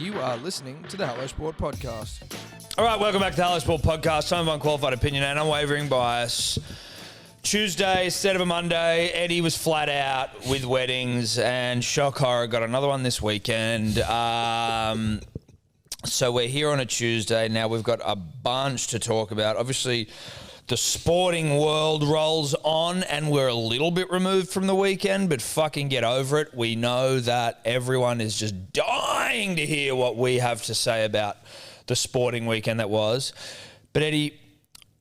You are listening to the Hello Sport Podcast. All right, welcome back to the Hello Sport Podcast. Some of unqualified opinion and unwavering bias. Tuesday instead of a Monday, Eddie was flat out with weddings, and shock horror got another one this weekend. So we're here on a Tuesday. Now we've got a bunch to talk about. Obviously, the sporting world rolls on, and we're a little bit removed from the weekend, but fucking get over it. We know that everyone is just dying to hear what we have to say about the sporting weekend that was. But Eddie,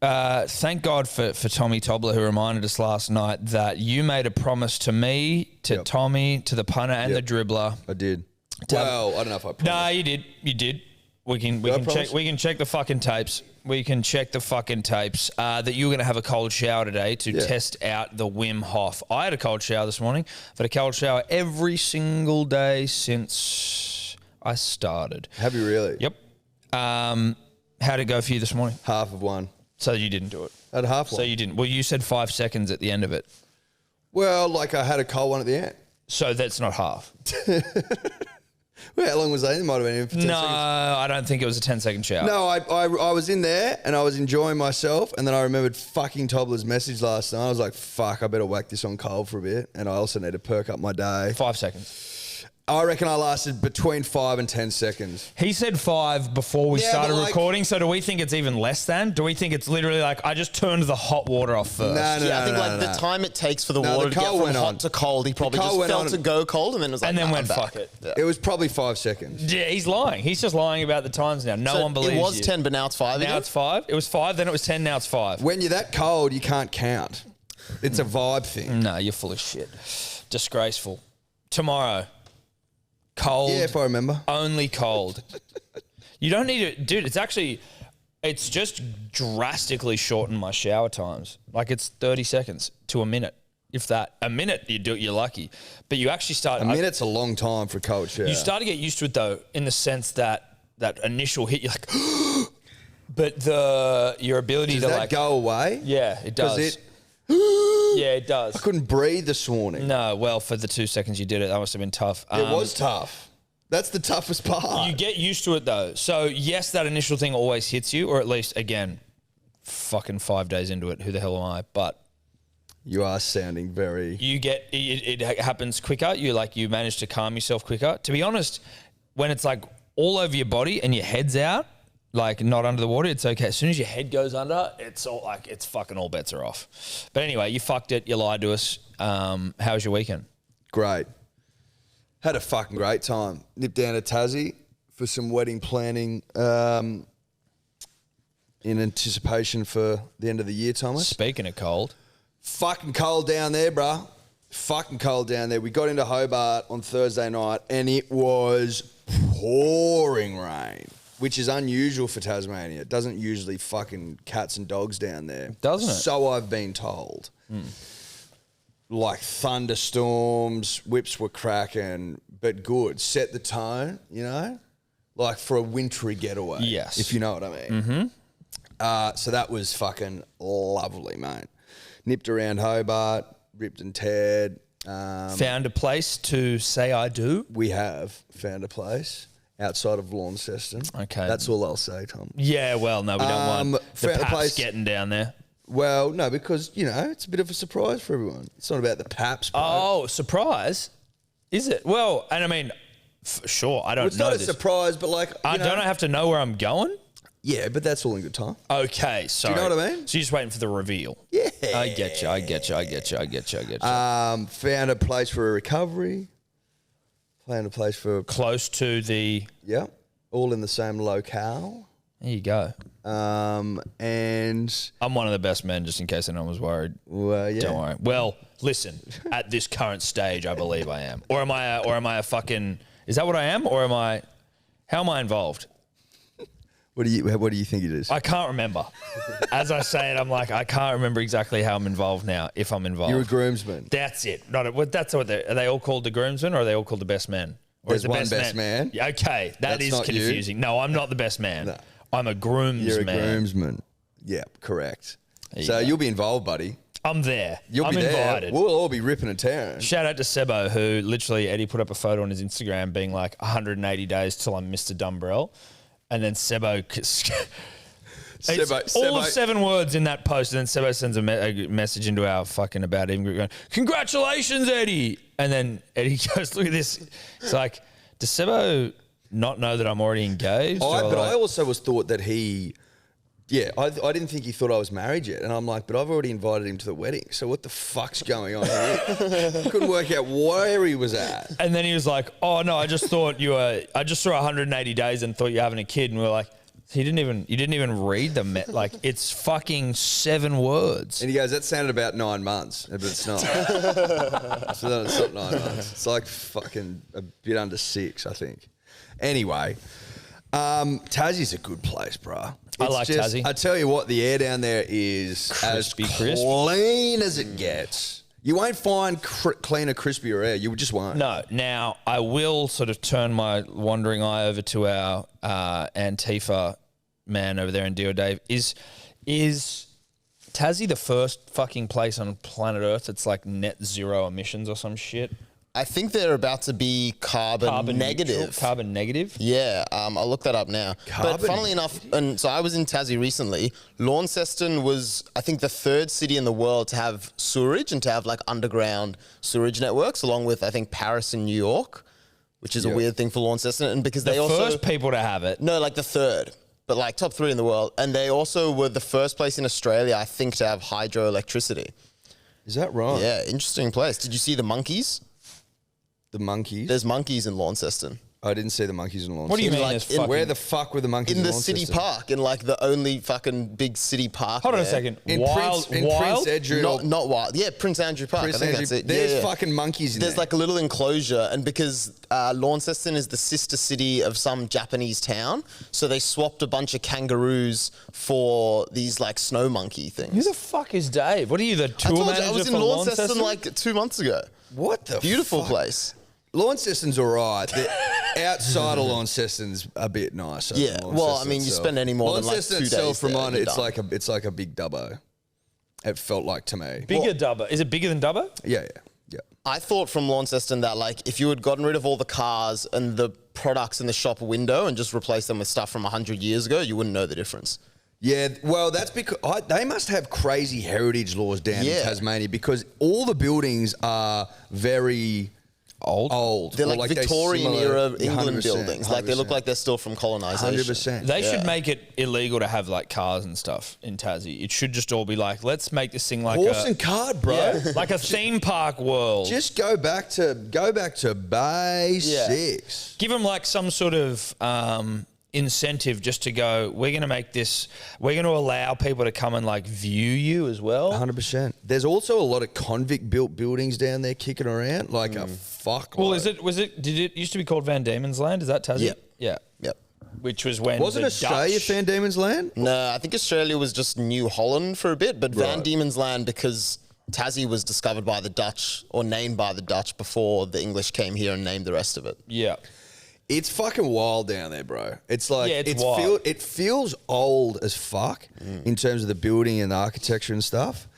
thank God for Tommy Tobler, who reminded us last night that you made a promise to me, to Tommy, to the punter and the dribbler. I did. Well, I don't know if I promised. No, you did. You did. We can check the fucking tapes. We can check the fucking tapes that you were going to have a cold shower today to test out the Wim Hof. I had a cold shower this morning. I've had a cold shower every single day since I started. Have you really? Yep. How'd it go for you this morning? Half of one. So you didn't do it? I had half one. So you didn't. Well, you said 5 seconds at the end of it. Well, like I had a cold one at the end. So that's not half. Well, how long was that? It might have been in for 10 seconds. No, I don't think it was a 10-second shower. No, I was in there and I was enjoying myself, and then I remembered fucking Tobler's message last night. I was like, fuck, I better whack this on cold for a bit, and I also need to perk up my day. 5 seconds. I reckon I lasted between 5 and 10 seconds. He said 5 before we started but recording, so do we think it's even less than? Do we think it's literally like, I just turned the hot water off first? No, I think the time it takes for the water to get from hot to cold, he probably just felt to go cold and then was like, and then nah, went, I'm fuck back. it. Yeah. It was probably 5 seconds. Yeah, he's lying. He's just lying about the times now. No So one believes it was you. 10, but now it's 5 Now again? it's 5. It was 5, then it was 10, now it's 5. When you're that cold, you can't count. It's a vibe thing. No, you're full of shit. Disgraceful. Tomorrow. Cold. Yeah, if I remember. Only cold. You don't need to, dude. It's just drastically shortened my shower times. Like it's 30 seconds to a minute, if that. A minute, you're lucky. But you actually start. A minute's a long time for a cold shower. You start to get used to it though, in the sense that initial hit, you're like, but your ability Does to that go away? Yeah, it does. Yeah, it does. I couldn't breathe this morning. No, well, for the 2 seconds you did it, that must have been tough. It was tough. That's the toughest part. You get used to it though. So yes, that initial thing always hits you, or at least again, fucking 5 days into it, who the hell am I? But you are sounding very. you get it happens quicker. You manage to calm yourself quicker. To be honest, when it's like all over your body and your head's out, like not under the water, it's okay. As soon as your head goes under, it's all like it's fucking all bets are off. But anyway, you fucked it. You lied to us. How was your weekend? Great. Had a fucking great time. Nipped down to Tassie for some wedding planning in anticipation for the end of the year, Thomas. Speaking of cold. Fucking cold down there, bruh. Fucking cold down there. We got into Hobart on Thursday night and it was pouring rain, which is unusual for Tasmania. It doesn't usually fucking cats and dogs down there. Doesn't it? So I've been told. Like thunderstorms, whips were cracking, but good. Set the tone, you know? Like for a wintry getaway. Yes. If you know what I mean. So that was fucking lovely, mate. Nipped around Hobart, ripped and teared. Found a place to say I do. We have found a place outside of Launceston. Okay. That's all I'll say, Tom. Yeah, well, no, we don't want the found a Paps place- getting down there. Well, no, because, you know, it's a bit of a surprise for everyone. It's not about the Paps, bro. Oh, surprise? Is it? Well, and I mean, sure, I don't Well, it's know not a this. surprise, but like, I don't have to know where I'm going? Yeah, but that's all in good time. Okay, sorry. know what I mean? So you're just waiting for the reveal. Yeah. I get you. Found a place for a recovery. Found a place for, Close to the... yeah, all in the same locale. There you go. And, I'm one of the best men, just in case anyone was worried. well, yeah. Don't worry. Well, listen, at this current stage, I believe I am. Or am I a fucking... Is that what I am? Or am I... How am I involved? What do you think it is? I can't remember. As I say it, I'm like, I can't remember exactly how I'm involved now, if I'm involved. You're a groomsman. That's it. That's what are they all called the groomsmen, or are they all called the best men? Or There's is the one best man. Yeah, okay, That's that is not you. confusing. No, I'm not the best man. No. I'm a groomsman. You're a groomsman. Yeah, correct. you So go. you'll be involved, buddy. I'm there. You'll be there. Invited. We'll all be ripping and tearing. Shout out to Sebo, who literally, Eddie put up a photo on his Instagram being like 180 days till I'm Mr. Dumbrell. And then Sebo... all of 7 words in that post, and then Sebo sends a message into our fucking About Even group going, congratulations, Eddie. And then Eddie goes, look at this. It's like, does Sebo not know that I'm already engaged? I also was thought that he... Yeah, I didn't think he thought I was married yet. And I'm like, but I've already invited him to the wedding. So what the fuck's going on here? Couldn't work out where he was at. And then he was like, oh, no, I just thought I just saw 180 days and thought you were having a kid. And we were like, you didn't even read them. Like, it's fucking 7 words. And he goes, that sounded about 9 months. But it's not. It's not 9 months. It's like fucking a bit under 6, I think. Anyway, Tassie's a good place, bro. I like Tassie. I tell you what, the air down there is Crispy, as clean as it gets. You won't find cleaner, crispier air. You just won't. No. Now, I will sort of turn my wandering eye over to our Antifa man over there in Dio Dave. Is Tassie the first fucking place on planet Earth that's like net zero emissions or some shit? I think they're about to be carbon negative. Neutral, carbon negative? Yeah, I'll look that up now. But funnily enough, and so I was in Tassie recently, Launceston was, I think, the 3rd city in the world to have sewerage and to have like underground sewerage networks, along with, I think, Paris and New York, which is a weird thing for Launceston. And because they also... first people to have it. No, like the 3rd. But like top 3 in the world. And they also were the first place in Australia, I think, to have hydroelectricity. Is that right? Yeah, interesting place. Did you see the monkeys? The monkeys? There's monkeys in Launceston. I didn't see the monkeys in Launceston. What do you mean? Like, where the fuck were the monkeys in in the Launceston? city park, in like the only fucking big city park. Hold on a there. second. In Wild? Prince Andrew. Not wild. Yeah, Prince Andrew Park. I think that's it. There's fucking monkeys in There's there. like a little enclosure, and because Launceston is the sister city of some Japanese town, so they swapped a bunch of kangaroos for these like snow monkey things. Who the fuck is Dave? What are you, the I tour told manager you, I was in for Launceston like 2 months ago. What the Beautiful fuck? place. Launceston's all right. The outside of Launceston's a bit nicer. Yeah, well, I mean, you spend any more than like 2 days Launceston itself, there, reminded, you're it's like a big Dubbo. It felt like to me. Bigger Dubbo. Is it bigger than Dubbo? Yeah. I thought from Launceston that like if you had gotten rid of all the cars and the products in the shop window and just replaced them with stuff from 100 years ago, you wouldn't know the difference. Yeah, well, that's because they must have crazy heritage laws down in Tasmania because all the buildings are very... Old. They're like Victorian era England 100%, buildings. Like they look like they're still from colonisation. 100%. They should make it illegal to have like cars and stuff in Tassie. It should just all be like, let's make this thing like Horse and cart, bro. Yeah, like a theme park world. Just go back to basics. Give them like some sort of incentive just to go, we're going to make this, we're going to allow people to come and like view you as well. 100%. There's also a lot of convict-built buildings down there kicking around, like a fuck. Well, did it used to be called Van Diemen's Land? Is that Tassie? Yep. Yeah. Which was when Wasn't Australia Van Diemen's Land? No, I think Australia was just New Holland for a bit, but Van Right. Diemen's Land because Tassie was discovered by the Dutch or named by the Dutch before the English came here and named the rest of it. Yeah. It's fucking wild down there, bro. It's like it's wild. it feels old as fuck in terms of the building and the architecture and stuff.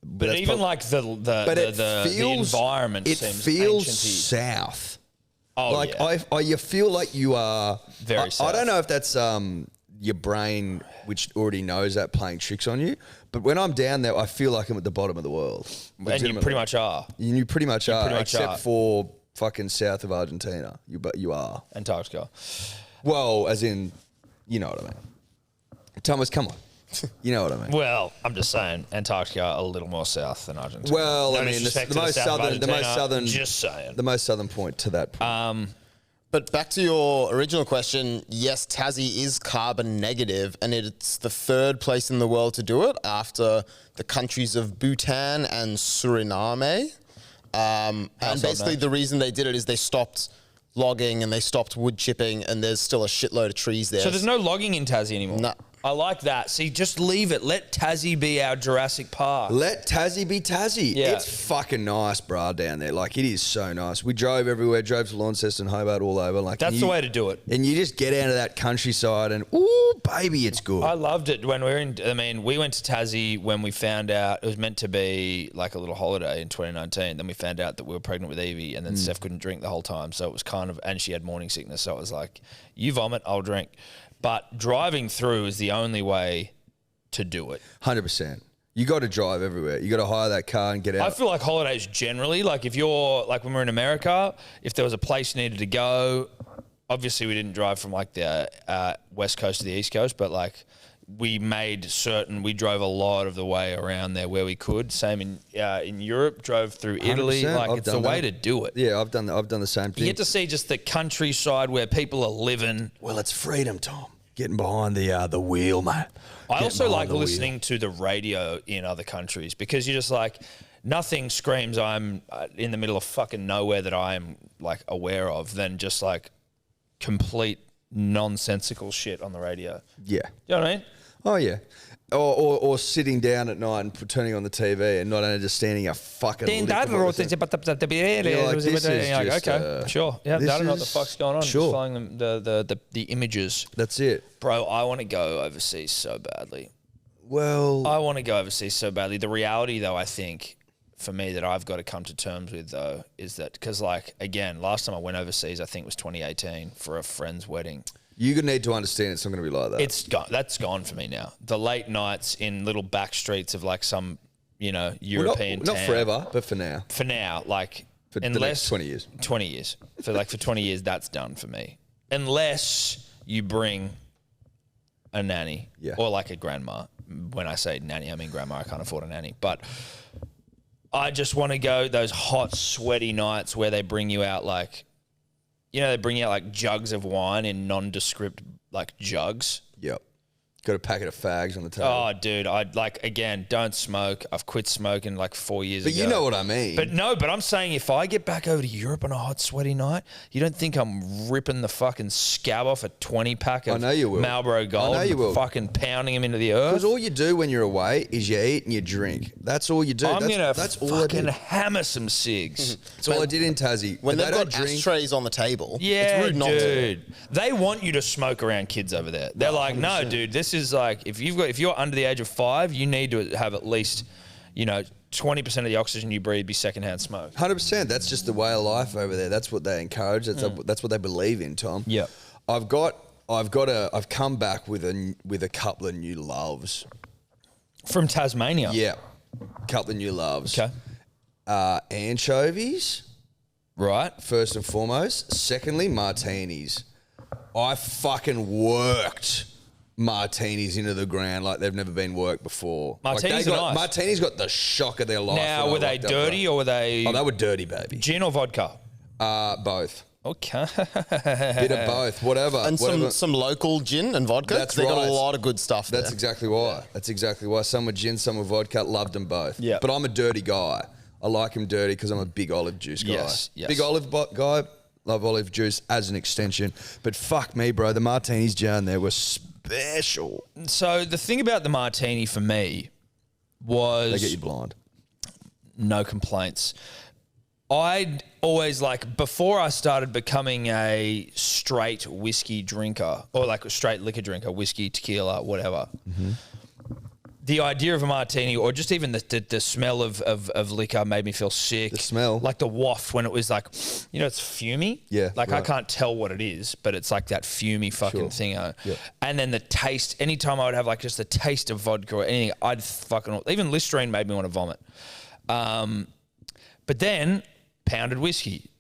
But even like the environment it seems feels ancient-y. south. Oh, like yeah. you feel like you are Very I south. don't know if that's your brain which already knows that playing tricks on you, but when I'm down there, I feel like I'm at the bottom of the world. And you pretty much are. You pretty much are, pretty much except are. for fucking south of Argentina. You are. Antarctica. Well, as in, you know what I mean. Thomas, come on. You know what I mean. Well, I'm just saying, Antarctica a little more south than Argentina. Well, No I mean, disrespect the to most south of southern. Just saying. The most southern point to that point. But back to your original question, yes, Tassie is carbon negative, and it's the 3rd place in the world to do it after the countries of Bhutan and Suriname. And basically the reason they did it is they stopped logging and they stopped wood chipping, and there's still a shitload of trees there. So there's no logging in Tassie anymore? No. I like that. See, just leave it. Let Tassie be our Jurassic Park. Let Tassie be Tassie. Yeah. It's fucking nice, brah, down there. Like, it is so nice. We drove everywhere, drove to Launceston, Hobart, all over. Like, That's the way to do it. And you just get out of that countryside and, ooh, baby, it's good. I loved it when we were in. I mean, we went to Tassie when we found out it was meant to be like a little holiday in 2019. Then we found out that we were pregnant with Evie, and then Steph couldn't drink the whole time. So it was kind of, and she had morning sickness. So it was like, you vomit, I'll drink. But driving through is the only way to do it. 100%. You got to drive everywhere. You got to hire that car and get out. I feel like holidays generally, like if you're, like when we're in America, if there was a place you needed to go, obviously we didn't drive from like the west coast to the east coast, but like we made certain, we drove a lot of the way around there where we could. Same in Europe, drove through Italy. Like it's the way to do it. Yeah, I've done the same thing. You get to see just the countryside where people are living. Well, it's freedom, Tom. Getting behind the wheel, mate. I also like listening to the radio in other countries because you're just like, nothing screams I'm in the middle of fucking nowhere that I am like aware of than just like complete nonsensical shit on the radio. Yeah. You know what I mean? Oh, yeah. Or sitting down at night and turning on the TV and not understanding a fucking lick of what they're saying. You're like, this is just, okay, sure. Yeah, I this don't know what the is- fuck's going on. Sure. Just following the images. That's it. Bro, I want to go overseas so badly. Well, I want to go overseas so badly. The reality, though, I think, for me, that I've got to come to terms with, though, is that, because, like, again, last time I went overseas, I think was 2018 for a friend's wedding. you need to understand it's not going to be like that. It's gone. That's gone for me now. The late nights in little back streets of, like, some, European not town. forever, but for now. For now, like, For the unless next 20 years. 20 years. For 20 years, that's done for me. Unless you bring a nanny or like a grandma. When I say nanny, I mean grandma. I can't afford a nanny. But I just want to go those hot, sweaty nights where they bring you out like, they bring you out like jugs of wine in nondescript like jugs. Yep. Got a packet of fags on the table. Oh, dude, don't smoke. I've quit smoking like 4 years ago. But you know what I mean. But I'm saying if I get back over to Europe on a hot, sweaty night, you don't think I'm ripping the fucking scab off a 20-pack of I know you will. Marlboro Gold I know you will. fucking pounding them into the earth? Because all you do when you're away is you eat and you drink. That's all you do. I'm going to that's all I fucking did. hammer some cigs. That's all I did in Tassie. When But they've got ashtrays on the table, Yeah, it's rude not to. dude. They want you to smoke around kids over there. They're like, no, dude, this is like, if you're under the age of 5, you need to have at least, 20% of the oxygen you breathe be secondhand smoke. 100%. That's just the way of life over there. That's what they encourage. That's what they believe in, Tom. Yep. I've come back with a couple of new loves. From Tasmania. Yeah. Couple of new loves. Okay. Anchovies, Right. first and foremost. Secondly, martinis. I fucking worked martinis into the ground like they've never been worked before. Martinis are nice. Martinis got the shock of their life. Now, when were I they rocked up dirty there. or were they Oh, they were dirty, baby. gin or vodka? Both. Okay. Bit of both. Whatever. And whatever. some local gin and vodka. That's They got right. a lot of good stuff That's there. exactly why. That's exactly why. Some were gin, some were vodka. Loved them both. Yeah. But I'm a dirty guy. I like them dirty because I'm a big olive juice guy. Yes, yes. Big olive guy. Love olive juice as an extension. But fuck me, bro. The martinis down there were special. So the thing about the martini for me was They get you blind. no complaints. I'd always before I started becoming a straight whiskey drinker or like a straight liquor drinker, whiskey, tequila, whatever. Mm-hmm. The idea of a martini or just even the smell of liquor made me feel sick. The smell. Like the waft when it was like, it's fumy. Yeah, Like I right. can't tell what it is, but it's like that fumy fucking Sure. thing. Yeah. And then the taste, anytime I would have like just the taste of vodka or anything, I'd even Listerine made me want to vomit. But then pounded whiskey,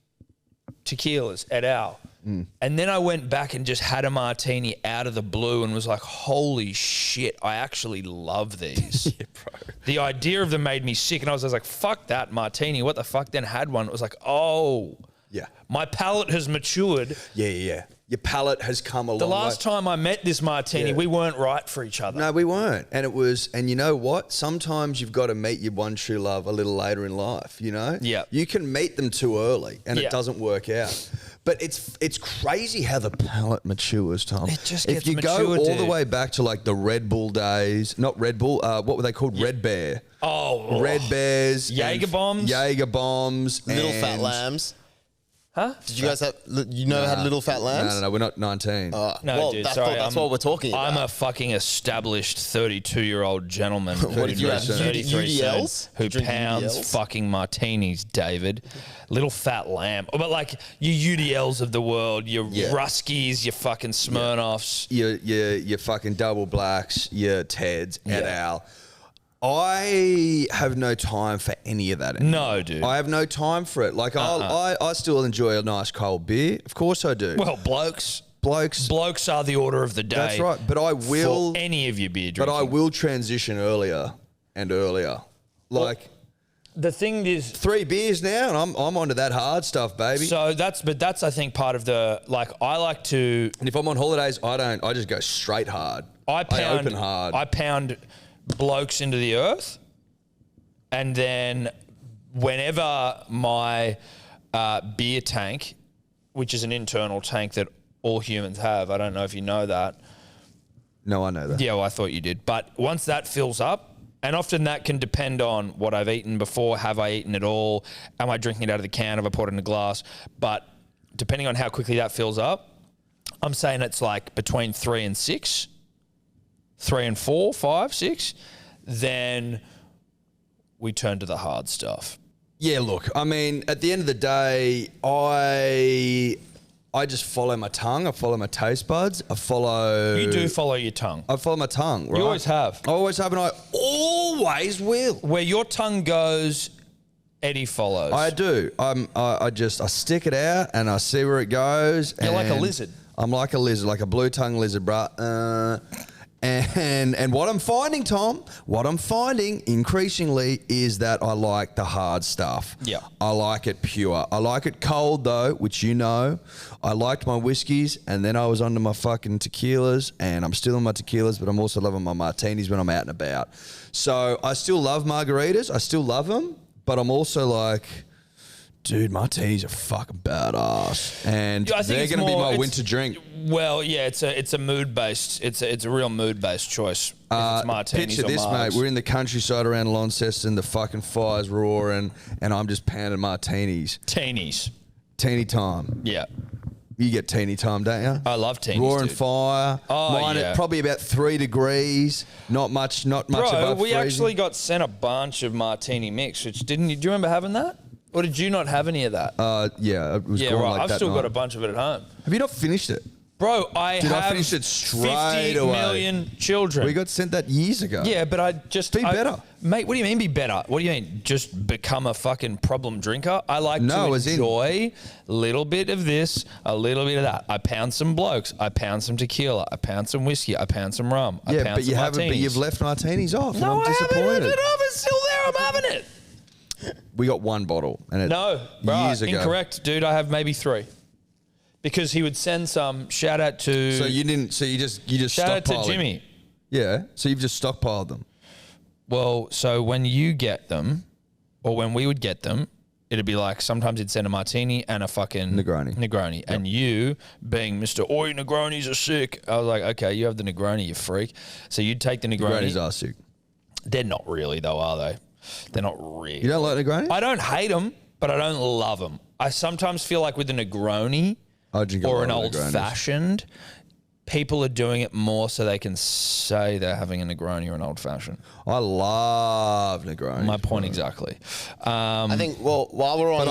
tequilas, et al. And then I went back and just had a martini out of the blue and was like, holy shit, I actually love these. Yeah, bro. The idea of them made me sick. And I was like, fuck that martini. What the fuck? Then had one. It was like, oh. Yeah. My palate has matured. Yeah. Your palate has come along. The last time I met this martini, Yeah. we weren't right for each other. No, we weren't. And you know what? Sometimes you've got to meet your one true love a little later in life, Yeah. You can meet them too early and Yeah. it doesn't work out. But it's crazy how the palate matures, Tom. It just if gets you mature, go all the dude. way back to like the Red Bull days, not Red Bull, what were they called? Red Bear. Oh, Red Bears. Jaeger bombs. Jaeger bombs. Little fat and- lambs. Huh? Did you guys have? You know, had little fat lambs? No, we're not 19. No, well, dude, that's, sorry, that's what we're talking about. I'm a fucking established 32-year-old gentleman. What if you have 33 UDLs? soon, who Drink pounds UDLs? fucking martinis, David. Little fat lamb. But like your UDLs of the world, your Ruskies, your fucking Smirnoffs. Your fucking double blacks, your Teds, et al. I have no time for any of that anymore. No, dude. I have no time for it. Like, I still enjoy a nice cold beer. Of course I do. Well, blokes are the order of the day. That's right. But I will... For any of your beer drinking. But I will transition earlier and earlier. Like... The thing is... 3 beers now, and I'm onto that hard stuff, baby. So that's I think part of the... Like, I like to... And if I'm on holidays, I just go straight hard. I open hard. I pound blokes into the earth, and then whenever my beer tank, which is an internal tank that all humans have, I don't know if you know that. No, I know that. Yeah, well, I thought you did. But once that fills up, and often that can depend on what I've eaten before. Have I eaten it all? Am I drinking it out of the can? Have I poured it in a glass? But depending on how quickly that fills up, I'm saying it's like between 3 and 6. 3 and 4, 5, 6, then we turn to the hard stuff. Yeah, look, I mean, at the end of the day, I just follow my tongue. I follow my taste buds. I follow... You do follow your tongue. I follow my tongue, right? You always have. I always have, and I always will. Where your tongue goes, Eddie follows. I do. I stick it out, and I see where it goes. You're like a and lizard. I'm like a lizard, like a blue tongue lizard, bruh. And what I'm finding, Tom, increasingly is that I like the hard stuff. Yeah. I like it pure. I like it cold, though, which you know. I liked my whiskeys, and then I was onto my fucking tequilas, and I'm still in my tequilas, but I'm also loving my martinis when I'm out and about. So I still love margaritas. I still love them, but I'm also like... Dude, martinis are fucking badass, and Yeah, I think they're it's going to be more- my it's- winter drink. Well, yeah, it's a mood based. It's a real mood based choice. If it's martinis Picture or this, margs. mate. We're in the countryside around Launceston. The fucking fire's roaring, and I'm just pounding martinis. Teenies. Teeny time. Yeah, You get teeny time, don't you? I love teenies. Roaring dude. fire. Oh, Mine yeah. at probably about 3 degrees. Not much Bro, above we freezing. actually got sent a bunch of martini mix, which didn't you? Do you remember having that? Or did you not have any of that? Yeah, it was Yeah, gone right. like I've that still night. got a bunch of it at home. Have you not finished it? Bro, I Dude, I have finished it straight 50 away. million children. We got sent that years ago. Yeah, but I just... Be better. Mate, what do you mean be better? What do you mean? Just become a fucking problem drinker? I like No, to as in- enjoy a little bit of this, a little bit of that. I pound some blokes. I pound some tequila. I pound some whiskey. I pound some rum. I Yeah, pound but some you haven't. But martinis. you've left martinis off, and No, I'm I haven't disappointed. left it off. It's still there. I'm having it. We got one bottle, and it No, right, years ago. incorrect, dude. I have maybe 3. Because he would send some. Shout out to... So you didn't. So you just Shout out to stockpiled. Jimmy. Yeah. So you've just stockpiled them. Well, so when you get them, or when we would get them, it'd be like sometimes he'd send a martini and a fucking Negroni. And you, being Mr. Oi, Negronis are sick. I was like, okay, you have the Negroni, you freak. So you'd take the Negroni. Negronis are sick. They're not really though, are they? They're not really. You don't like Negronis? I don't hate them, but I don't love them. I sometimes feel like with the Negroni I drink a or lot an of old Negronis. fashioned, people are doing it more so they can say they're having a Negroni or an old fashioned. I love Negronis. My point exactly. I think. Well, while we're on,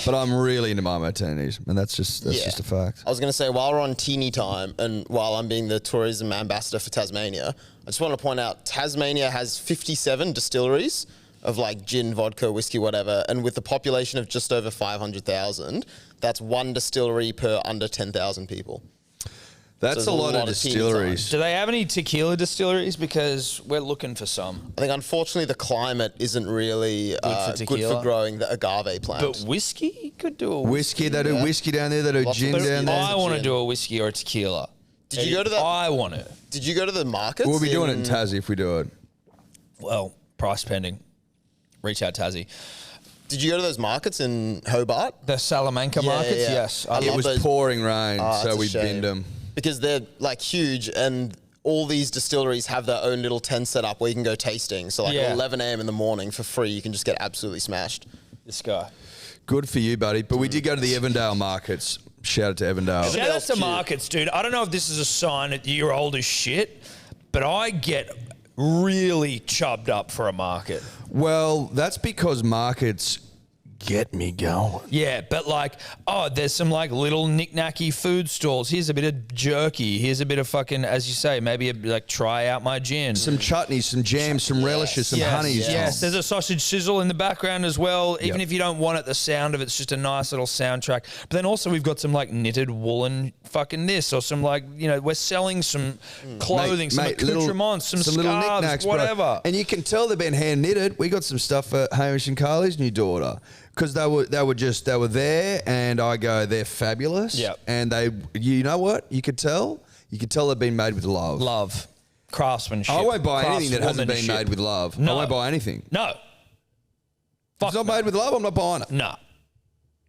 But I'm really into my martinis, and that's just a fact. I was going to say, while we're on teeny time, and while I'm being the tourism ambassador for Tasmania, I just want to point out Tasmania has 57 distilleries of like gin, vodka, whiskey, whatever, and with the population of just over 500,000, that's one distillery per under 10,000 people. That's So a lot of teeny distilleries. Do they have any tequila distilleries? Because we're looking for some. I think unfortunately the climate isn't really for good tequila. for growing the agave plant. But whiskey? You could do a Whiskey, they do whiskey down there. They do Lots of gin whiskey. down there. I want to Gin. do a whiskey or a tequila. Did you go to that? I want it. Did you go to the markets? We'll be doing it in Tassie if we do it. Well, price pending. Reach out, Tassie. Did you go to those markets in Hobart? The Salamanca markets, yes. I It love was those. pouring rain, so that's a we shame. binned them. Because they're like huge, and all these distilleries have their own little tent set up where you can go tasting. So like at 11 a.m. in the morning for free, you can just get absolutely smashed. This guy. Good for you, buddy. But we did go to the Evandale markets. Shout out to Evandale. Shout out to cute. markets, dude. I don't know if this is a sign that you're old as shit, but I get really chubbed up for a market. Well, that's because markets get me going. Yeah, but like, oh, there's some like little knick-knacky food stalls. Here's a bit of jerky. Here's a bit of fucking, as you say, maybe like try out my gin. Some chutneys, some jams, some relishes, some honeys. Yes, there's a sausage sizzle in the background as well. Even Yep. if you don't want it, the sound of it's just a nice little soundtrack. But then also we've got some like knitted woolen fucking this, or some like, you know, we're selling some clothing, some accoutrements, some little scarves, knickknacks, bro. whatever. And you can tell they've been hand knitted. We got some stuff for Hamish and Carly's new daughter. Because they were there, and I go, they're fabulous. Yep. And you know what? You could tell they've been made with love. Love, craftsmanship. I won't buy anything that hasn't been craftswomanship. made with love. No. I won't buy anything. No. If Fuck it's not no. made with love, I'm not buying it. No.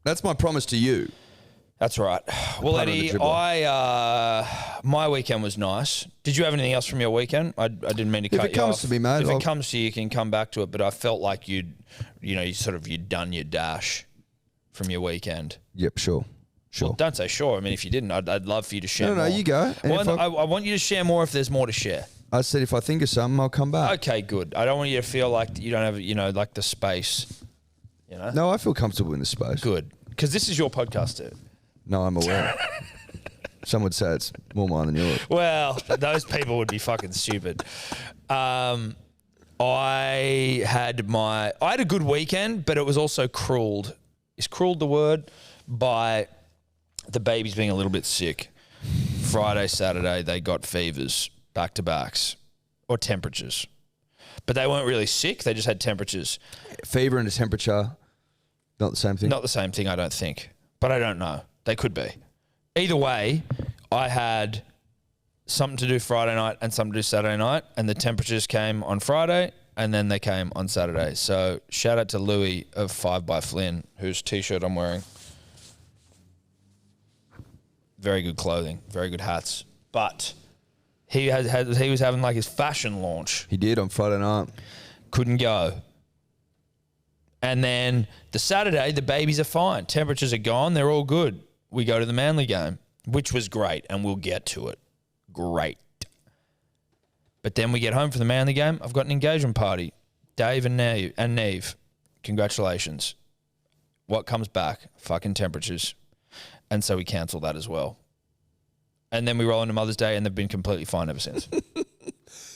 That's my promise to you. That's right. Well, Part of the Eddie, Dribbler. my weekend was nice. Did you have anything else from your weekend? I didn't mean to cut you off. If it comes to me, mate, If I'll- it comes to you, you can come back to it. But I felt like you'd done your dash from your weekend. Yep, sure. Well, don't say sure. I mean, if you didn't, I'd love for you to share No, more. you go. And Well, if I want you to share more if there's more to share. I said if I think of something, I'll come back. Okay, good. I don't want you to feel like you don't have, like the space, No, I feel comfortable in this space. Good. Because this is your podcast, dude. No, I'm aware. Some would say it's more mine than yours. Well, those people would be fucking stupid. I had a good weekend, but it was also cruelled. Is cruelled the word? By the babies being a little bit sick. Friday, Saturday, they got fevers, back-to-backs, or temperatures. But they weren't really sick. They just had temperatures. Fever and a temperature, not the same thing. Not the same thing, I don't think. But I don't know. They could be. Either way, I had something to do Friday night and something to do Saturday night, and the temperatures came on Friday, and then they came on Saturday. So shout out to Louis of 5 by Flynn, whose T-shirt I'm wearing. Very good clothing, very good hats. But he was having like his fashion launch. He did on Friday night. Couldn't go. And then the Saturday, the babies are fine. Temperatures are gone. They're all good. We go to the Manly game, which was great, and we'll get to it. Great. But then we get home from the Manly game. I've got an engagement party. Dave and Neve, congratulations. What comes back? Fucking temperatures. And so we cancel that as well. And then we roll into Mother's Day, and they've been completely fine ever since.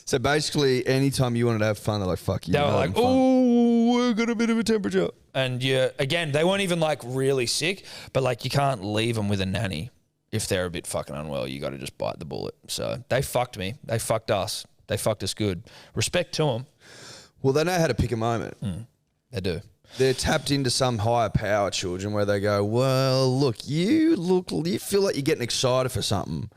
So basically, anytime you wanted to have fun, they're like, fuck you. They were like, oh, we got a bit of a temperature. And again, they weren't even like really sick, but like you can't leave them with a nanny if they're a bit fucking unwell. You got to just bite the bullet. So they fucked me. They fucked us. They fucked us good. Respect to them. Well, they know how to pick a moment. They do. They're tapped into some higher power, children, where they go, well, you feel like you're getting excited for something.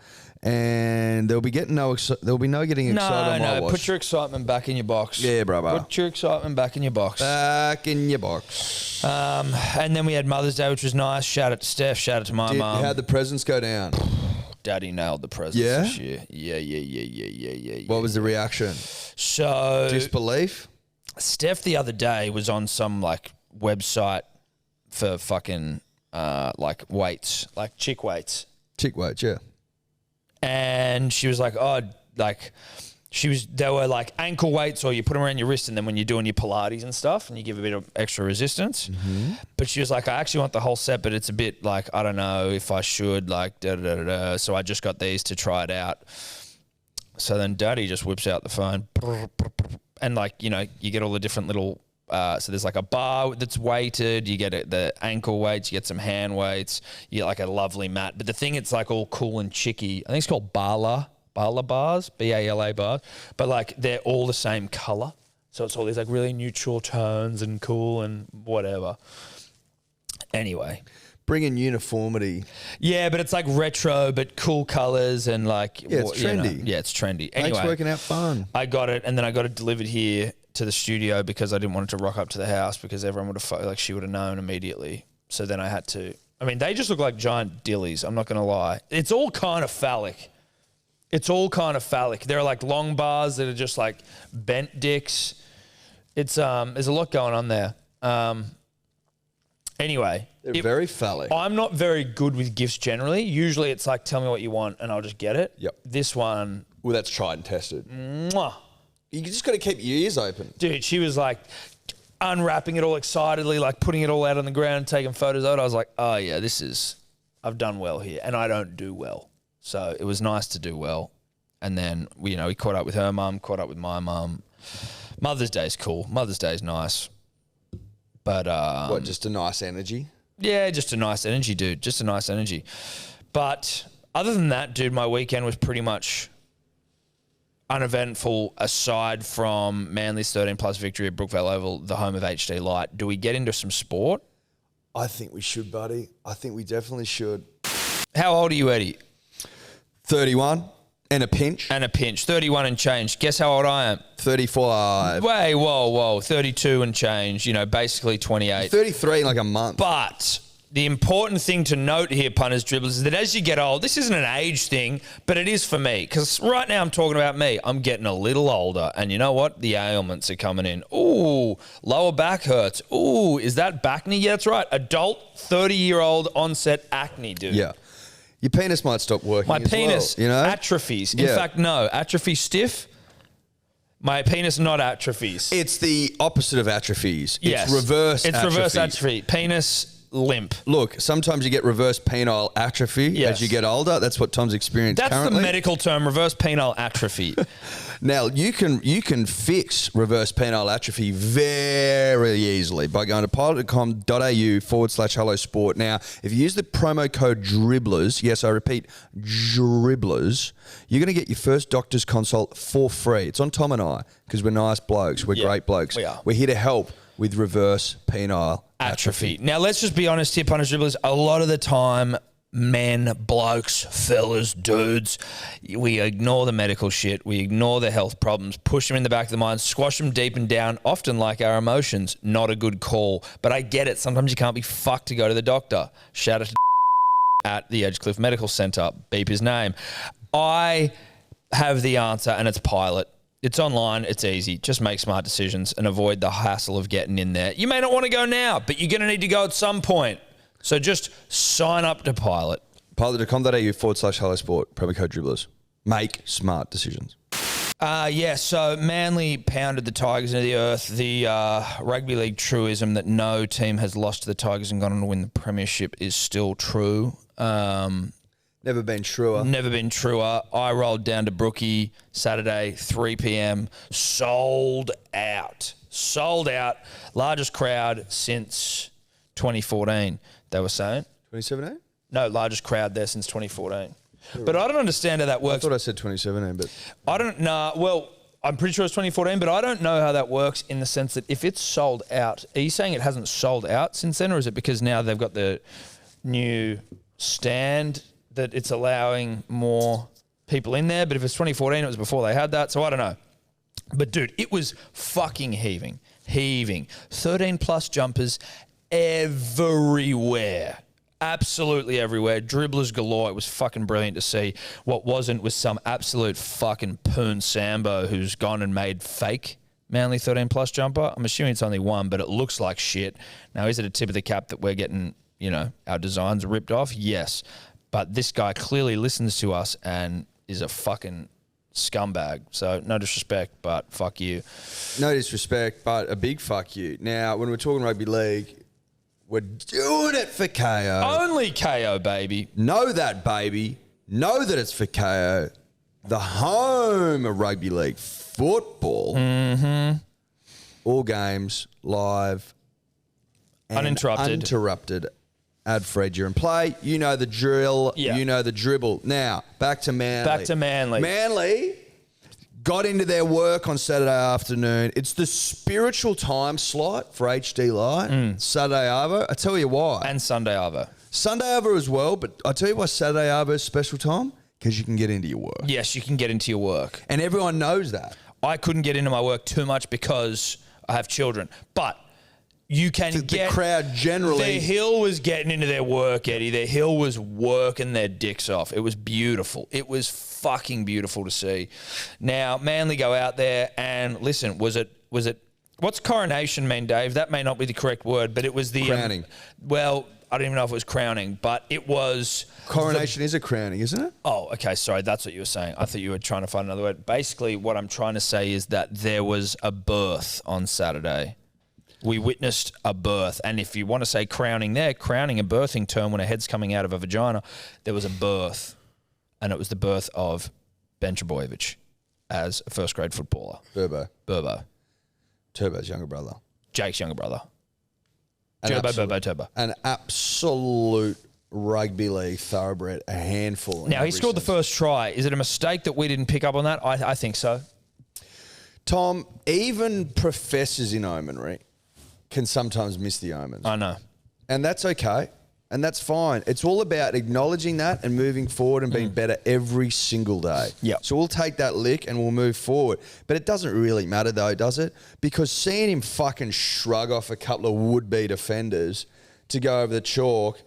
And there'll be no getting excited on my watch. Put your excitement back in your box. Yeah, brother. Put your excitement back in your box. Back in your box. And then we had Mother's Day, which was nice. Shout out to Steph. Shout out to my mum. How'd the presents go down? Daddy nailed the presents Yeah? this year. Yeah. What was the reaction? So Disbelief? Steph the other day was on some like website for fucking like weights, like chick weights. Chick weights, yeah. And she was like, they were like ankle weights, or you put them around your wrist, and then when you're doing your Pilates and stuff, and you give a bit of extra resistance. But she was like, I actually want the whole set, but it's a bit like, I don't know if I should, like, da-da-da-da-da. So I just got these to try it out. So then Daddy just whips out the phone, and like, you get all the different little, so there's like a bar that's weighted, you get the ankle weights, you get some hand weights, you get like a lovely mat. But the thing, it's like all cool and chicky. I think it's called Bala bars, B-A-L-A bars. But like they're all the same color. So it's all these like really neutral tones and cool and whatever. Anyway. Bringing uniformity. Yeah, but it's like retro, but cool colors and like... Yeah, it's trendy. Yeah, it's trendy. Anyway. Makes working out fun. I got it, and then I got it delivered here to the studio because I didn't want it to rock up to the house because everyone would have she would have known immediately. So then I had to. I mean, they just look like giant dillies. I'm not going to lie. It's all kind of phallic. They're like long bars that are just like bent dicks. It's there's a lot going on there. Anyway, They're very phallic. I'm not very good with gifts generally. Usually it's like, tell me what you want and I'll just get it. Yep. This one. Well, that's tried and tested. Mwah. You just got to keep your ears open. Dude, she was like unwrapping it all excitedly, like putting it all out on the ground, taking photos of it. I was like, oh yeah, I've done well here. And I don't do well. So it was nice to do well. And then, we caught up with her mum, caught up with my mum. Mother's Day's cool. Mother's Day's nice. But What, just a nice energy? yeah, just a nice energy, dude. Just a nice energy. But other than that, dude, my weekend was pretty much uneventful aside from Manly's 13-plus victory at Brookvale Oval, the home of HD Light. Do we get into some sport? I think we should, buddy. I think we definitely should. How old are you, Eddie? 31 and a pinch. And a pinch. 31 and change. Guess how old I am? 35. Wait, whoa. 32 and change. Basically 28. 33 in like a month. But the important thing to note here, punters, dribblers, is that as you get old, this isn't an age thing, but it is for me. Because right now I'm talking about me. I'm getting a little older. And you know what? The ailments are coming in. Ooh, lower back hurts. Ooh, is that acne? Yeah, that's right. Adult 30-year-old onset acne, dude. Yeah. Your penis might stop working. My penis atrophies. In fact, no. Atrophy stiff. My penis not atrophies. It's the opposite of atrophies. Yes. It's reverse atrophy. It's reverse atrophy. Penis limp. Look, sometimes you get reverse penile atrophy as you get older. That's what Tom's experienced currently. That's the medical term, reverse penile atrophy. Now, you can fix reverse penile atrophy very easily by going to pilot.com.au/hello sport. Now, if you use the promo code Dribblers, yes, I repeat, Dribblers, you're going to get your first doctor's consult for free. It's on Tom and I because we're nice blokes. We're great blokes. We are. We're here to help with reverse penile atrophy. Now, let's just be honest here, punters, dribblers. A lot of the time, men, blokes, fellas, dudes, we ignore the medical shit. We ignore the health problems, push them in the back of the mind, squash them deep and down, often like our emotions. Not a good call. But I get it. Sometimes you can't be fucked to go to the doctor. Shout out to at the Edgecliff Medical Centre. Beep his name. I have the answer, and it's Pilot. It's online. It's easy. Just make smart decisions and avoid the hassle of getting in there. You may not want to go now, but you're going to need to go at some point. So just sign up to Pilot. Pilot.com.au/hello sport, promo code Dribblers. Make smart decisions. So Manly pounded the Tigers into the earth. The rugby league truism that no team has lost to the Tigers and gone on to win the premiership is still true. Never been truer. Never been truer. I rolled down to Brookie Saturday, 3 p.m. Sold out. Largest crowd since 2014, they were saying. 2017? No, largest crowd there since 2014. But I don't understand how that works. I thought I said 2017, but... I don't know. Well, I'm pretty sure it's 2014, but I don't know how that works in the sense that if it's sold out, are you saying it hasn't sold out since then, or is it because now they've got the new stand that it's allowing more people in there? But if it's 2014, it was before they had that, so I don't know. But, dude, it was fucking heaving. 13-plus jumpers everywhere. Absolutely everywhere. Dribblers galore. It was fucking brilliant to see. What wasn't was some absolute fucking poon Sambo who's gone and made fake Manly 13-plus jumper. I'm assuming it's only one, but it looks like shit. Now, is it a tip of the cap that we're getting, our designs ripped off? Yes. But this guy clearly listens to us and is a fucking scumbag. So no disrespect, but fuck you. No disrespect, but a big fuck you. Now, when we're talking rugby league, we're doing it for KO. Only KO, baby. Know that, baby. Know that it's for KO. The home of rugby league football. Mm-hmm. All games, live, and uninterrupted. Ad-free during play. You know the drill. Yeah. You know the dribble. Now, back to Manly. Manly got into their work on Saturday afternoon. It's the spiritual time slot for HD Light. Saturday Arvo. I tell you why. And Sunday Arvo. Sunday Arvo as well, but I tell you why Saturday Arvo is special time. Because you can get into your work. Yes, you can get into your work. And everyone knows that. I couldn't get into my work too much because I have children. But you can The crowd generally. The Hill was getting into their work, Eddie. The Hill was working their dicks off. It was beautiful. It was fucking beautiful to see. Now, Manly go out there and listen, was it what's coronation mean, Dave? That may not be the correct word, but it was the crowning. Well, I don't even know if it was crowning, but it was Coronation is a crowning, isn't it? Oh, okay. Sorry, that's what you were saying. I thought you were trying to find another word. Basically, what I'm trying to say is that there was a birth on Saturday. We witnessed a birth. And if you want to say crowning there, crowning a birthing term when a head's coming out of a vagina, there was a birth. And it was the birth of Ben Trebojevic as a first grade footballer. Burbo. Turbo's younger brother. Jake's younger brother. Turbo. An absolute rugby league thoroughbred, a handful. Now, he scored the first try. Is it a mistake that we didn't pick up on that? I think so. Tom, even professors in omenry can sometimes miss the omens. I know. And that's okay. And that's fine. It's all about acknowledging that and moving forward and being better every single day. Yep. So we'll take that lick and we'll move forward. But it doesn't really matter though, does it? Because seeing him fucking shrug off a couple of would-be defenders to go over the chalk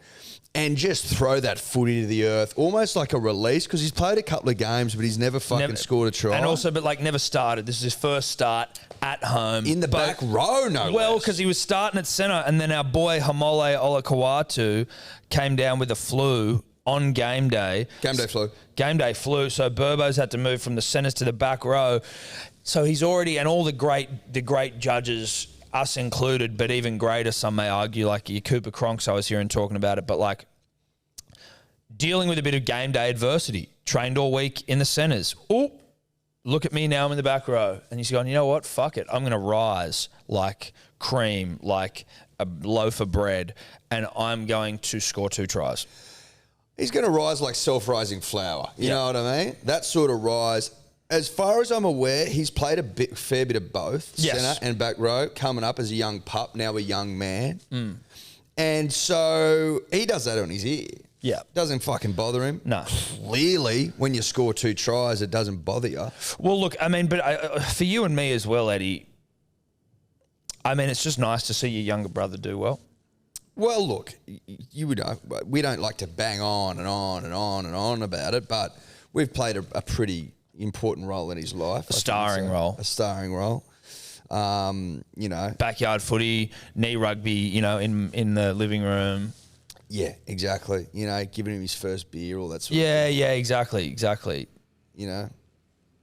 and just throw that footy to the earth, almost like a release, because he's played a couple of games, but he's never scored a try. And also, but like never started. This is his first start at home. In the back row, no Well, less. because he was starting at centre, and then our boy Hamole Olakawatu came down with the flu on game day. Game day flu. So Burbo's had to move from the centres to the back row. So he's already, and all the great judges, us included, but even greater, some may argue, like your Cooper Cronks, I was hearing talking about it, but like dealing with a bit of game day adversity, trained all week in the centres. Oh, look at me now, I'm in the back row. And he's going, you know what, fuck it. I'm going to rise like cream, like a loaf of bread, and I'm going to score 2 tries. He's going to rise like self-rising flour. You know what I mean? That sort of rise. As far as I'm aware, he's played a fair bit of both, centre and back row, coming up as a young pup, now a young man. And so he does that on his ear. Yeah. Doesn't fucking bother him. No. Clearly, when you score 2 tries, it doesn't bother you. Well, look, I mean, but for you and me as well, Eddie, I mean, it's just nice to see your younger brother do well. Well, look, we don't like to bang on and on and on and on about it, but we've played a pretty important role in his life. A starring role. You know. Backyard footy, knee rugby, you know, in the living room. Yeah, exactly. You know, giving him his first beer, all that sort of thing. Yeah, exactly. You know.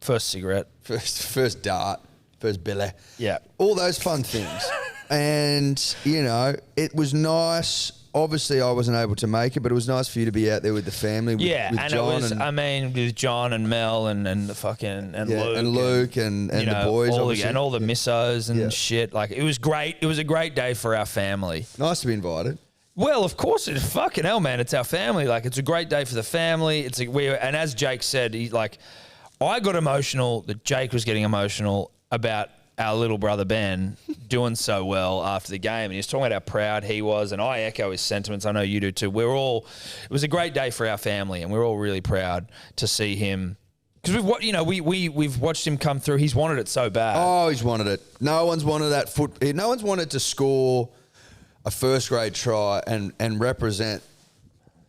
First cigarette. First dart. First billy. Yeah. All those fun things. And, you know, it was nice. Obviously, I wasn't able to make it, but it was nice for you to be out there with the family. With and John it was, with John and Mel and the fucking, and Luke. And Luke and you know, the boys, and all the missos and shit. Like, it was great. It was a great day for our family. Nice to be invited. Well, of course, it's fucking hell, man. It's our family. Like, it's a great day for the family. And as Jake said, I got emotional that Jake was getting emotional about our little brother Ben doing so well after the game. And he was talking about how proud he was, and I echo his sentiments. I know you do too. It was a great day for our family, and we're all really proud to see him. Because we've watched him come through. He's wanted it so bad. Oh, he's wanted it. No one's wanted that no one's wanted to score a first grade try and represent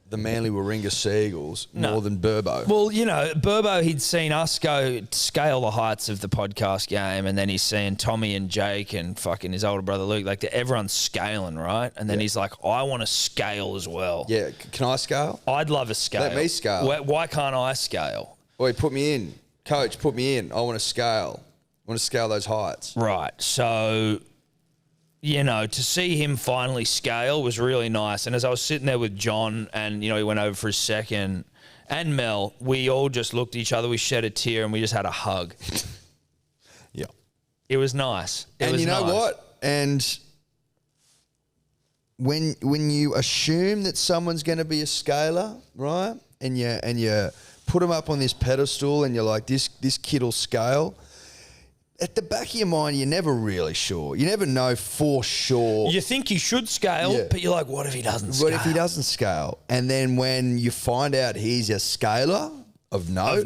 the Manly Warringah Seagulls more than Burbo. Well, you know, Burbo, he'd seen us scale the heights of the podcast game, and then he's seen Tommy and Jake and fucking his older brother Luke. Like, everyone's scaling, right? And then he's like, I want to scale as well. Yeah, can I scale? I'd love a scale. Let me scale. Why can't I scale? Oi, put me in. Coach, put me in. I want to scale. I want to scale those heights. Right. So, you know, to see him finally scale was really nice. And as I was sitting there with John and, you know, he went over for his second, and Mel, we all just looked at each other, we shed a tear, and we just had a hug. Yeah. It was nice. And you know what? And when you assume that someone's going to be a scaler, right? And you put them up on this pedestal and you're like, this kid will scale. At the back of your mind, you're never really sure. You never know for sure. You think you should scale, but you're like, what if he doesn't scale? What if he doesn't scale? And then when you find out he's a scaler of note.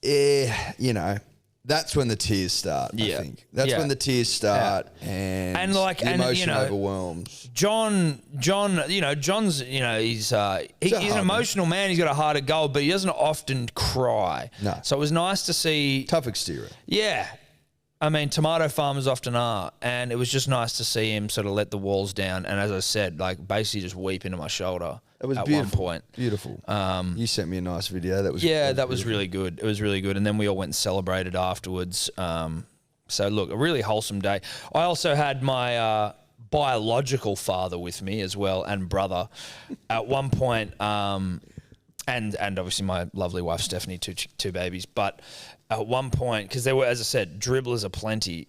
You know, That's when the tears start. Yeah. I think that's when the tears start, and the emotion overwhelms. John, John's, he's an emotional man. He's got a heart of gold, but he doesn't often cry. No. So it was nice to see. Tough exterior. Yeah. I mean, tomato farmers often are, and it was just nice to see him sort of let the walls down, and as I said, like basically just weep into my shoulder. That was at beautiful. one point. Beautiful. You sent me a nice video. That was really good. It was really good, and then we all went and celebrated afterwards. So look, a really wholesome day. I also had my biological father with me as well, and brother at one point, and obviously my lovely wife Stephanie, two babies, but. At one point, because there were, as I said, dribblers aplenty.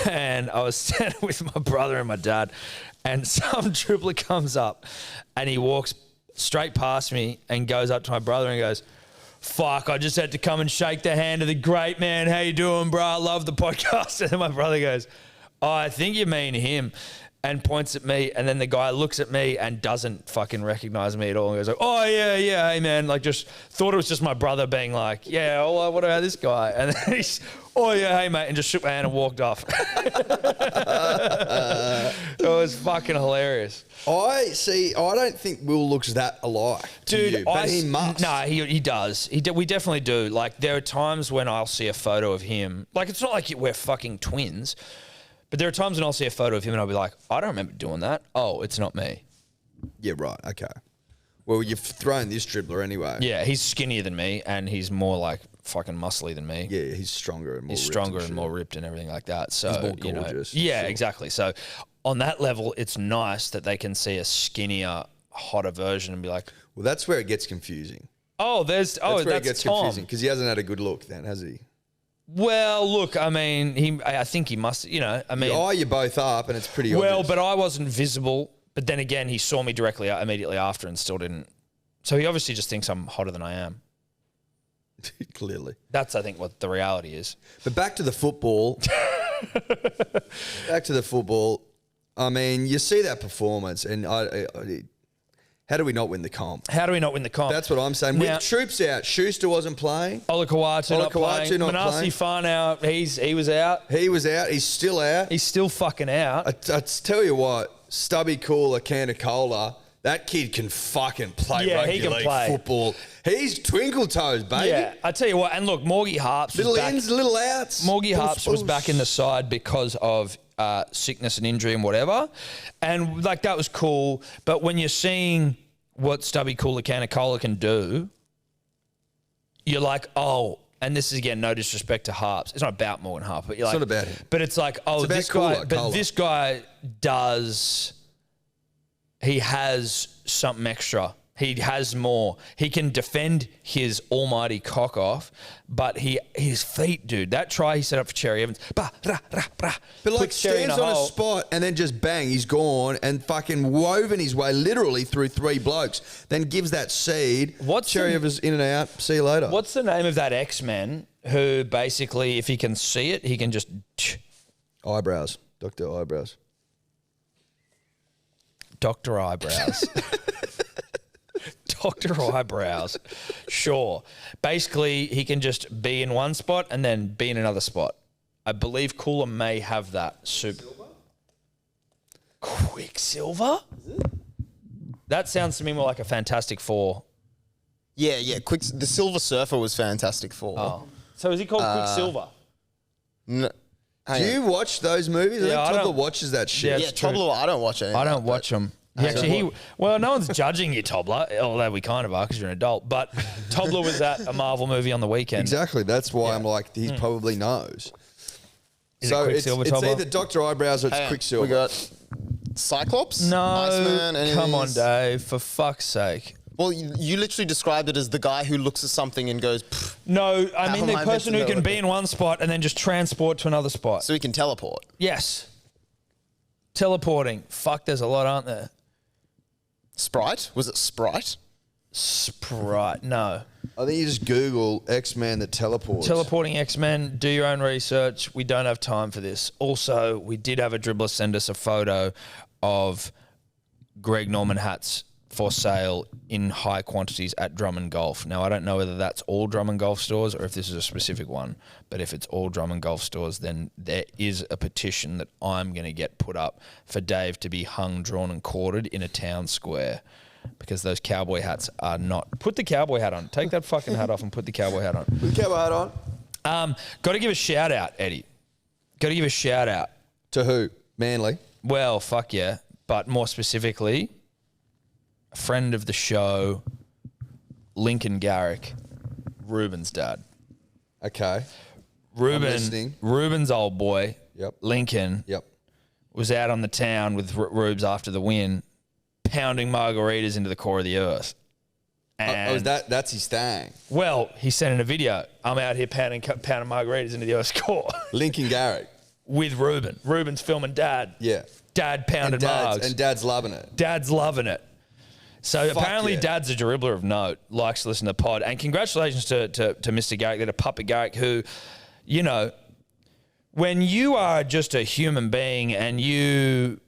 And I was standing with my brother and my dad, and some dribbler comes up and he walks straight past me and goes up to my brother and goes, "Fuck, I just had to come and shake the hand of the great man. How you doing, bro? I love the podcast." And then my brother goes, "Oh, I think you mean him." And points at me, and then the guy looks at me and doesn't fucking recognize me at all. And goes like, "Oh yeah, hey man," like just thought it was just my brother being like, "Yeah, oh, what about this guy?" And then he's, "Oh yeah, hey mate," and just shook my hand and walked off. It was fucking hilarious. I don't think Will looks that alike, Dude. to you, but he must. No, he does. We definitely do. Like there are times when I'll see a photo of him. Like it's not like we're fucking twins. But there are times when I'll see a photo of him and I'll be like, "I don't remember doing that. Oh, it's not me." Yeah, right. Okay. Well, you've thrown this dribbler anyway. Yeah, he's skinnier than me and he's more like fucking muscly than me. Yeah, he's stronger and more He's ripped stronger and and more ripped and everything like that. So, He's more gorgeous. Yeah, exactly. So on that level, it's nice that they can see a skinnier, hotter version and be like, well, that's where it gets confusing. that's where that's it gets Tom. confusing because he hasn't had a good look then, has he? Well, look, I mean, I think he must, I mean. You both up and it's pretty Well, obvious. but I wasn't visible. But then again, he saw me directly immediately after and still didn't. So he obviously just thinks I'm hotter than I am. Clearly. That's, I think, what the reality is. But back to the football. I mean, you see that performance and how do we not win the comp? How do we not win the comp? That's what I'm saying. Now, with troops out, Schuster wasn't playing. Olakawatu not playing. Manasi Farnow, he was out. He was out. He's still out. He's still fucking out. I tell you what, Stubby Cooler, can of cola, that kid can fucking play rugby league football. He's twinkle toes, baby. Yeah, I tell you what, and look, Morgie Harps was little back. ins, little outs. Morgie Harps was back in the side because of sickness and injury and whatever. And like that was cool. But when you're seeing what Stubby Cooler Canicola can do, you're like, oh, and this is again no disrespect to Harps. It's not about Morgan Harp, but you're like, it's not about him. But it's like, oh, it's this guy. But this guy does. He has something extra. He has more. He can defend his almighty cock off, but his feet, dude. That try he set up for Cherry Evans. But like stands on a spot and then just bang, he's gone and fucking woven his way literally through three blokes. Then gives that seed. Cherry Evans in and out. See you later. What's the name of that X-Men who basically, if he can see it, he can just... Eyebrows. Dr. Eyebrows. Dr. Eyebrows. Dr. Eyebrows. Sure. Basically, he can just be in one spot and then be in another spot. I believe Cooler may have that. Quicksilver? That sounds to me more like a Fantastic Four. Yeah. The Silver Surfer was Fantastic Four. Oh. So is he called Quicksilver? No. Do you watch those movies? Yeah, I think Toddler watches that shit. Yeah, Toddler, I don't watch it. I don't watch them. Well, no one's judging you, Toddler, although we kind of are because you're an adult. But Toddler was at a Marvel movie on the weekend. Exactly. That's why I'm like, he probably knows. Is so it it's Quicksilver, either Dr. Eyebrows or it's Quicksilver. We got Cyclops? No, Iceman, come on, Dave, for fuck's sake. Well, you literally described it as the guy who looks at something and goes, pfft. No, I mean the am I person who meant to can know be it? in one spot and then just transport to another spot. So he can teleport. Yes. Teleporting. Fuck, there's a lot, aren't there? Sprite? Was it Sprite? Sprite. No. I think you just Google X-Men that teleports. Teleporting X-Men. Do your own research. We don't have time for this. Also, we did have a dribbler send us a photo of Greg Norman Hatt's for sale in high quantities at Drummond Golf. Now, I don't know whether that's all Drummond Golf stores or if this is a specific one, but if it's all Drummond Golf stores, then there is a petition that I'm going to get put up for Dave to be hung, drawn and quartered in a town square, because those cowboy hats are not... Put the cowboy hat on. Take that fucking hat off and put the cowboy hat on. Put the cowboy hat on. Got to give a shout out, Eddie. Got to give a shout out. To who? Manly? Well, fuck yeah. But more specifically, a friend of the show, Lincoln Garrick, Ruben's dad. Okay. I'm listening. Ruben's old boy, Yep. Lincoln, Yep. was out on the town with Rubes after the win, pounding margaritas into the core of the earth. And That's his thing. well, he sent in a video. I'm out here pounding margaritas into the earth's core Lincoln Garrick. with Ruben. Ruben's filming dad. Yeah. Dad pounded margs. And Dad's loving it. Dad's loving it. So Fuck apparently yeah. Dad's a dribbler of note, likes to listen to the pod. And congratulations to Mr. Garrick, to Puppet Garrick, who, you know, when you are just a human being and you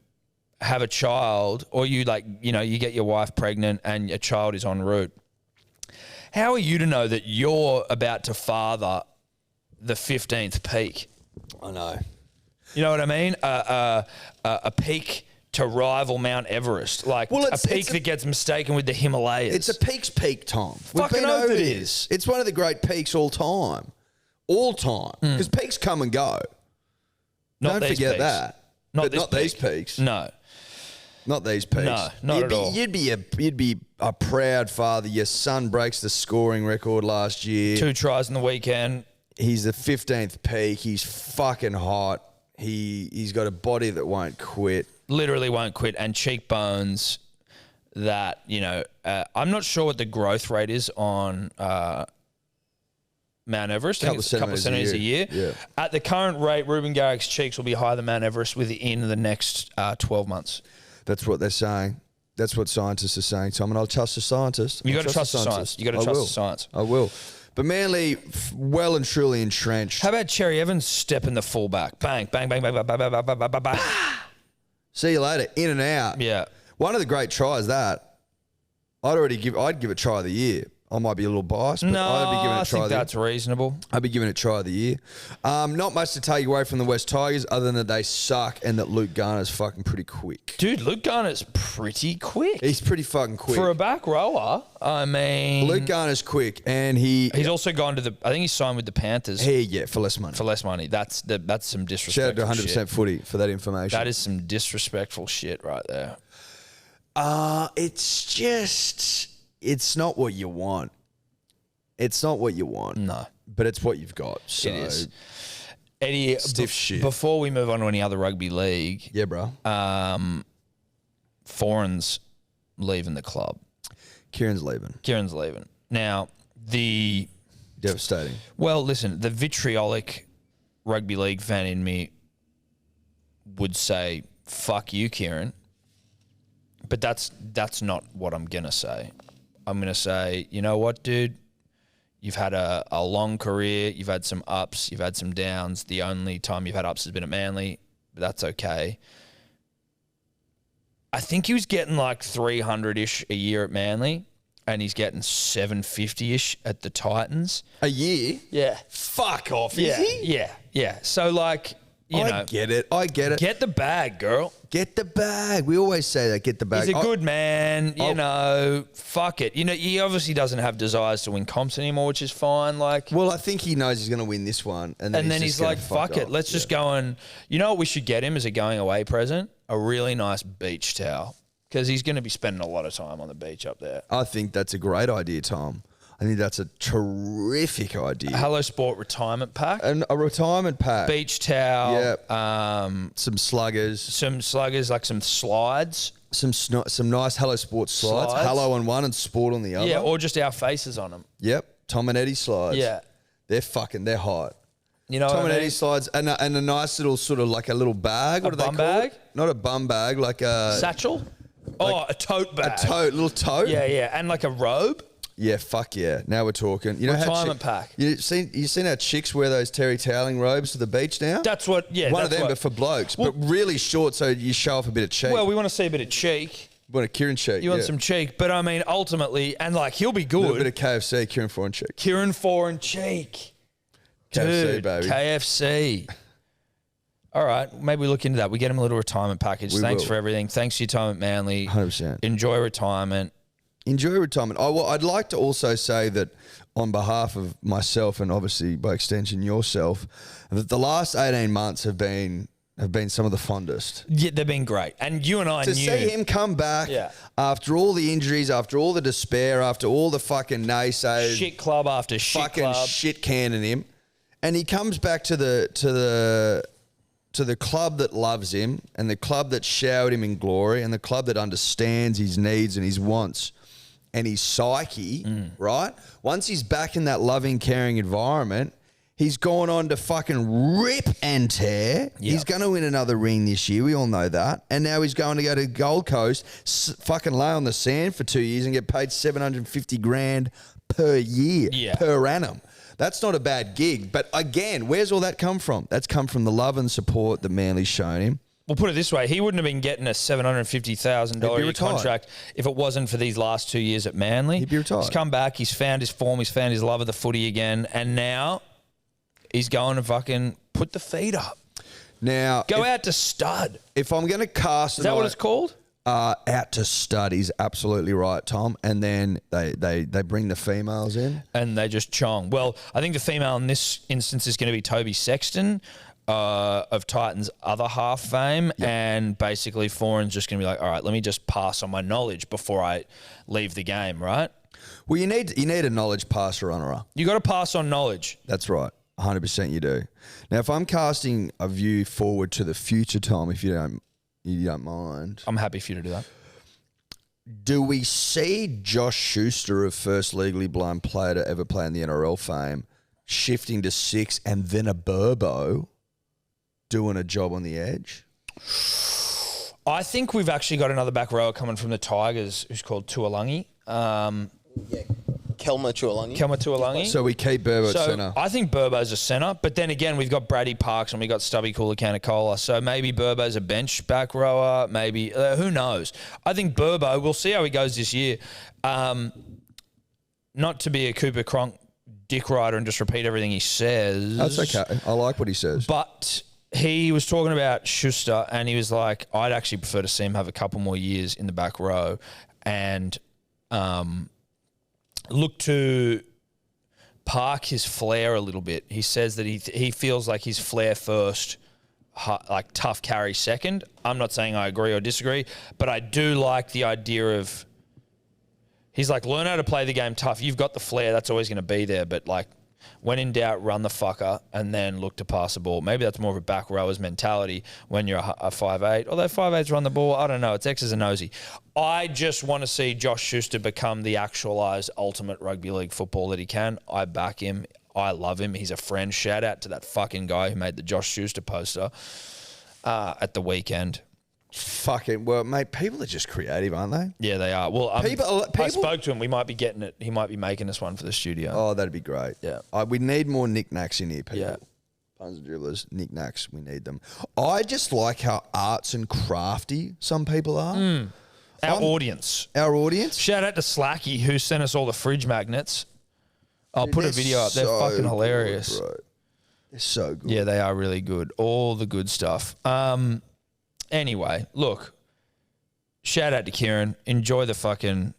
have a child, or you you get your wife pregnant and a child is en route, how are you to know that you're about to father the 15th peak? I know. You know what I mean? A peak to rival Mount Everest, like a peak that gets mistaken with the Himalayas. It's a peak's peak, Tom. Fucking oath it is. It's one of the great peaks all time. All time. Because peaks come and go. Not Don't these forget peaks. that. Not But these not these peaks. No. Not these peaks. No, not at all. You'd be a proud father. Your son breaks the scoring record last year. 2 tries in the weekend. He's the 15th peak. He's fucking hot. He's got a body that won't quit. Literally won't quit, and cheekbones that, I'm not sure what the growth rate is on Mount Everest. I think it's a couple of centimetres a year. Yeah. At the current rate, Ruben Garrick's cheeks will be higher than Mount Everest within the next 12 months. That's what they're saying. That's what scientists are saying, Tom, and I'll trust the scientists. You got to trust the science. You got to trust the science. I will. But Manly, well and truly entrenched. How about Cherry Evans stepping the fullback? Bang, bang, bang, bang, bang, bang, bang, bang, bang, bang, bang. See you later. In and out. Yeah. One of the great tries that I'd give it try of the year. I might be a little biased, but I'd be giving it I a try think of the year. that's reasonable. I'd be giving it try of the year. Not much to take away from the West Tigers other than that they suck and that Luke Garner's fucking pretty quick. Dude, Luke Garner's pretty quick. He's pretty fucking quick. For a back rower, I mean... Luke Garner's quick, and he's also gone to I think he's signed with the Panthers. For less money. For less money. That's some disrespectful Shout out to 100% shit. footy for that information. That is some disrespectful shit right there. It's not what you want. It's not what you want. No. But it's what you've got. So, It is. Eddie, stiff shit. Before we move on to any other rugby league, yeah, bro. Foreign's leaving the club. Kieran's leaving. Kieran's leaving. Now, Devastating. Well, listen, the vitriolic rugby league fan in me would say, fuck you, Kieran. But that's not what I'm going to say. I'm going to say, you know what, dude? You've had a long career. You've had some ups. You've had some downs. The only time you've had ups has been at Manly. But that's okay. I think he was getting like 300-ish a year at Manly, and he's getting 750-ish at the Titans. A year? Yeah. Fuck off, Yeah. is he? Yeah. So, like, I get it. Get the bag, girl. Get the bag. We always say that, get the bag. He's a good man, fuck it. He obviously doesn't have desires to win comps anymore, which is fine. Like, Well, I think he knows he's going to win this one. And then he's just gonna like, fuck it. off. Let's just go and, you know what we should get him as a going away present? A really nice beach towel. Because he's going to be spending a lot of time on the beach up there. I think that's a great idea, Tom. I think that's a terrific idea. Hello Sport retirement pack. And a retirement pack. Beach towel. Yep. Some sluggers. Some sluggers, like some slides. Some nice Hello Sports slides. Hello on one and Sport on the other. Yeah, or just our faces on them. Yep. Tom and Eddie slides. Yeah. They're hot. You know Tom what and I mean? Eddie slides and a nice little sort of like a little bag. What do they bum call bag? it? Not a bum bag, like a... Satchel? A tote bag. Little tote? Yeah. And like a robe. Yeah, fuck yeah. Now we're talking. You know Retirement pack. You seen how chicks wear those terry toweling robes to the beach now? That's what, yeah. One of them, but for blokes. But really short so you show off a bit of cheek. Well, we want to see a bit of cheek. Want a Kieran cheek? You want some cheek, but I mean, ultimately, and like he'll be good. A little bit of KFC, Kieran Foran cheek. Kieran Foran cheek. KFC, Dude, baby. KFC. All right, maybe we look into that. We get him a little retirement package. Thanks will. for everything. Thanks for your time at Manly. 100%. Enjoy retirement. Enjoy retirement. I'd like to also say that on behalf of myself and obviously by extension yourself, that the last 18 months have been some of the fondest. Yeah, they've been great. And you and I To knew. see him come back after all the injuries, after all the despair, after all the fucking naysayers, shit club after shit fucking club. shit canning him, and he comes back to the club that loves him and the club that showered him in glory and the club that understands his needs and his wants and his psyche, right? Once he's back in that loving, caring environment, he's gone on to fucking rip and tear. Yep. He's going to win another ring this year. We all know that. And now he's going to go to Gold Coast, fucking lay on the sand for 2 years and get paid $750,000 per year, per annum. That's not a bad gig. But again, where's all that come from? That's come from the love and support that Manly's shown him. We'll put it this way. He wouldn't have been getting a $750,000 a year retired. contract if it wasn't for these last 2 years at Manly. He'd be retired. He's come back. He's found his form. He's found his love of the footy again. And now he's going to fucking put the feet up. Now, Go out to stud. if I'm going to cast... Is that what it's called? Out to stud is absolutely right, Tom. And then they bring the females in. And they just chong. Well, I think the female in this instance is going to be Toby Sexton of Titans' other half fame. Yep. And basically Foran's just going to be like, all right, let me just pass on my knowledge before I leave the game, right? Well, you need a knowledge passer honourer. You got to pass on knowledge. That's right. 100% you do. Now, if I'm casting a view forward to the future, Tom, if you don't mind. I'm happy for you to do that. Do we see Josh Schuster of first legally blind player to ever play in the NRL fame shifting to 6 and then a Burbo doing a job on the edge? I think we've actually got another back rower coming from the Tigers who's called Tuolangi. Kelma Tuolangi. So we keep Burbo at centre. I think Burbo's a centre, but then again, we've got Brady Parks and we've got Stubby Coolacanacola. So maybe Burbo's a bench back rower. Maybe, who knows? I think Burbo, we'll see how he goes this year. Not to be a Cooper Cronk dick rider and just repeat everything he says. That's okay. I like what he says. But he was talking about Schuster and he was like, I'd actually prefer to see him have a couple more years in the back row and look to park his flair a little bit. He says that he feels like his flair first, like tough carry second. I'm not saying I agree or disagree, but I do like the idea of, he's like, learn how to play the game tough. You've got the flair. That's always going to be there. But like, when in doubt, run the fucker and then look to pass the ball. Maybe that's more of a back rower's mentality when you're a 5'8". Although 5'8's run the ball, I don't know. It's X's and O's. I just want to see Josh Schuster become the actualised ultimate rugby league football that he can. I back him. I love him. He's a friend. Shout out to that fucking guy who made the Josh Schuster poster at the weekend. Fucking, well, mate, people are just creative, aren't they? Yeah, they are. Well, People- I spoke to him. We might be getting it. He might be making us one for the studio. Oh, that'd be great. Yeah. We need more knickknacks in here, people. Yeah. Puns and dribblers, knickknacks, we need them. I just like how arts and crafty some people are. Our audience. Our audience? Shout out to Slacky who sent us all the fridge magnets. I'll put a video up. They're so fucking hilarious. good, bro. They're so good. Yeah, they are really good. All the good stuff. Anyway, look. Shout out to Kieran. Enjoy the fucking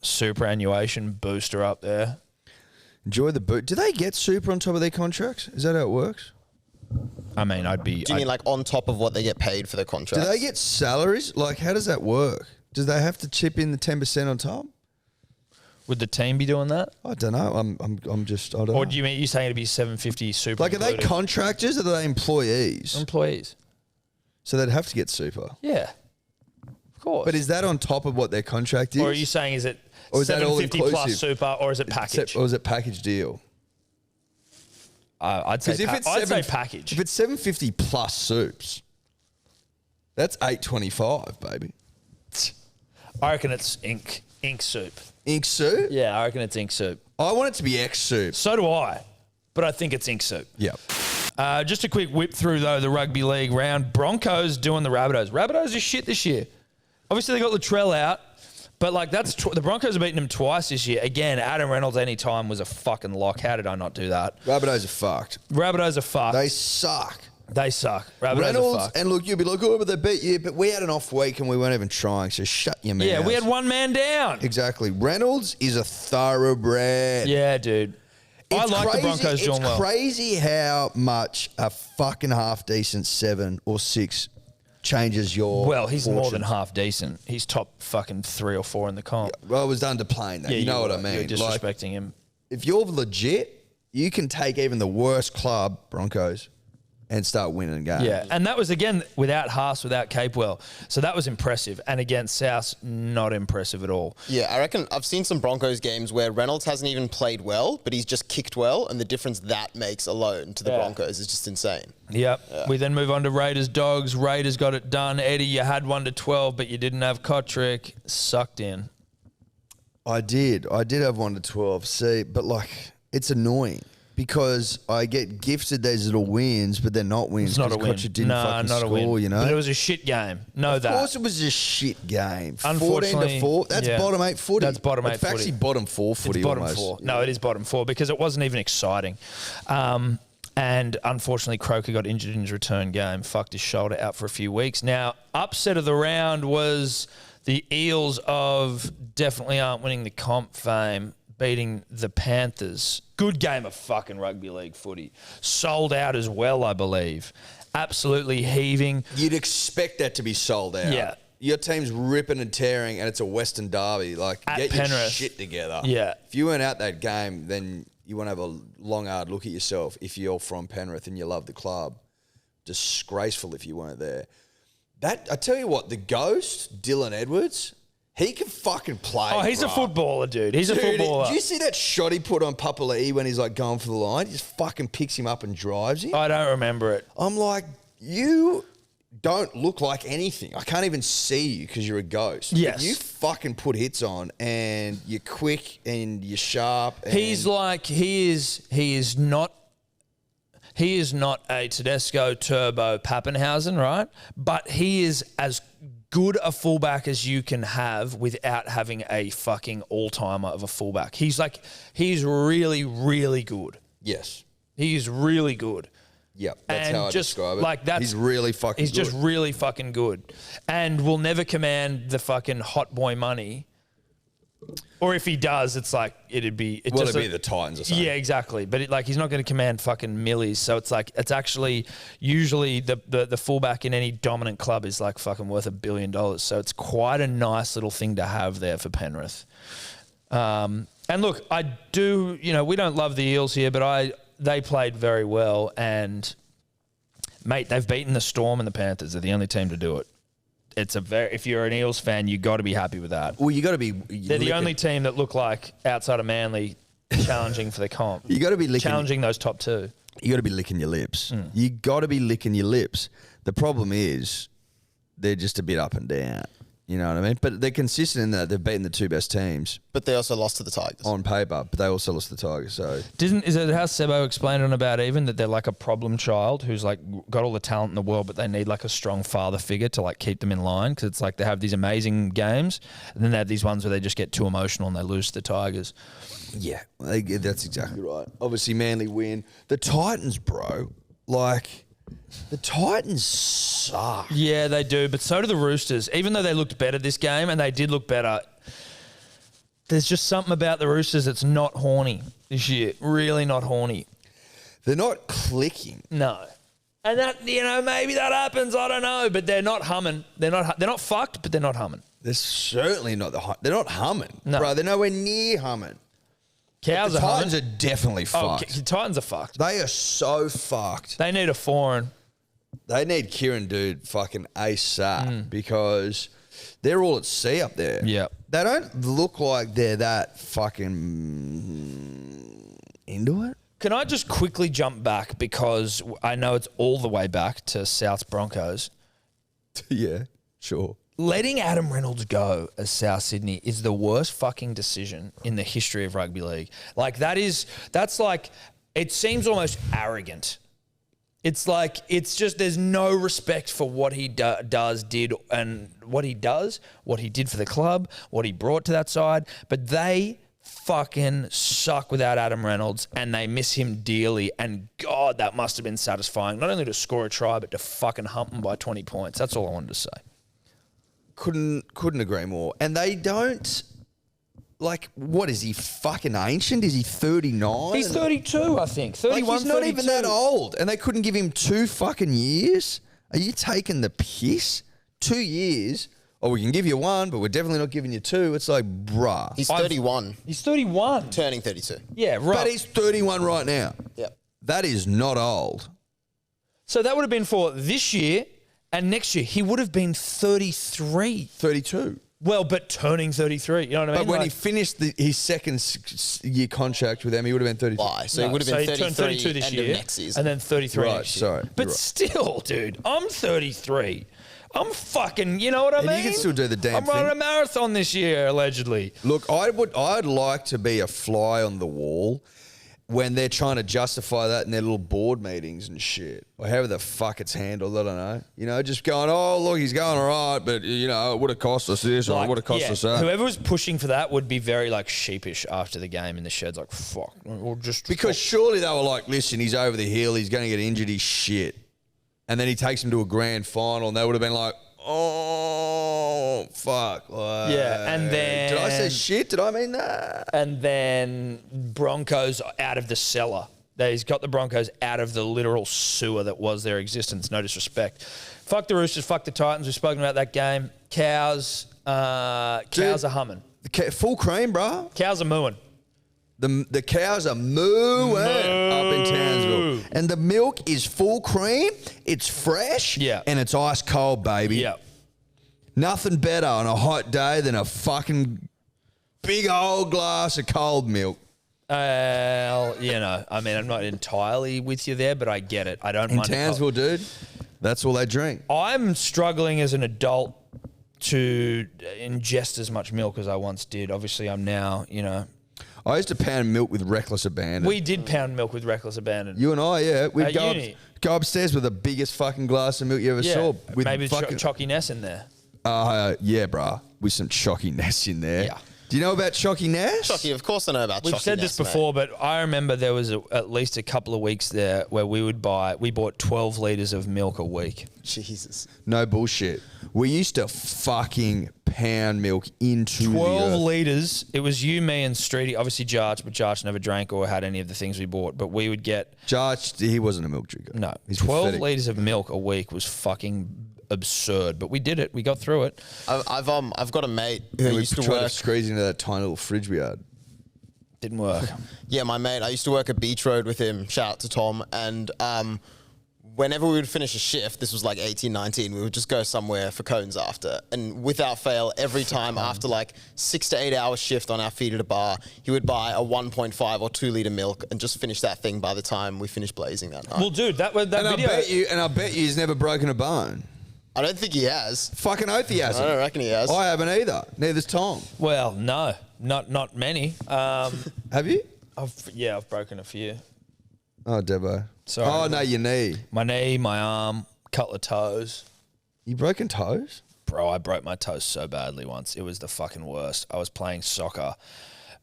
superannuation booster up there. Enjoy the boot. Do they get super on top of their contracts? Is that how it works? I mean, Do you mean like on top of what they get paid for their contract? Do they get salaries? Like, how does that work? Do they have to chip in the 10% on top? Would the team be doing that? I don't know. I'm just, I don't know. Or do you mean you're saying it'd be 750 super? Like, are they included? contractors or are they employees? Employees? So they'd have to get super. Yeah. Of course. But is that on top of what their contract is? Or are you saying is it Or is that all 750 plus inclusive? super or is it package? Or is it package deal? I'd say, I'd say package. If it's 750 plus soups, that's 825, baby. I reckon it's ink soup. Ink soup? Yeah, I reckon it's ink soup. I want it to be X soup. So do I, but I think it's ink soup. Yeah. Just a quick whip through, though, the rugby league round. Broncos doing the Rabbitohs. Rabbitohs are shit this year. Obviously, they got Latrell out. But, like, the Broncos have beaten them twice this year. Again, Adam Reynolds anytime was a fucking lock. How did I not do that? Rabbitohs are fucked. Rabbitohs are fucked. They suck. They suck. Rabbitohs Reynolds, are fucked. and look, you'll be like, oh, but they beat you. But we had an off week and we weren't even trying, so shut your mouth. Yeah, we had one man down. Exactly. Reynolds is a thoroughbred. Yeah, dude. I like the Broncos doing well. It's crazy how much a fucking half-decent 7 or 6 changes your Well, he's more fortune. than half decent. He's top fucking 3 or 4 in the comp. Well, it was underplaying that. Yeah, you know what I were. mean? You're disrespecting him. If you're legit, you can take even the worst club, Broncos, and start winning games. Yeah, and that was, again, without Haas, without Capewell. So that was impressive. And against South, not impressive at all. Yeah, I reckon I've seen some Broncos games where Reynolds hasn't even played well, but he's just kicked well, and the difference that makes alone to the Broncos is just insane. Yep. Yeah. We then move on to Raiders Dogs. Raiders got it done. Eddie, you had 1-12, but you didn't have Kotrick. Sucked in. I did have 1-12. See, but like, it's annoying. Because I get gifted these little wins, but they're not wins. It's not a win. Didn't No, fucking not score, a win. You know? But it was a shit game. Of course it was a shit game. Unfortunately, 14-4. That's bottom 8 footy. That's bottom 8 it's footy. It's actually bottom 4 footy It's bottom almost. 4. No, it is bottom 4 because it wasn't even exciting. And unfortunately, Croker got injured in his return game. Fucked his shoulder out for a few weeks. Now, upset of the round was the Eels of definitely aren't winning the comp fame, beating the Panthers. Good game of fucking rugby league footy. Sold out as well, I believe. Absolutely heaving. You'd expect that to be sold out. Yeah. Your team's ripping and tearing, and it's a Western derby. Like, At get Penrith. your shit together. Yeah. If you weren't out that game, then you want to have a long, hard look at yourself if you're from Penrith and you love the club. Disgraceful if you weren't there. That I tell you what, the ghost, Dylan Edwards, he can fucking play. Oh, he's a bruh. footballer, dude. He's a footballer. Did you see that shot he put on Papali'i when he's like going for the line? He just fucking picks him up and drives him. I don't remember it. I'm like, you don't look like anything. I can't even see you because you're a ghost. Yes. But you fucking put hits on and you're quick and you're sharp. And He's like, he is not a Tedesco Turbo Pappenhausen, right? But he is as good a fullback as you can have without having a fucking all-timer of a fullback. He's really, really good. Yes. He's really good. Yep. That's And how I just describe it. like that's he's really fucking He's good. just really fucking good. And will never command the fucking hot boy money. Or if he does, it's like it'd be the Titans or something. Yeah, exactly. But he's not going to command fucking millies. So it's like it's actually usually the fullback in any dominant club is like fucking worth $1 billion. So it's quite a nice little thing to have there for Penrith. And look, I do. We don't love the Eels here, but they played very well. And mate, they've beaten the Storm and the Panthers. They're the only team to do it. If you're an Eels fan, you got to be happy with that. Well, you got to be. They're the only team that look like outside of Manly challenging for the comp. You got to be challenging those top two. You got to be licking your lips. You got to be licking your lips. The problem is they're just a bit up and down. You know what I mean? But they're consistent in that they've beaten the two best teams But they also lost to the Tigers. on paper, but they also lost the Tigers. So Is it how Sebo explained on About Even that they're like a problem child who's like got all the talent in the world, but they need like a strong father figure to like keep them in line? Because it's like they have these amazing games, and then they have these ones where they just get too emotional and they lose to the Tigers. yeah, that's exactly right. Obviously, Manly win. The Titans, bro, like the Titans suck. Yeah, they do, but so do the Roosters. Even though they looked better this game, and they did look better, there's just something about the Roosters that's not horny this year. Really not horny. They're not clicking. No. And that, maybe that happens. I don't know, but they're not humming. They're not fucked, but they're not humming. They're certainly not they're not humming, No. bro. They're nowhere near humming. Cows The are Titans humming. are definitely Oh, fucked. Titans are fucked. They are so fucked. They need a foreign. They need Kieran Dude fucking ASAP because they're all at sea up there. Yeah. They don't look like they're that fucking into it. Can I just quickly jump back because I know it's all the way back to South Broncos. Yeah, sure. Letting Adam Reynolds go as South Sydney is the worst fucking decision in the history of rugby league. Like that's like, it seems almost arrogant. It's like, it's just, there's no respect for what he did, and what he does, what he did for the club, what he brought to that side. But they fucking suck without Adam Reynolds, and they miss him dearly. And God, that must have been satisfying. Not only to score a try, but to fucking hump him by 20 points. That's all I wanted to say. Couldn't agree more. And they don't, like, what is he, fucking ancient? Is he 39? He's 32, I think. 31, like, he's not 32. even that old. And they couldn't give him 2 fucking years? Are you taking the piss? 2 years? Oh, we can give you 1, but we're definitely not giving you 2. It's like, bruh. He's 31. He's 31. Turning 32. Yeah, right. But he's 31 right now. Yep. That is not old. So that would have been for this year, and next year he would have been 33. 32. Well, but turning 33. You know what I mean? But when he finished his second year contract with them, he would have been 32. Why? So he would have been he turned 33 this end year, of next season. and then 33 Right, next year. sorry, But you're right. still, dude, I'm 33. I'm fucking, you know what I And you mean? can still do the damn I'm running thing. a marathon this year, allegedly. Look, I'd like to be a fly on the wall when they're trying to justify that in their little board meetings and shit. Or however the fuck it's handled, I don't know. You know, just going, oh, look, he's going all right, but, you know, it would have cost us this or it would have cost us that. Whoever was pushing for that would be very, like, sheepish after the game in the sheds. Like, fuck. We'll just... Because surely they were like, listen, he's over the hill, he's going to get injured, he's shit. And then he takes him to a grand final and they would have been like, oh, fuck. Like, Yeah, and then... Did I say shit? Did I mean that? And then Broncos out of the cellar. He's got the Broncos out of the literal sewer that was their existence. No disrespect. Fuck the Roosters, fuck the Titans. We've spoken about that game. Cows are humming. Full cream, bro. Cows are mooing. The cows are mooing up in Townsville. And the milk is full cream, it's fresh, and it's ice cold, baby. Yeah. Nothing better on a hot day than a fucking big old glass of cold milk. You know, I mean, I'm not entirely with you there, but I get it. I don't In mind. Townsville, dude, that's all they drink. I'm struggling as an adult to ingest as much milk as I once did. Obviously, I'm now, you know. I used to pound milk with reckless abandon. We did pound milk with reckless abandon. You and I, yeah. We'd uni. go upstairs with the biggest fucking glass of milk you ever saw. With maybe fucking, Chalky Ness in there. yeah, bruh. With some Chalky Ness in there. Yeah. Do you know about Chalky Ness? Chalky, of course I know about Chalky. We've said this before, but I remember there was at least a couple of weeks there where we bought 12 litres of milk a week. Jesus. No bullshit. We used to fucking pound milk into 12 the earth. litres. It was you, me, and Streety. Obviously, Jarch, but Jarch never drank or had any of the things we bought. But we would get... Jarch, he wasn't a milk drinker. No. He's 12 pathetic. litres of milk a week was fucking absurd. But we did it. We got through it. I've got a mate who And we used to tried to work. squeeze into that tiny little fridge we had. Didn't work. Yeah, my mate. I used to work at Beach Road with him. Shout out to Tom. And whenever we would finish a shift, this was like 18, 19, we would just go somewhere for cones after. And without fail, every time after like 6 to 8 hour shift on our feet at a bar, he would buy a 1.5 or 2 litre milk and just finish that thing by the time we finished blazing that night. Well, dude, that And video... I bet you he's never broken a bone. I don't think he has. Fucking oath he hasn't. I don't reckon he has. I haven't either. Neither's Tom. Well, no. Not many. Have you? I've broken a few. Oh, Debo. Sorry. Oh, no, your knee. My knee, my arm, couple of toes. You broken toes? Bro, I broke my toes so badly once. It was the fucking worst. I was playing soccer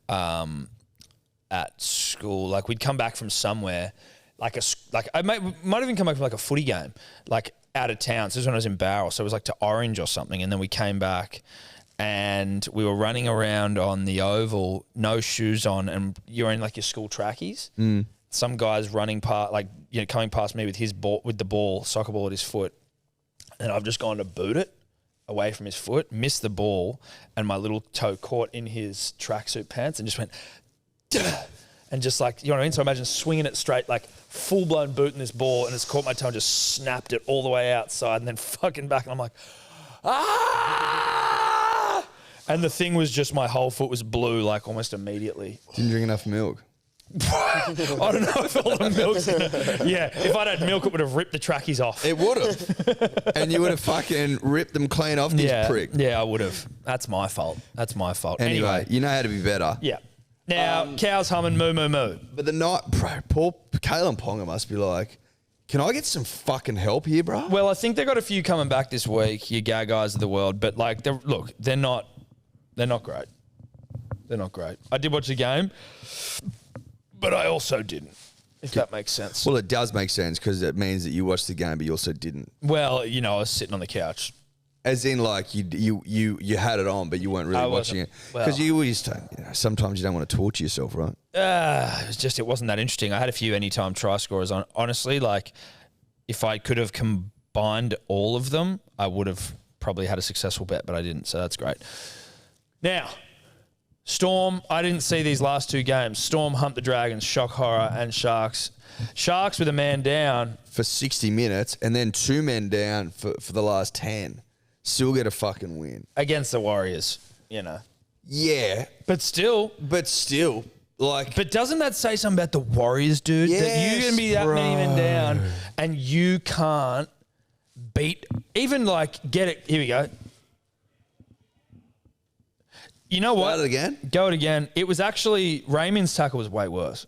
at school. Like, we'd come back from somewhere, I might even come back from like a footy game, like out of town. So this was when I was in Barrel. So it was like to Orange or something. And then we came back and we were running around on the oval, no shoes on, and you're in like your school trackies. Some guy's running past, like, you know, coming past me with his ball, with the ball, soccer ball at his foot. And I've just gone to boot it away from his foot, missed the ball, and my little toe caught in his tracksuit pants and just went, duh, and just like, you know what I mean? So imagine swinging it straight, like full-blown booting this ball, and it's caught my toe and just snapped it all the way outside and then fucking back. And I'm like, ah! And the thing was just, my whole foot was blue, like almost immediately. Didn't drink enough milk. I don't know if all the milk's... Yeah, if I'd had milk, it would have ripped the trackies off. It would have. And you would have fucking ripped them clean off this prick. Yeah, I would have. That's my fault. Anyway, you know how to be better. Yeah. Now, cows humming, moo, moo, moo. But the night, bro, poor Kalen Ponga must be like, Can I get some fucking help here, bro? Well, I think they got a few coming back this week, your guys of the world, but like, they're not great. They're not great. I did watch the game, but I also didn't, if that makes sense. Well, it does make sense because it means that you watched the game, but you also didn't. Well, I was sitting on the couch. As in, like, you had it on, but you weren't really watching it. Because you used to, sometimes you don't want to torture yourself, right? It wasn't that interesting. I had a few anytime try scorers on. Honestly, like, if I could have combined all of them, I would have probably had a successful bet, but I didn't, so that's great. Now, Storm, I didn't see these last two games. Storm humped the Dragons, shock horror, and Sharks. Sharks with a man down. For 60 minutes, and then 2 men down for the last 10. Still get a fucking win. Against the Warriors, Yeah. But still. Like. But doesn't that say something about the Warriors, dude? Yes, that you're going to be that many men down and you can't beat, even like, get it. Here we go. You know what? Go it again? Go it again. It was actually, Raymond's tackle was way worse.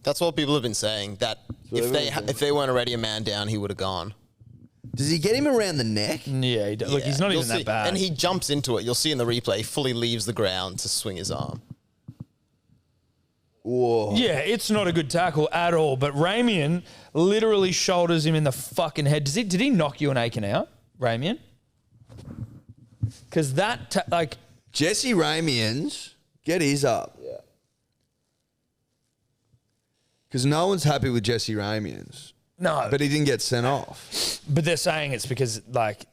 That's what people have been saying, that if they weren't already a man down, he would have gone. Does he get him around the neck? Yeah, look, he's not even that bad. And he jumps into it. You'll see in the replay, he fully leaves the ground to swing his arm. Whoa. Yeah, it's not a good tackle at all. But Ramian literally shoulders him in the fucking head. Did he knock you and Aiken out, Ramian? Because that, Jesse Ramians, get his up. Yeah. Because no one's happy with Jesse Ramians. No. But he didn't get sent off. But they're saying it's because,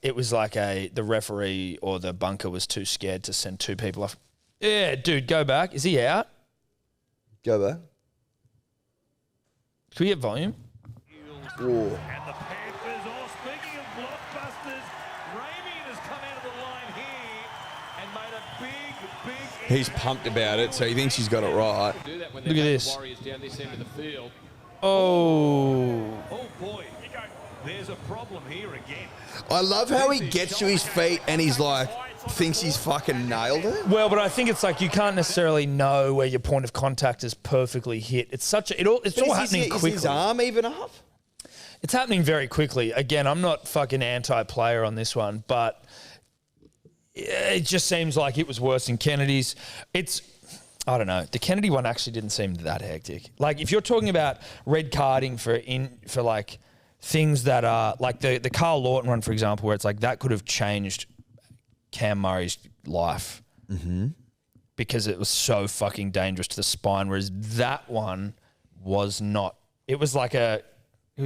it was the referee or the bunker was too scared to send 2 people off. Yeah, dude, go back. Is he out? Go back. Can we get volume? Whoa. And the Panthers, speaking of blockbusters, Ramian has come out of the line here and made a big He's pumped about it, so he thinks he's got it right. Look at this. Warriors down this end of the field. Oh. Oh boy, there's a problem here again. I love how he gets to his feet and he's like, thinks he's fucking nailed it. Well, but I think it's like you can't necessarily know where your point of contact is perfectly hit. It's all happening quickly. Is his arm even up? It's happening very quickly. Again, I'm not fucking anti-player on this one, but it just seems like it was worse than Kennedy's. I don't know. The Kennedy one actually didn't seem that hectic. Like, if you're talking about red carding for like things that are like the Carl Lawton one, for example, where it's like that could have changed Cam Murray's life because it was so fucking dangerous to the spine. Whereas that one was not. It was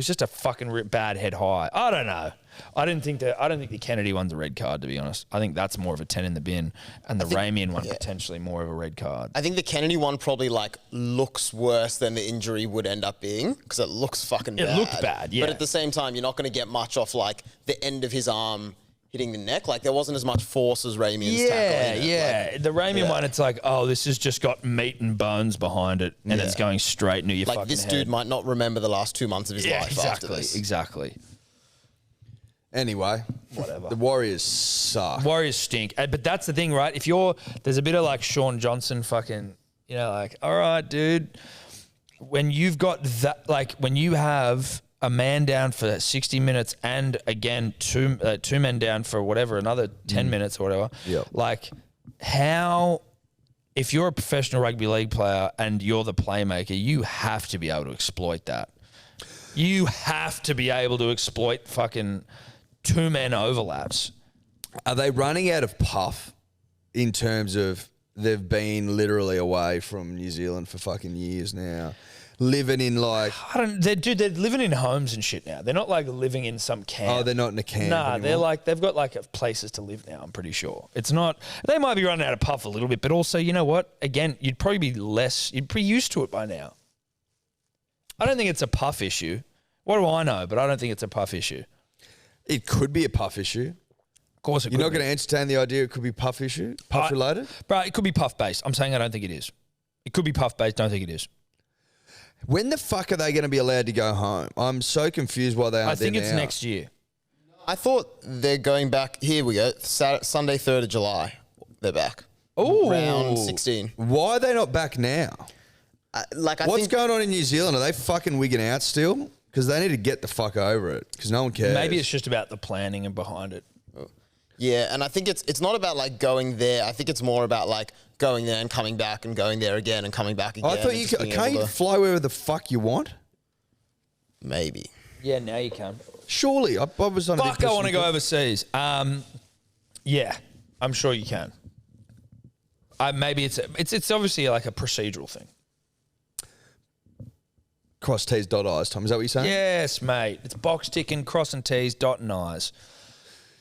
just a fucking bad head high. I don't know. I don't think the Kennedy one's a red card, to be honest. I think that's more of a 10 in the bin, and the Ramian one potentially more of a red card. I think the Kennedy one probably looks worse than the injury would end up being because it looks fucking bad. It looked bad, yeah. But at the same time, you're not going to get much off the end of his arm hitting the neck. Like, there wasn't as much force as Ramian's tackle. Yeah. The Ramian one, it's like, oh, this has just got meat and bones behind it, and it's going straight into your fucking this head. dude might not remember the last 2 months of his life after this. Exactly. Anyway, whatever. The Warriors suck. Warriors stink. But that's the thing, right? There's a bit of like Sean Johnson fucking, all right, dude. When you've got that, when you have a man down for 60 minutes and again, two men down for whatever, another 10 minutes or whatever. Yep. If you're a professional rugby league player and you're the playmaker, you have to be able to exploit that. You have to be able to exploit fucking 2-man overlaps. Are they running out of puff in terms of they've been literally away from New Zealand for fucking years now? Living in they're living in homes and shit now. They're not living in some camp. Oh, they're not in a camp Nah, anymore? they've got places to live now, I'm pretty sure. It's not, they might be running out of puff a little bit, but also, you know what? Again, you'd be used to it by now. I don't think it's a puff issue. What do I know? But I don't think it's a puff issue. It could be a puff issue. Of course it could. You're not going to entertain the idea it could be puff issue? Puff related? Bro, it could be puff based. I'm saying I don't think it is. It could be puff based. Don't think it is. When the fuck are they going to be allowed to go home? I'm so confused why they aren't there now. I think it's next year. I thought they're going back. Here we go. Sunday, 3rd of July. They're back. Oh, round 16. Why are they not back now? I What's think going on in New Zealand? Are they fucking wigging out still? Because they need to get the fuck over it because no one cares. Maybe it's just about the planning and behind it. Yeah, and I think it's not about like going there. I think it's more about like going there and coming back and going there again and coming back again. I thought can't you fly wherever the fuck you want? Maybe. Yeah, now you can. Surely. I was on a Fuck, I want to go overseas. Yeah, I'm sure you can. Maybe it's obviously like a procedural thing. Cross T's, dot I's, Tom. Is that what you're saying? Yes, mate. It's box ticking, crossing T's, dotting I's.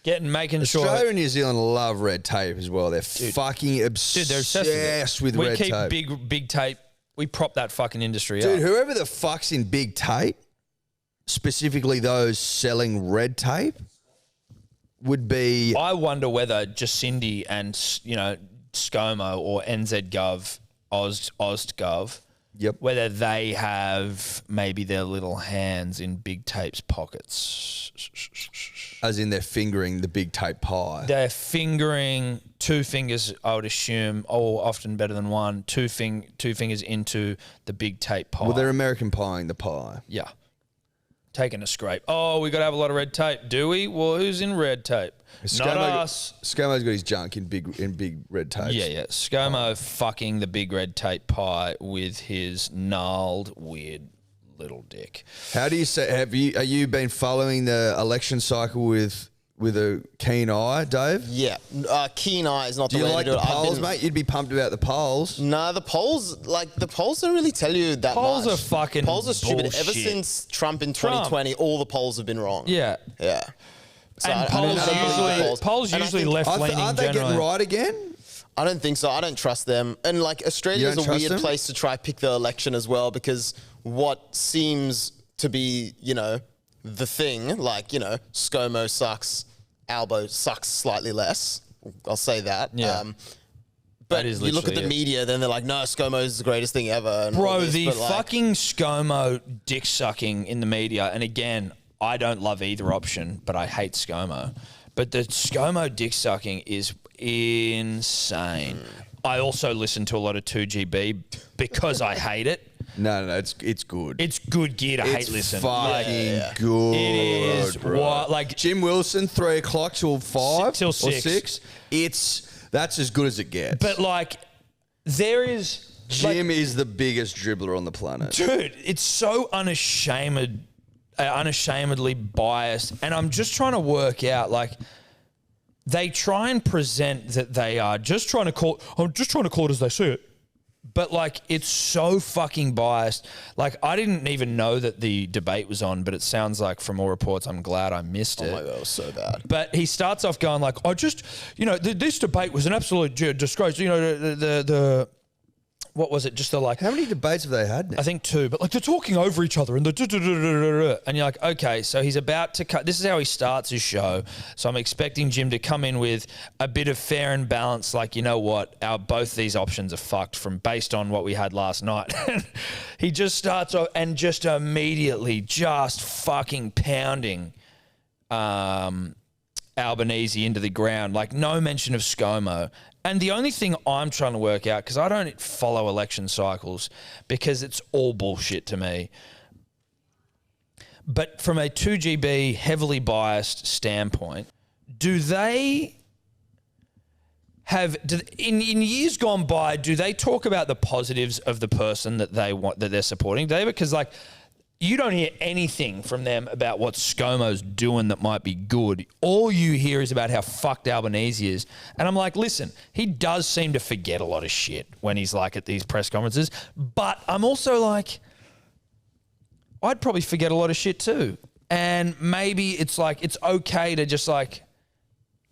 Making sure. Australia and New Zealand love red tape as well. They're fucking obsessed with red tape. We keep big tape. We prop that fucking industry up. Dude, whoever the fuck's in big tape, specifically those selling red tape, would be... I wonder whether Jacindy and, ScoMo or NZGov, AustGov, Yep. whether they have maybe their little hands in big tape's pockets. As in they're fingering the big tape pie. They're fingering two fingers, I would assume, or often better than one, two fingers into the big tape pie. Well, they're American pieing the pie. Yeah. Taking a scrape. Oh, we got to have a lot of red tape, do we? Well, who's in red tape? Not us. ScoMo's got his junk in big red tape. Yeah. ScoMo fucking the big red tape pie with his gnarled, weird little dick. How do you say? Are you been following the election cycle with a keen eye, Dave? Yeah, keen eye is not Do the you way like to do the it. polls, mate? You'd be pumped about the polls. Nah, the polls don't really tell you that Polls much. are fucking Polls are stupid. bullshit. Ever since Trump in 2020, all the polls have been wrong. Yeah. Yeah. So And I don't believe the polls And I usually think- left-leaning Aren't they generally. getting right again? I don't think so. I don't trust them. And like Australia You is don't a trust weird them? place to try pick the election as well because what seems to be, the thing, ScoMo sucks, Albo sucks slightly less. I'll say that. Yeah. But That is you look at the literally it. media, then they're like, no, ScoMo is the greatest thing ever. And all Bro, this, the but, like, fucking ScoMo dick sucking in the media, and again, I don't love either option, but I hate ScoMo. But the ScoMo dick sucking is insane. I also listen to a lot of 2GB because I hate it. No, it's good. It's good gear to hate listen. Fucking good. It is bro. what, like Jim Wilson, 3 o'clock till 5 Till or 6. That's as good as it gets. But like, there is Jim is the biggest dribbler on the planet. dude, it's so unashamedly biased, and I'm just trying to work out like. They try and present that they are just trying to call. I'm just trying to call it as they see it, but like it's so fucking biased. Like I didn't even know that the debate was on, but it sounds like from all reports, I'm glad I missed it. Oh my God, it was so bad. But he starts off going like, "I just, this debate was an absolute disgrace." The what was it? Just the like. How many debates have they had now? I think 2, but like they're talking over each other and and you're like, okay, so he's about to cut. This is how he starts his show. So I'm expecting Jim to come in with a bit of fair and balance. Like, you know what? Both these options are fucked based on what we had last night. He just starts off and just immediately just fucking pounding Albanese into the ground. Like no mention of ScoMo. And the only thing I'm trying to work out, because I don't follow election cycles because it's all bullshit to me. But from a 2GB heavily biased standpoint, do they have in years gone by? Do they talk about the positives of the person that they're supporting, David? Because like you don't hear anything from them about what ScoMo's doing that might be good. All you hear is about how fucked Albanese is. And I'm like, listen, he does seem to forget a lot of shit when he's like at these press conferences. But I'm also like, I'd probably forget a lot of shit too. And maybe it's like, it's okay to just like,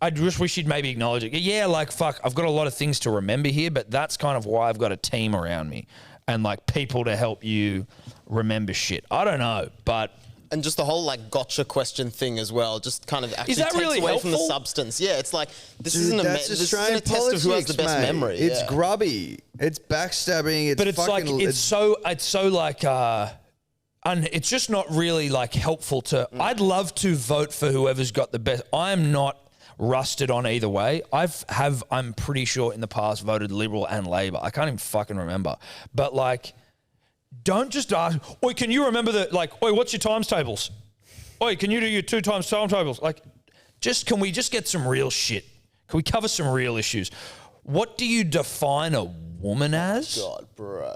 I just wish you'd maybe acknowledge it. Yeah, like, fuck, I've got a lot of things to remember here, but that's kind of why I've got a team around me and like people to help you remember shit. I don't know, but... And just the whole like gotcha question thing as well, just kind of actually that takes really away from the helpful? substance. Yeah, it's like, this Dude, isn't that's this isn't Australian a test of who has the politics, best mate. memory. It's yeah. grubby. It's backstabbing. It's But it's fucking, like, it's so like... and it's just not really like helpful to... I'd love to vote for whoever's got the best... I'm not rusted on either way. I'm pretty sure in the past voted Liberal and Labor. I can't even fucking remember. But like... don't just ask, oi, can you remember oi, what's your times tables? Oi, can you do your 2 times time tables? Like, can we just get some real shit? Can we cover some real issues? What do you define a woman as? God, bro.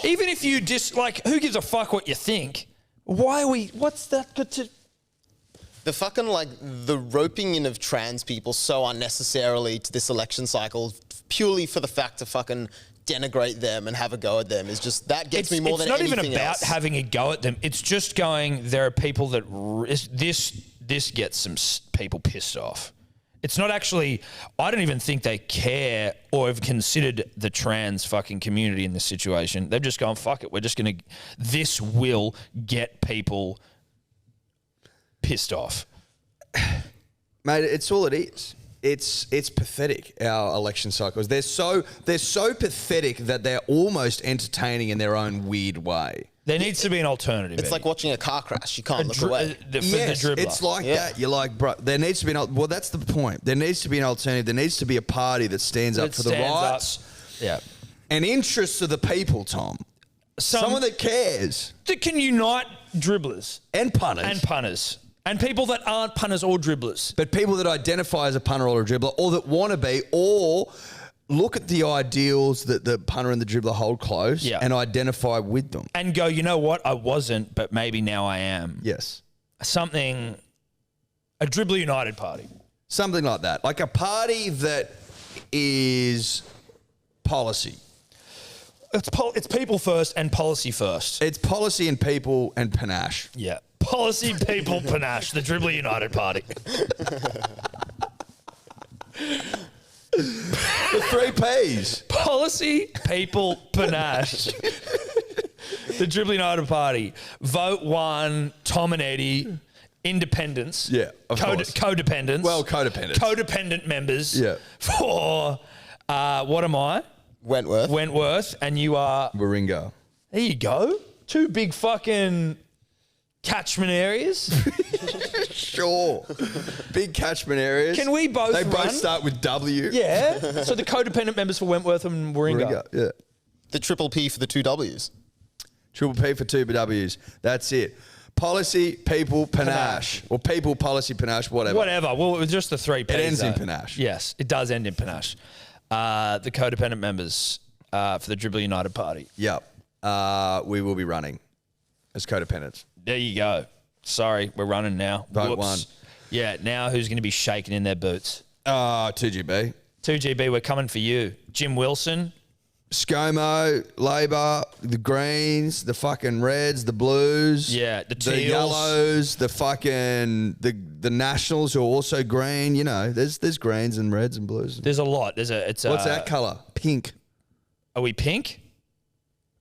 Even if you who gives a fuck what you think? What's that got to... The fucking, the roping in of trans people so unnecessarily to this election cycle purely for the fact to fucking denigrate them and have a go at them is just, that gets me more than anything else. It's not even about having a go at them. It's just going, there are people that... This gets some people pissed off. It's not actually... I don't even think they care or have considered the trans fucking community in this situation. They've just gone, fuck it, we're just going to... This will get people pissed off. Mate, it's all it is. It's pathetic, our election cycles. They're so pathetic that they're almost entertaining in their own weird way. There needs to be an alternative. It's like watching a car crash. You can't look away. Yes, the dribbler. it's like that. You're like, bro, there needs to be well, that's the point. There needs to be an alternative. There needs to be a party that stands up for the rights and interests of the people, Tom. Someone that cares. That can unite dribblers. And punters. And punters. And people that aren't punters or dribblers. But people that identify as a punter or a dribbler, or that want to be, or look at the ideals that the punter and the dribbler hold close and identify with them. And go, you know what? I wasn't, but maybe now I am. Yes. A Dribbler United party. Something like that. Like a party that is policy. It's people first and policy first. It's policy and people and panache. Yeah. Policy, people, panache. The Dribbler United party. The 3 Ps. Policy, people, panache. The Dribbler United party. Vote 1, Tom and Eddie. Independence. Yeah, of course. Codependence. Well, codependence. Codependent members. Yeah. For, what am I? Wentworth. And you are... Warringah. There you go. 2 big fucking catchment areas. Sure. Big catchment areas. Can we both They both run? start with W. Yeah. So the codependent members for Wentworth and Warringah. Yeah. The triple P for the 2 Ws. Triple P for 2 Ws. That's it. Policy, people, panache. Or people, policy, panache, whatever. Well, it was just the 3 Ps. It ends in panache. Yes, it does end in panache. The codependent members for the Dribbler United party. Yep. We will be running as codependents. There you go. Sorry, we're running now. Vote Whoops. 1. Yeah, now who's going to be shaking in their boots? 2GB. 2GB, we're coming for you. Jim Wilson. ScoMo, Labor, the Greens, the fucking Reds, the Blues. Yeah, the The Teals. Yellows, the fucking, the Nationals who are also green. You know, there's Greens and Reds and Blues. There's a lot. What's that colour? Pink. Are we pink?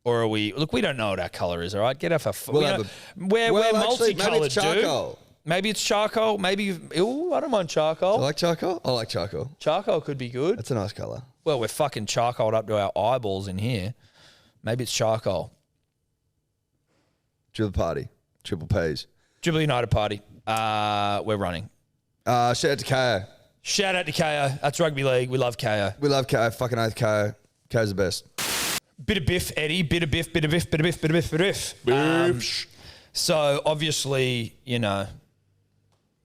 Or are we... Look, we don't know what our colour is, all right? Get off our... We're multicolored, maybe it's charcoal. dude. Maybe it's charcoal. Maybe... Ooh, I don't mind charcoal. I like charcoal. I like charcoal. Charcoal could be good. That's a nice colour. Well, we're fucking charcoaled up to our eyeballs in here. Maybe it's charcoal. Dribble party. Triple Ps. Dribbler United party. We're running. Shout out to KO. Shout out to KO. That's rugby league. We love KO. We love KO. Fucking oath KO. KO's the best. Bit of biff, Eddie. Bit of biff, bit of biff, bit of biff, bit of biff, bit of biff. So obviously, you know,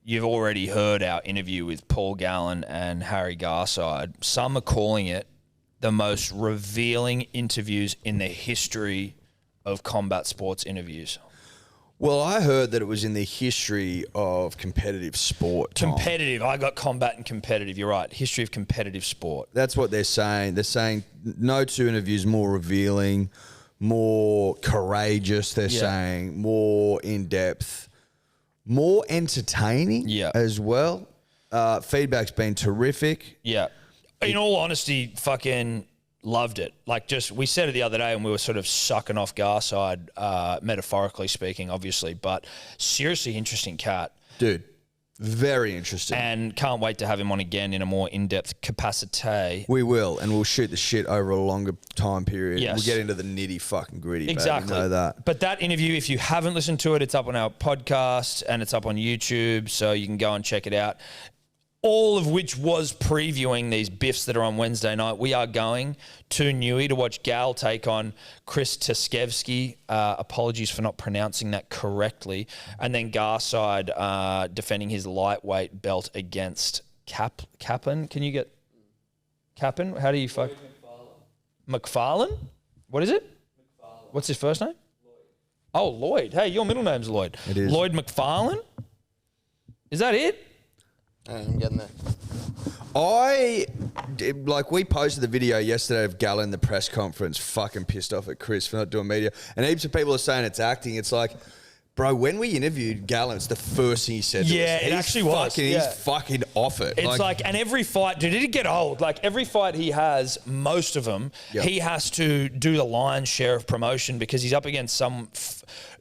you've already heard our interview with Paul Gallen and Harry Garside. Some are calling it the most revealing interviews in the history of combat sports interviews. Well, I heard that it was in the history of competitive sport. Tom. Competitive. I got combat and competitive. You're right. History of competitive sport. That's what they're saying. They're saying no 2 interviews more revealing, more courageous, they're saying, more in-depth, more entertaining as well. Feedback's been terrific. Yeah. In all honesty, fucking loved it. Like, just, we said it the other day and we were sort of sucking off Garside, metaphorically speaking, obviously, but seriously interesting cat. Dude, very interesting. And can't wait to have him on again in a more in-depth capacity. We will, and we'll shoot the shit over a longer time period. Yes. We'll get into the nitty fucking gritty. Exactly. Baby. Know that. But that interview, if you haven't listened to it, it's up on our podcast and it's up on YouTube, so you can go and check it out. all of which was previewing these biffs that are on Wednesday night. We are going to Newey to watch Gal take on Chris Tuskevsky. Apologies for not pronouncing that correctly. And then Garside defending his lightweight belt against Capin. Can you get Capin? How do you fuck? McFarlane? What is it? McFarlane. What's his first name? Lloyd. Oh, Lloyd. Hey, your middle name's Lloyd. It is. Lloyd McFarlane? Is that it? I'm getting there. We posted the video yesterday of Gal in the press conference fucking pissed off at Chris for not doing media. And heaps of people are saying it's acting. It's like, bro, when we interviewed Gal, it's the first thing he said to us. Yeah, it actually was. He's fucking off it. It's like, and every fight, dude, it'd get old. Like every fight he has, most of them, he has to do the lion's share of promotion because he's up against some,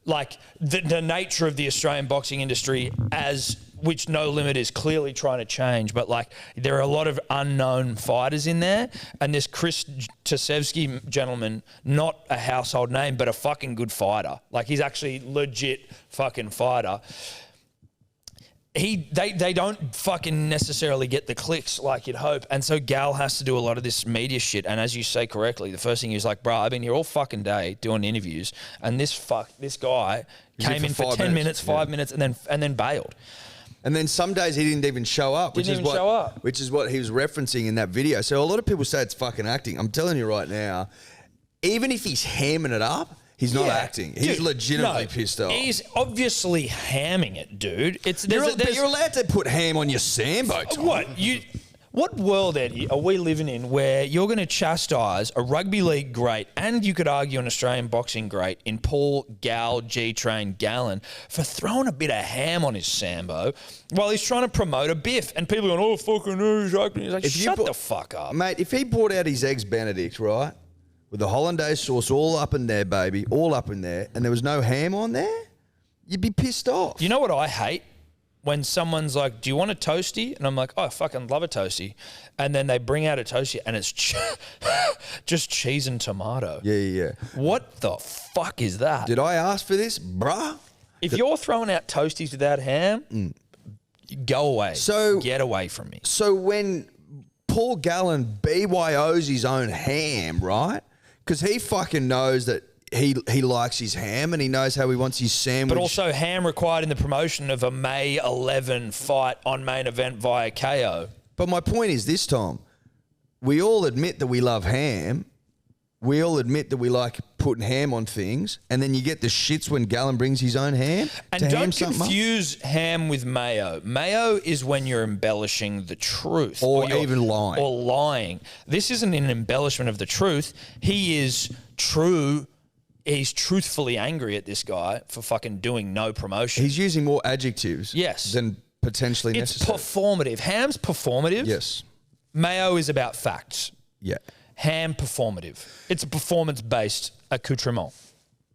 the nature of the Australian boxing industry which No Limit is clearly trying to change, but there are a lot of unknown fighters in there, and this Chris Tuskevsky gentleman, not a household name, but a fucking good fighter. He's actually legit fucking fighter. They don't fucking necessarily get the clicks like you'd hope, and so Gal has to do a lot of this media shit. And as you say correctly, the first thing is like, bro, I've been here all fucking day doing interviews, and this guy came in for 10 minutes, 5 minutes, and then bailed. And then some days he didn't even show up. Which is what he was referencing in that video. So a lot of people say it's fucking acting. I'm telling you right now, even if he's hamming it up, he's not acting. He's legitimately pissed off. He's obviously hamming it, dude. You're allowed to put ham on your Sambo, Tom. What world, Eddie, are we living in where you're going to chastise a rugby league great and you could argue an Australian boxing great in Paul G-Train Gallen for throwing a bit of ham on his Sambo while he's trying to promote a biff? And people are going, oh, fucking no, he's acting. He's like, shut the fuck up. Mate, if he brought out his Eggs Benedict, right, with the hollandaise sauce all up in there, baby, all up in there, and there was no ham on there, you'd be pissed off. You know what I hate? When someone's like, do you want a toasty? And I'm like, oh, I fucking love a toasty. And then they bring out a toasty and it's just cheese and tomato. Yeah. What the fuck is that? Did I ask for this, bruh? If you're throwing out toasties without ham, go away. Get away from me. So when Paul Gallen BYOs his own ham, right? Because he fucking knows that he likes his ham and he knows how he wants his sandwich. But also ham required in the promotion of a May 11 fight on main event via KO. But my point is this, Tom. We all admit that we love ham. We all admit that we like putting ham on things. And then you get the shits when Gallen brings his own ham. And don't confuse ham with mayo. Mayo is when you're embellishing the truth. Or even lying. Or lying. This isn't an embellishment of the truth. He is true. He's truthfully angry at this guy for fucking doing no promotion. He's using more adjectives than potentially necessary. It's performative. Ham's performative. Yes. Mayo is about facts. Yeah. Ham performative. It's a performance-based accoutrement.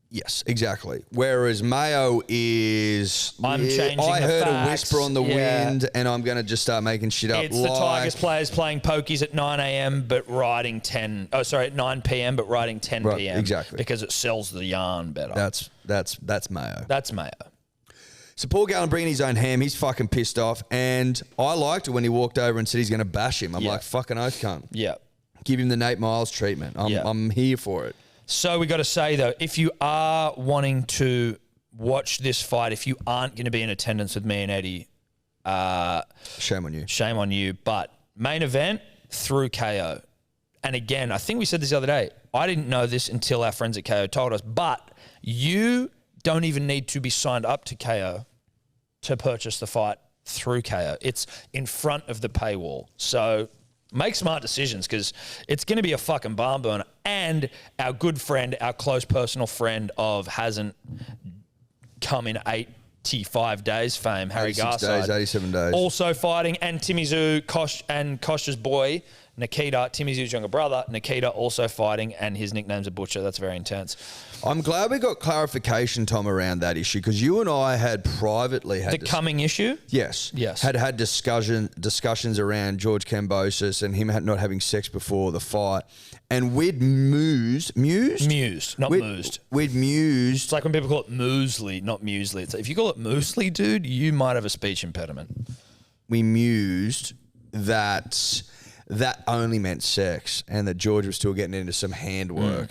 Yes, exactly. Whereas mayo is... I'm changing I the heard facts. a whisper on the wind and I'm going to just start making shit up. It's the Tigers players playing pokies at 9 a.m. but riding 9 p.m. but riding 10 p.m. Right, exactly. Because it sells the yarn better. That's mayo. That's mayo. So Paul Gallen bringing his own ham, he's fucking pissed off. And I liked it when he walked over and said he's going to bash him. I'm like, fucking oath cunt. Yeah. Give him the Nate Miles treatment. I'm here for it. So we got to say, though, if you are wanting to watch this fight, if you aren't going to be in attendance with me and Eddie, shame on you. Shame on you. But main event through KO. And again, I think we said this the other day. I didn't know this until our friends at KO told us. But you don't even need to be signed up to KO to purchase the fight through KO. It's in front of the paywall. So make smart decisions because it's going to be a fucking barn burner. And our good friend, our close personal friend of hasn't come in 85 days fame, Harry Garside. 87 days. Also fighting, and Timmy Zoo, Kosh's boy, Nikita, Timmy Zoo's younger brother, Nikita also fighting, and his nickname's a Butcher. That's very intense. I'm glad we got clarification, Tom, around that issue because you and I had privately had... The coming issue? Yes. Had discussions around George Kambosos and him not having sex before the fight. And we'd mused. Not moosed. We'd mused. It's like when people call it muesli, not muesli. It's like, if you call it muesli, dude, you might have a speech impediment. we mused that only meant sex and that George was still getting into some handwork.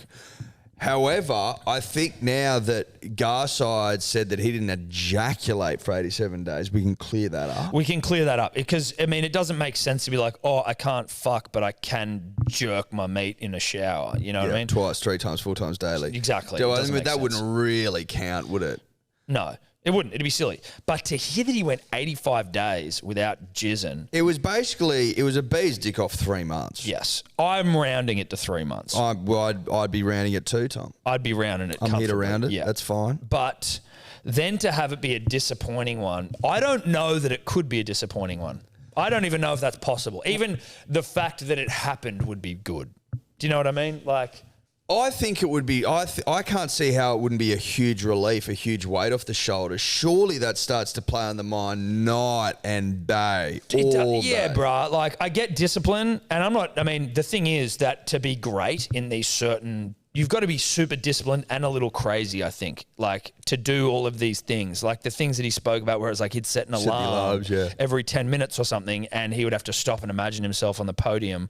However, I think now that Garside said that he didn't ejaculate for 87 days, we can clear that up. We can clear that up because, I mean, it doesn't make sense to be like, oh, I can't fuck, but I can jerk my meat in a shower. You know what I mean? Twice, 3 times, 4 times daily. Exactly. So It I doesn't mean, make that wouldn't sense. really count, would it? No, it wouldn't. It'd be silly. But to hear that he went 85 days without jizzing, It was a bee's dick off 3 months. yes, I'm rounding it to 3 months. I'd be rounding it too, Tom. I'd be rounding it. I'm here to comfortably. round it. Yeah. That's fine. But then to have it be a disappointing one, I don't know that it could be a disappointing one. I don't even know if that's possible. Even the fact that it happened would be good. Do you know what I mean? Like, I think it would be. I can't see how it wouldn't be a huge relief, a huge weight off the shoulders. Surely that starts to play on the mind night and day. yeah, day. bruh. Like, I get discipline, and I'm not. I mean, the thing is that to be great in these certain, you've got to be super disciplined and a little crazy. I think, like, to do all of these things, like the things that he spoke about, where it's like he'd set an Set the alarm alarms, yeah. every 10 minutes or something, and he would have to stop and imagine himself on the podium.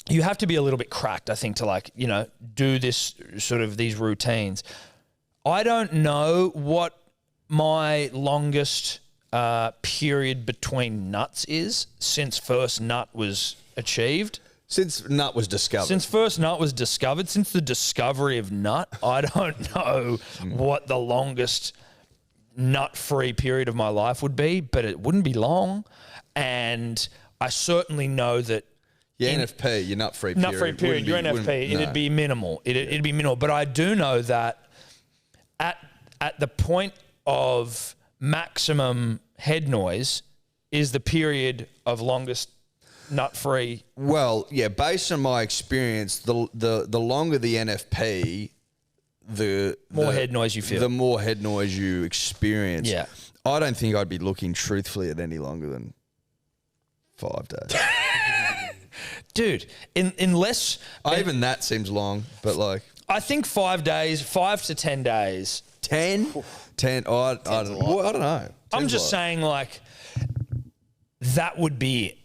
You have to be a little bit cracked, I think, to, like, you know, do this sort of these routines. I don't know what my longest period between nuts is since first nut was achieved. Since nut was discovered. Since first nut was discovered, since the discovery of nut, I don't know what the longest nut-free period of my life would be, but it wouldn't be long. And I certainly know that your NFP, your nut-free period. nut-free period, your NFP, it'd be minimal. It'd be minimal. But I do know that at the point of maximum head noise is the period of longest nut-free. Well, yeah, based on my experience, the longer the NFP, the More head noise you feel. The more head noise you experience. Yeah. I don't think I'd be looking truthfully at any longer than 5 days. Dude, unless... Even that seems long, but like... I think 5 days, 5 to 10 days. 10? 10, I don't know. I'm just saying, like, that would be it.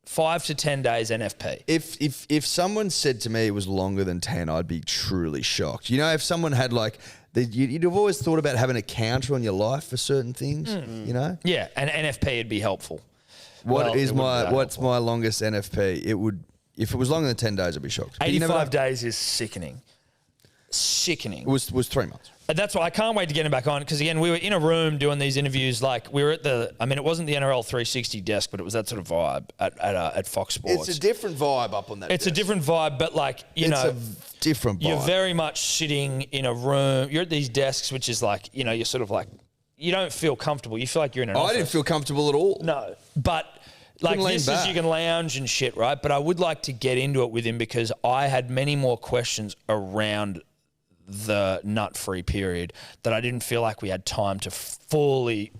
5 to 10 days NFP. If someone said to me it was longer than 10, I'd be truly shocked. You know, if someone had like... You'd have always thought about having a counter on your life for certain things, you know? Yeah, and NFP would be helpful. What's my helpful. longest NFP? It would... If it was longer than 10 days, I'd be shocked. But you never 85 know. days is sickening. Sickening. It was 3 months. And that's why I can't wait to get him back on, because, again, we were in a room doing these interviews. Like, we were at the... I mean, it wasn't the NRL 360 desk, but it was that sort of vibe at Fox Sports. It's a different vibe up on that It's desk. a different vibe, but, like, It's a different vibe. you're very much sitting in a room. You're at these desks, which is like, you know, you're sort of like... You don't feel comfortable. You feel like you're in an office. I didn't feel comfortable at all. No, but like Couldn't lean this back. is you can lounge and shit, right? But I would like to get into it with him because I had many more questions around the nut-free period that I didn't feel like we had time to fully.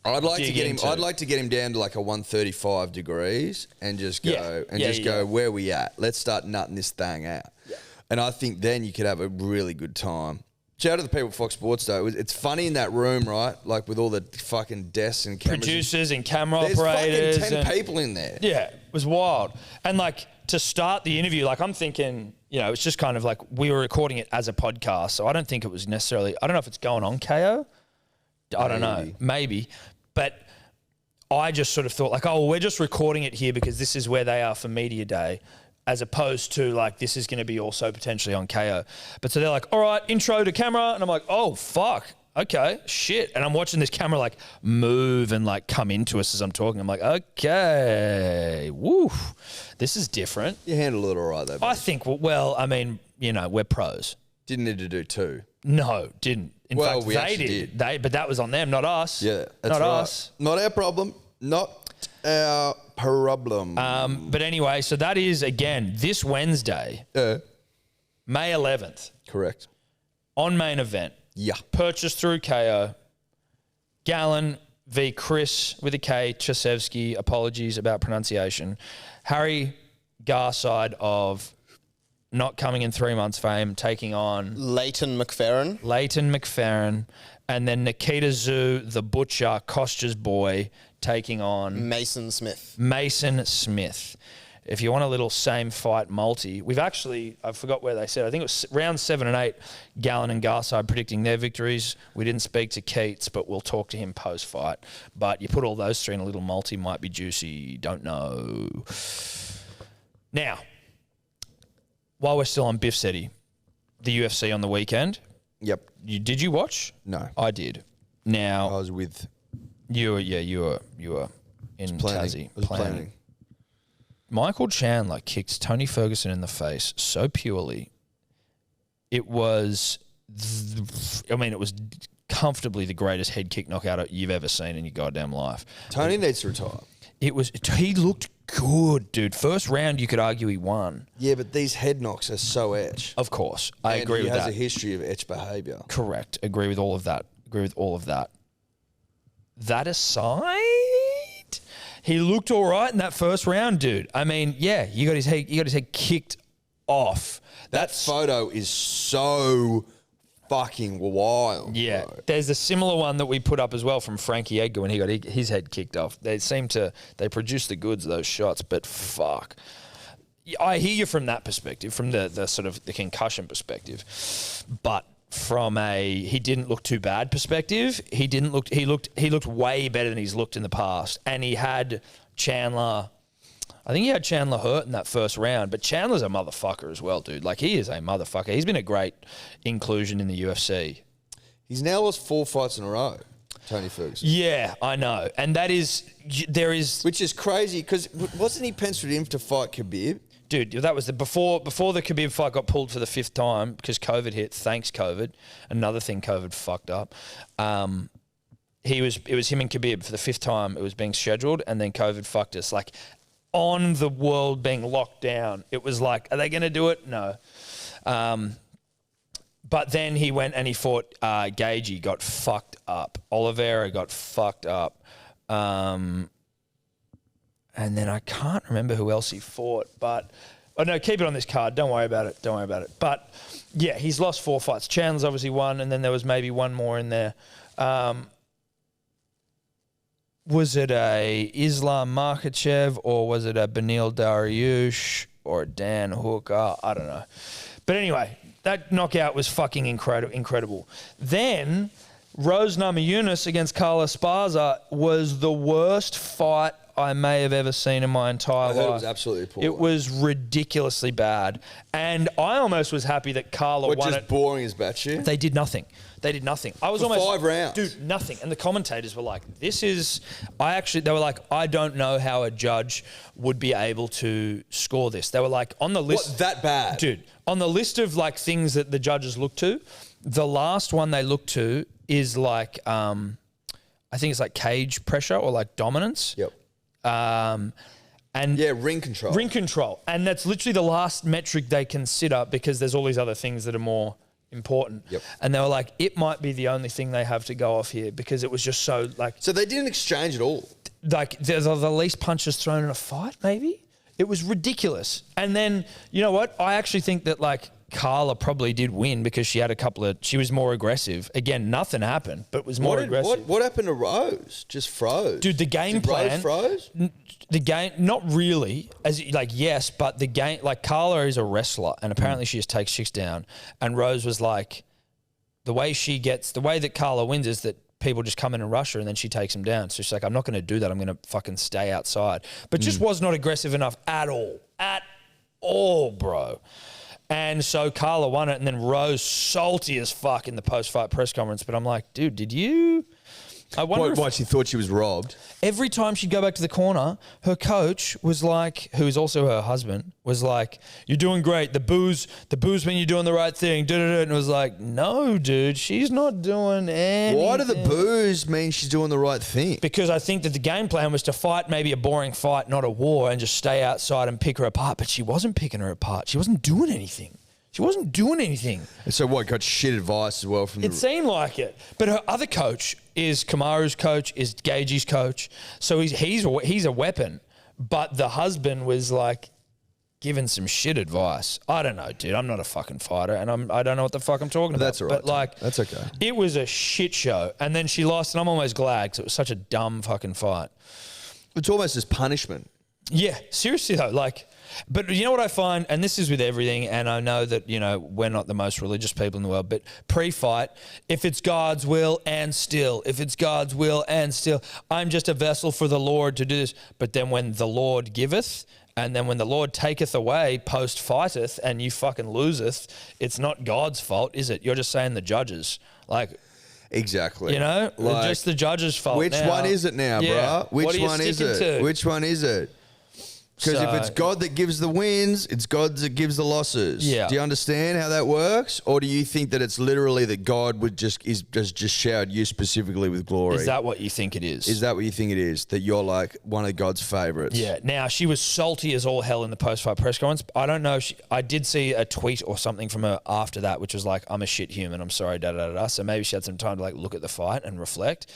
I'd like to dig get him. into. I'd like to get him down to like a 135 degrees and just go Yeah. go. Where we at? Let's start nutting this thing out. Yeah. And I think then you could have a really good time. Shout out to the people at Fox Sports though. It's funny in that room, right? Like with all the fucking desks and cameras. Producers and camera There's operators. fucking 10 and- people in there. Yeah, it was wild. And like to start the interview, like I'm thinking, you know, it's just kind of like we were recording it as a podcast. So I don't think it was necessarily, I don't know if it's going on KO. I don't know. Maybe. But I just sort of thought like, oh, well, we're just recording it here because this is where they are for media day, as opposed to like, this is going to be also potentially on KO. But so they're like, all right, intro to camera. And I'm like, oh, fuck. Okay, shit. And I'm watching this camera like move and like come into us as I'm talking. I'm like, okay, woo, this is different. You handled it all right though. I But think, well, I mean, you know, we're pros. didn't need to do 2. No, didn't. In Well, fact, we they actually did. did. But that was on them, not us. Yeah, that's not right. us. Not our problem. Not our problem. But anyway, so that is, again, this Wednesday, May 11th, Correct. on main event. Yeah. Purchased through KO. Gallon v. Chris with a K. Chasevsky. Apologies about pronunciation. Harry Garside of not coming in 3 months' fame, taking on Leighton McFerrin, and then Nikita Zoo, the butcher, Kosta's boy, taking on Mason Smith. If you want a little same fight multi, we've actually, I forgot where they said, I think it was round 7 and 8, Gallen and Garside predicting their victories. We didn't speak to Keats, but we'll talk to him post-fight. But you put all those three in a little multi, might be juicy, don't know. Now, while we're still on Biffs, Eddie, the UFC on the weekend. Yep. Did you watch? No. I did. Now, I was with... You were in Tassie. I was planning. Michael Chandler kicked Tony Ferguson in the face so purely. It was comfortably the greatest head kick knockout you've ever seen in your goddamn life. Tony needs to retire. He looked good, dude. First round, you could argue he won. Yeah, but these head knocks are so etch. Of course. I agree with that. He has a history of etch behaviour. Correct. Agree with all of that. That aside, he looked all right in that first round, dude. I mean, yeah, he got his head kicked off. That photo is so fucking wild. Yeah. Bro. There's a similar one that we put up as well from Frankie Edgar when he got his head kicked off. They produce the goods, those shots, but fuck. I hear you from that perspective, from the sort of the concussion perspective. But from he didn't look too bad perspective, he looked way better than he's looked in the past. And he had Chandler, I think he had Chandler hurt in that first round, but Chandler's a motherfucker as well, dude. Like, he is a motherfucker. He's been a great inclusion in the UFC. He's now lost 4 fights in a row, Tony Ferguson. Yeah, I know. And which is crazy, because wasn't he penciled in to fight Khabib? Dude, that was before the Khabib fight got pulled for the 5th time because COVID hit. Thanks, COVID. Another thing COVID fucked up. It was him and Khabib for the 5th time. It was being scheduled, and then COVID fucked us. Like, on the world being locked down, it was like, are they going to do it? No. But then he went and he fought Gazey, got fucked up. Oliveira got fucked up. And then I can't remember who else he fought, but no, keep it on this card. Don't worry about it. But yeah, he's lost 4 fights. Chandler's obviously won, and then there was maybe one more in there. Was it a Islam Makhachev, or was it a Benil Dariush or a Dan Hooker? I don't know. But anyway, that knockout was fucking incredible. Then Rose Namajunas against Carla Esparza was the worst fight I may have ever seen in my entire life. It was absolutely poor. It was ridiculously bad. And I almost was happy that Carla won just it. Boring as batshit? They did nothing. I was For almost 5 rounds. Dude, nothing. And the commentators were like, they were like, I don't know how a judge would be able to score this. They were like, on the list. What, that bad? Dude, on the list of like things that the judges look to, the last one they look to is like, I think it's like cage pressure or like dominance. Yep. And ring control. Ring control. And that's literally the last metric they consider because there's all these other things that are more important. Yep. And they were like, it might be the only thing they have to go off here because it was just so like... So they didn't exchange at all? Like, the least punches thrown in a fight, maybe? It was ridiculous. And then, you know what? I actually think that like Carla probably did win because she had she was more aggressive. Again, nothing happened, but was more aggressive. What happened to Rose? Just froze? Dude, the game plan... Rose froze? The game, not really, yes, but the game, like Carla is a wrestler and apparently she just takes chicks down. And Rose was like, the way that Carla wins is that people just come in and rush her and then she takes them down. So she's like, I'm not going to do that. I'm going to fucking stay outside. But just was not aggressive enough at all, bro. And so Carla won it and then Rose salty as fuck in the post-fight press conference. But I'm like, dude, did you... I wonder Why she thought she was robbed? Every time she'd go back to the corner, her coach was like, who is also her husband, was like, you're doing great. The booze mean you're doing the right thing. And it was like, no, dude, she's not doing anything. Why do the booze mean she's doing the right thing? Because I think that the game plan was to fight maybe a boring fight, not a war, and just stay outside and pick her apart. But she wasn't picking her apart. She wasn't doing anything. And so what, got shit advice as well from It seemed like it. But her other coach is Kamaru's coach, is Gagey's coach. So he's a weapon. But the husband was like, given some shit advice. I don't know, dude. I'm not a fucking fighter, and I don't know what the fuck I'm talking about. That's all right. But like, that's okay. It was a shit show, and then she lost, and I'm almost glad because it was such a dumb fucking fight. It's almost as punishment. Yeah, seriously though, like. But you know what I find, and this is with everything, and I know that, you know, we're not the most religious people in the world, but pre-fight, if it's God's will and still, I'm just a vessel for the Lord to do this. But then when the Lord giveth, and then when the Lord taketh away, post-fighteth, and you fucking loseth, it's not God's fault, is it? You're just saying the judges. Like... Exactly. You know? Like, just the judges' fault. Which one is it now, bruh? Which one is it? Which one is it? Because if it's God that gives the wins, it's God that gives the losses. Yeah. Do you understand how that works? Or do you think that it's literally that God would just showered you specifically with glory? Is that what you think it is? Is that what you think it is? That you're like one of God's favorites? Yeah. Now, she was salty as all hell in the post-fight press conference. I don't know. I did see a tweet or something from her after that, which was like, I'm a shit human. I'm sorry, da-da-da-da. So maybe she had some time to like look at the fight and reflect.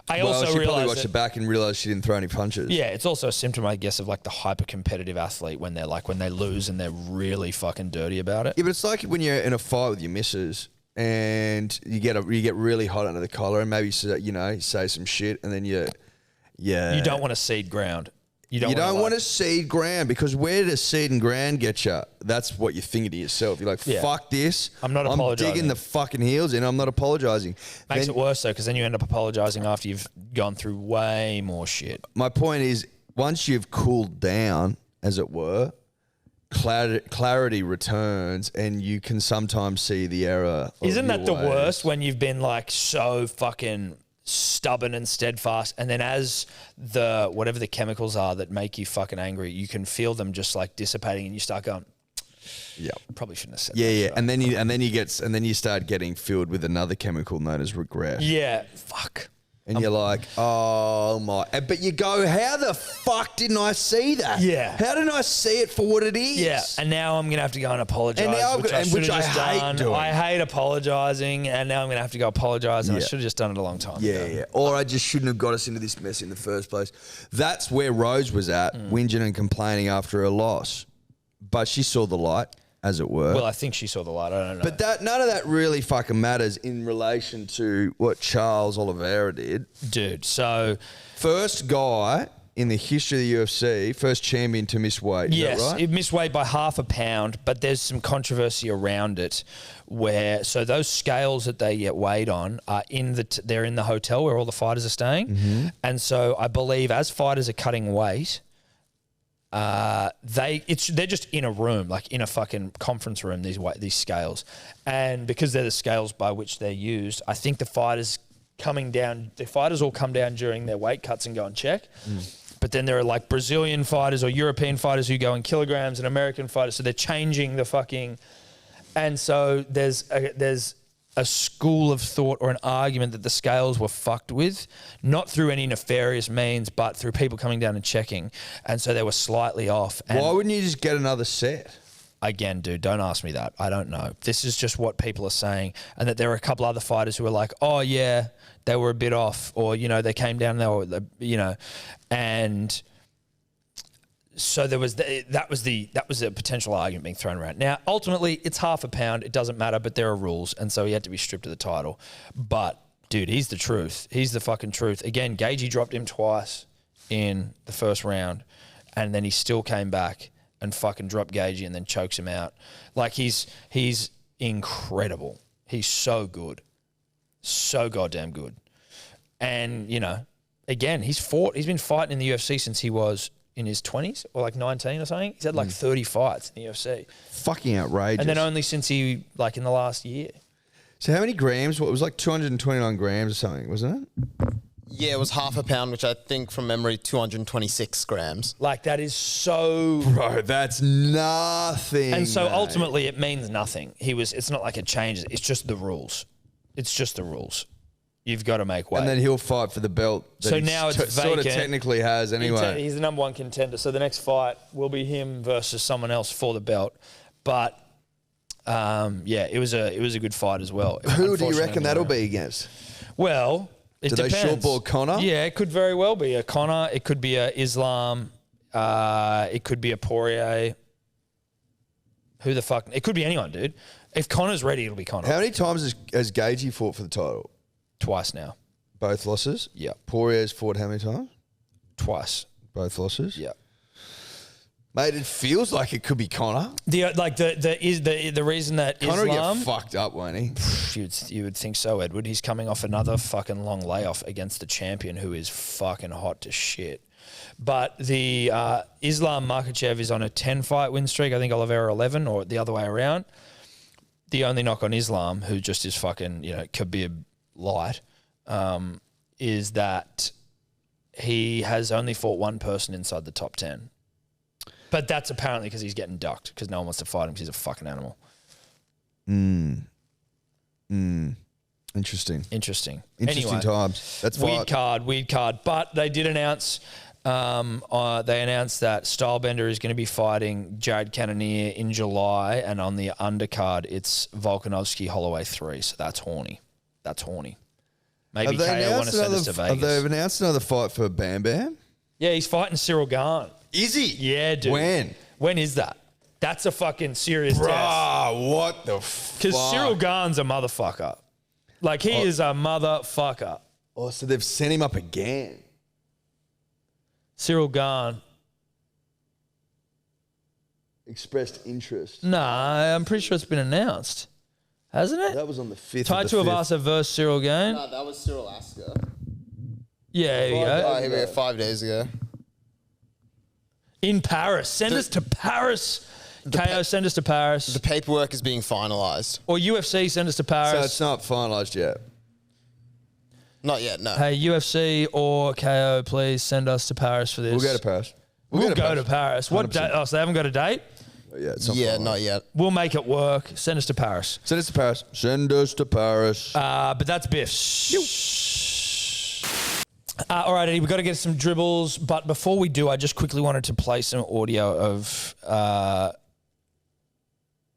She probably watched it back and realised she didn't throw any punches. Yeah, it's also a symptom, I guess, of like the hyper-competitive athlete when they lose and they're really fucking dirty about it. Yeah, but it's like when you're in a fight with your missus and you get really hot under the collar and maybe say some shit and then you don't want to cede ground. You don't want to cede ground, because where does seed and ground get you? That's what you're thinking to yourself. You're like, fuck this. I'm not apologising. I'm digging the fucking heels in. I'm not apologising. Makes it worse, though, because then you end up apologising after you've gone through way more shit. My point is, once you've cooled down, as it were, clarity returns and you can sometimes see the error. Isn't that the worst when you've been like so fucking stubborn and steadfast, and then as the whatever the chemicals are that make you fucking angry, you can feel them just like dissipating and you start going, yeah, probably shouldn't have said that. And then you start getting filled with another chemical known as regret. Yeah, fuck. And you're like, oh my. But you go, how the fuck didn't I see that? Yeah. How didn't I see it for what it is? Yeah. And now I'm going to have to go and apologise. Which I hate doing. I hate apologising, and now I'm going to have to go apologise, and I should have just done it a long time ago. Yeah. Or I just shouldn't have got us into this mess in the first place. That's where Rose was at, whinging and complaining after her loss. But she saw the light, as it were. Well, I think she saw the light. I don't know. But none of that really fucking matters in relation to what Charles Oliveira did. Dude, so... First guy in the history of the UFC, first champion to miss weight. Yes, is that right? it missed weight by half a pound, but there's some controversy around it so those scales that they get weighed on are they're in the hotel where all the fighters are staying. Mm-hmm. And so I believe as fighters are cutting weight... they're just in a room, like in a fucking conference room, these scales, and because they're the scales by which they're used, I think the fighters all come down during their weight cuts and go and check. But then there are like Brazilian fighters or European fighters who go in kilograms, and American fighters, so they're changing the fucking, and so there's a school of thought or an argument that the scales were fucked with, not through any nefarious means, but through people coming down and checking. And so they were slightly off. And why wouldn't you just get another set? Again, dude, don't ask me that. I don't know. This is just what people are saying. And that there are a couple other fighters who are like, oh, yeah, they were a bit off. Or, they came down, and... So there was that was a potential argument being thrown around. Now, ultimately, it's half a pound. It doesn't matter, but there are rules, and so he had to be stripped of the title. But, dude, he's the truth. He's the fucking truth. Again, Gazey dropped him twice in the first round, and then he still came back and fucking dropped Gazey and then chokes him out. Like, he's incredible. He's so good. So goddamn good. And, again, he's been fighting in the UFC since he was in his 20s or like 19 or something. He's had like 30 fights in the UFC. Fucking outrageous. And then only since he, like in the last year. So how many grams? What, it was like 229 grams or something, wasn't it? Yeah, it was half a pound, which I think from memory, 226 grams. Like that is so... Bro, that's nothing. And so mate. ultimately it means nothing. It's not like it changes. It's just the rules. It's just the rules. You've got to make weight. And then he'll fight for the belt that so now it's sort of technically has anyway. He's the number one contender. So the next fight will be him versus someone else for the belt. But it was a good fight as well. Who do you reckon that'll be against? Well, it depends. Do they shortboard Conor? Yeah, it could very well be a Conor. It could be a Islam. It could be a Poirier. Who the fuck? It could be anyone, dude. If Connor's ready, it'll be Connor. How many times has Gazey fought for the title? Twice now. Both losses? Yeah. Poirier's fought how many times? Twice. Both losses? Yeah. Mate, it feels like it could be Connor. The reason that Connor Islam will get fucked up, won't he? you would think so, Edward. He's coming off another fucking long layoff against the champion who is fucking hot to shit. But the Islam Makhachev is on a 10-fight win streak. I think Oliveira 11 or the other way around. The only knock on Islam, who just is fucking, Khabib light, is that he has only fought one person inside the top 10. But that's apparently because he's getting ducked because no one wants to fight him because he's a fucking animal. Interesting. Anyway, times. That's weird card. But they did announce, they announced that Stylebender is going to be fighting Jared Cannonier in July, and on the undercard it's Volkanovski Holloway 3. So that's horny. Maybe KO want to send us to Vegas. Have they announced another fight for Bam Bam? Yeah, he's fighting Cyril Gahn. Is he? Yeah, dude. When is that? That's a fucking serious test. Bruh, what the fuck? Because Cyril Gahn's a motherfucker. Like, he is a motherfucker. Oh, so they've sent him up again. Cyril Gahn. Expressed interest. Nah, I'm pretty sure it's been announced. Hasn't it? That was on the 5th. Taito Avasa versus Cyril Gahn. No, that was Cyril Asker. Yeah, here we go. Oh, here we go. 5 days ago. In Paris. Send us to Paris. KO, send us to Paris. The paperwork is being finalised. Or UFC, send us to Paris. So it's not finalised yet. Not yet, no. Hey, UFC or KO, please send us to Paris for this. We'll go to Paris. We'll go to Paris. What 100%. date? Oh, so they haven't got a date? Yeah, it's not Yeah, finalised. not yet. We'll make it work. Send us to Paris. Send us to Paris. Send us to Paris. But that's Biffs. All right, Eddie, we've got to get some dribbles. But before we do, I just quickly wanted to play some audio of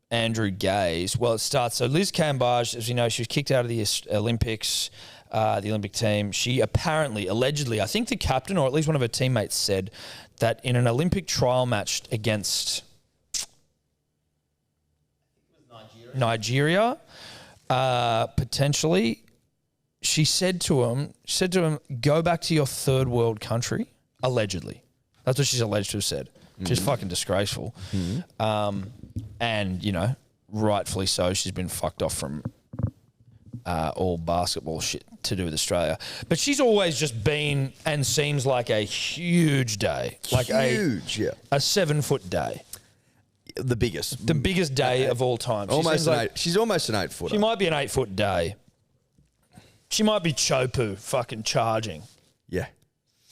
Andrew Gazey. Well, it starts. So Liz Cambage, as you know, she was kicked out of the Olympics, the Olympic team. She apparently, allegedly, I think the captain or at least one of her teammates said that in an Olympic trial match against Nigeria, potentially, she said to him, go back to your third world country, allegedly. That's what she's alleged to have said, which is fucking disgraceful. And, rightfully so, she's been fucked off from all basketball shit to do with Australia. But she's always just been and seems like a huge day. Like huge, yeah. a 7-foot day. The biggest. The biggest day of all time. She's almost an 8-footer. She might be an 8-foot day. She might be Chopu fucking charging. Yeah.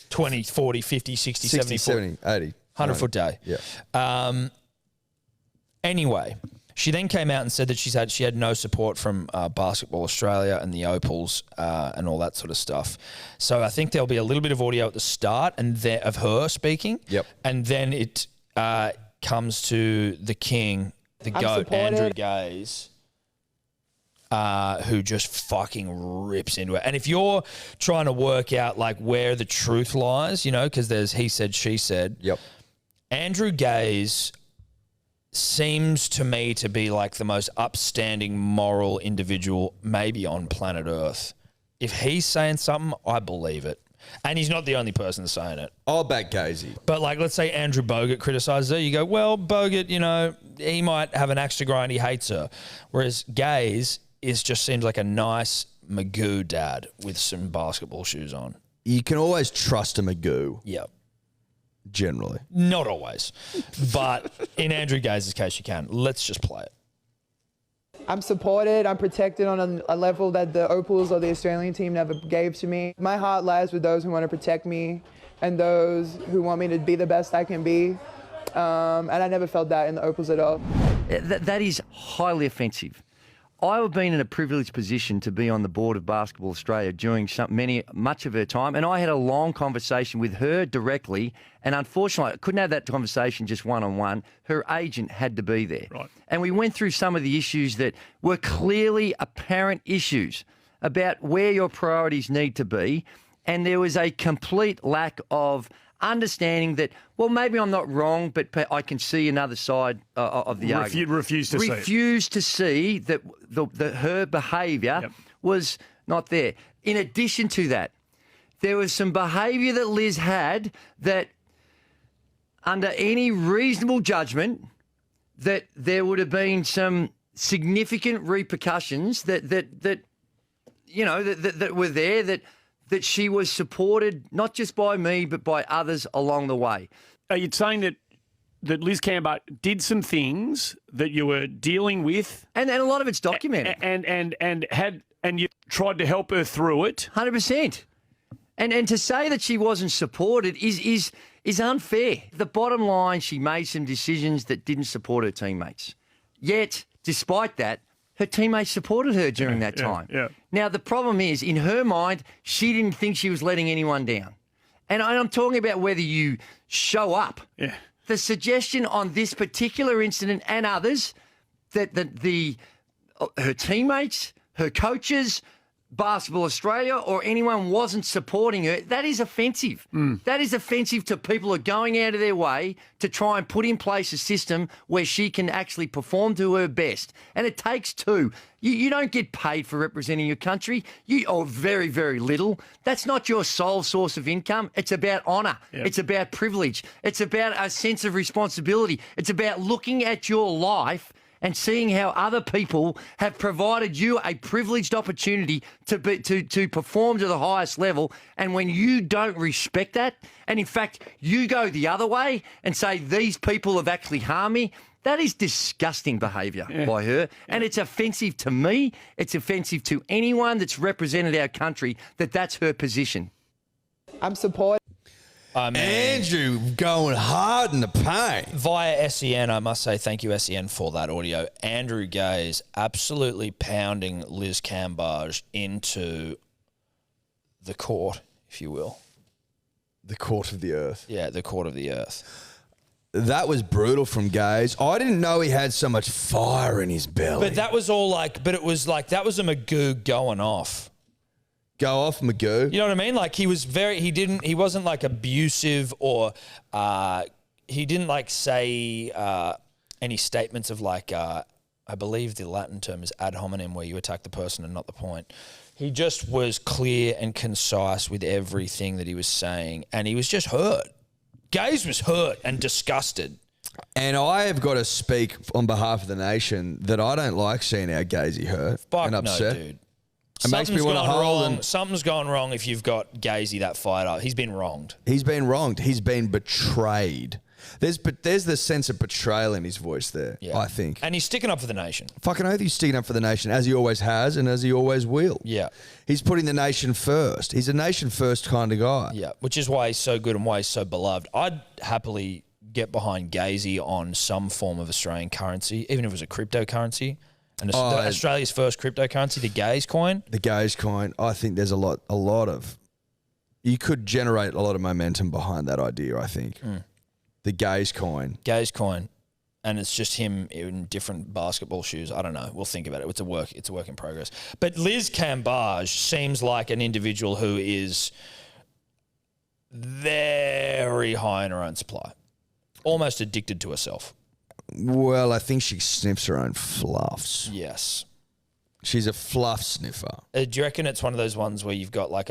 20, 40, 50, 60, 70, 70, 80. 100-foot day. Yeah. Anyway, she then came out and said that she had no support from Basketball Australia and the Opals and all that sort of stuff. So I think there'll be a little bit of audio at the start of her speaking. Yep. And then it comes to the king, the GOAT, Andrew Gazey, who just fucking rips into it. And if you're trying to work out like where the truth lies, because there's he said, she said. Yep. Andrew Gazey seems to me to be like the most upstanding moral individual maybe on planet Earth. If he's saying something, I believe it. And he's not the only person saying it. I'll back Gazey. But like, let's say Andrew Bogut criticises her. You go, well, Bogut, he might have an axe to grind. He hates her. Whereas Gazey just seems like a nice Magoo dad with some basketball shoes on. You can always trust a Magoo. Yep. Generally. Not always. But in Andrew Gazey's case, you can. Let's just play it. I'm supported, I'm protected on a level that the Opals or the Australian team never gave to me. My heart lies with those who want to protect me and those who want me to be the best I can be. And I never felt that in the Opals at all. That is highly offensive. I've been in a privileged position to be on the board of Basketball Australia during much of her time, and I had a long conversation with her directly, and unfortunately I couldn't have that conversation just one-on-one. Her agent had to be there. Right. And we went through some of the issues that were clearly apparent issues about where your priorities need to be, and there was a complete lack of understanding that, well, maybe I'm not wrong, but I can see another side of the argument. Refuse to see it. Refuse to see that her behaviour was not there. In addition to that, there was some behaviour that Liz had that, under any reasonable judgment, that there would have been some significant repercussions that were there, that she was supported not just by me but by others along the way. Are you saying that Liz Camber did some things that you were dealing with, And a lot of it's documented. and you tried to help her through it? 100%. And to say that she wasn't supported is unfair. The bottom line, she made some decisions that didn't support her teammates. Yet, despite that, her teammates supported her during that time. Yeah. Now, the problem is, in her mind, she didn't think she was letting anyone down. And I'm talking about whether you show up. Yeah. The suggestion on this particular incident and others that her teammates, her coaches, Basketball Australia or anyone wasn't supporting her, that is offensive. That is offensive to people who are going out of their way to try and put in place a system where she can actually perform to her best. And it takes two. You don't get paid for representing your country, or very, very little. That's not your sole source of income. It's about honour. Yep. It's about privilege. It's about a sense of responsibility. It's about looking at your life and seeing how other people have provided you a privileged opportunity to perform to the highest level. And when you don't respect that, and in fact, you go the other way and say, these people have actually harmed me, that is disgusting behaviour by her. And it's offensive to me. It's offensive to anyone that's represented our country, that's her position. I'm supportive. Andrew going hard in the paint. Via SEN, I must say thank you, SEN, for that audio. Andrew Gaze absolutely pounding Liz Cambage into the court, if you will. The court of the earth. Yeah, the court of the earth. That was brutal from Gaze. I didn't know he had so much fire in his belly. But that was all it was like, that was a Magoo going off. Go off, Magoo. You know what I mean? Like he wasn't like abusive or he didn't like say any statements of like, I believe the Latin term is ad hominem, where you attack the person and not the point. He just was clear and concise with everything that he was saying, and he was just hurt. Gaze was hurt and disgusted. And I have got to speak on behalf of the nation that I don't like seeing our Gazey hurt and upset. No, dude. It makes me want to hold him. Something's gone wrong if you've got Gazey that fired up. He's been wronged. He's been wronged. He's been betrayed. There's the sense of betrayal in his voice there, Yeah. I think. And he's sticking up for the nation. Fucking oath he's sticking up for the nation, as he always has and as he always will. Yeah. He's putting the nation first. He's a nation first kind of guy. Yeah, which is why he's so good and why he's so beloved. I'd happily get behind Gazey on some form of Australian currency, even if it was a cryptocurrency. And Australia's first cryptocurrency, the Gaze coin. The Gaze coin, I think there's a lot of, you could generate a lot of momentum behind that idea, I think. The Gaze coin. Gaze coin. And it's just him in different basketball shoes. I don't know. We'll think about it. It's a work in progress. But Liz Cambage seems like an individual who is very high in her own supply. Almost addicted to herself. Well, I think she sniffs her own fluffs. Yes. She's a fluff sniffer. Do you reckon it's one of those ones where you've got like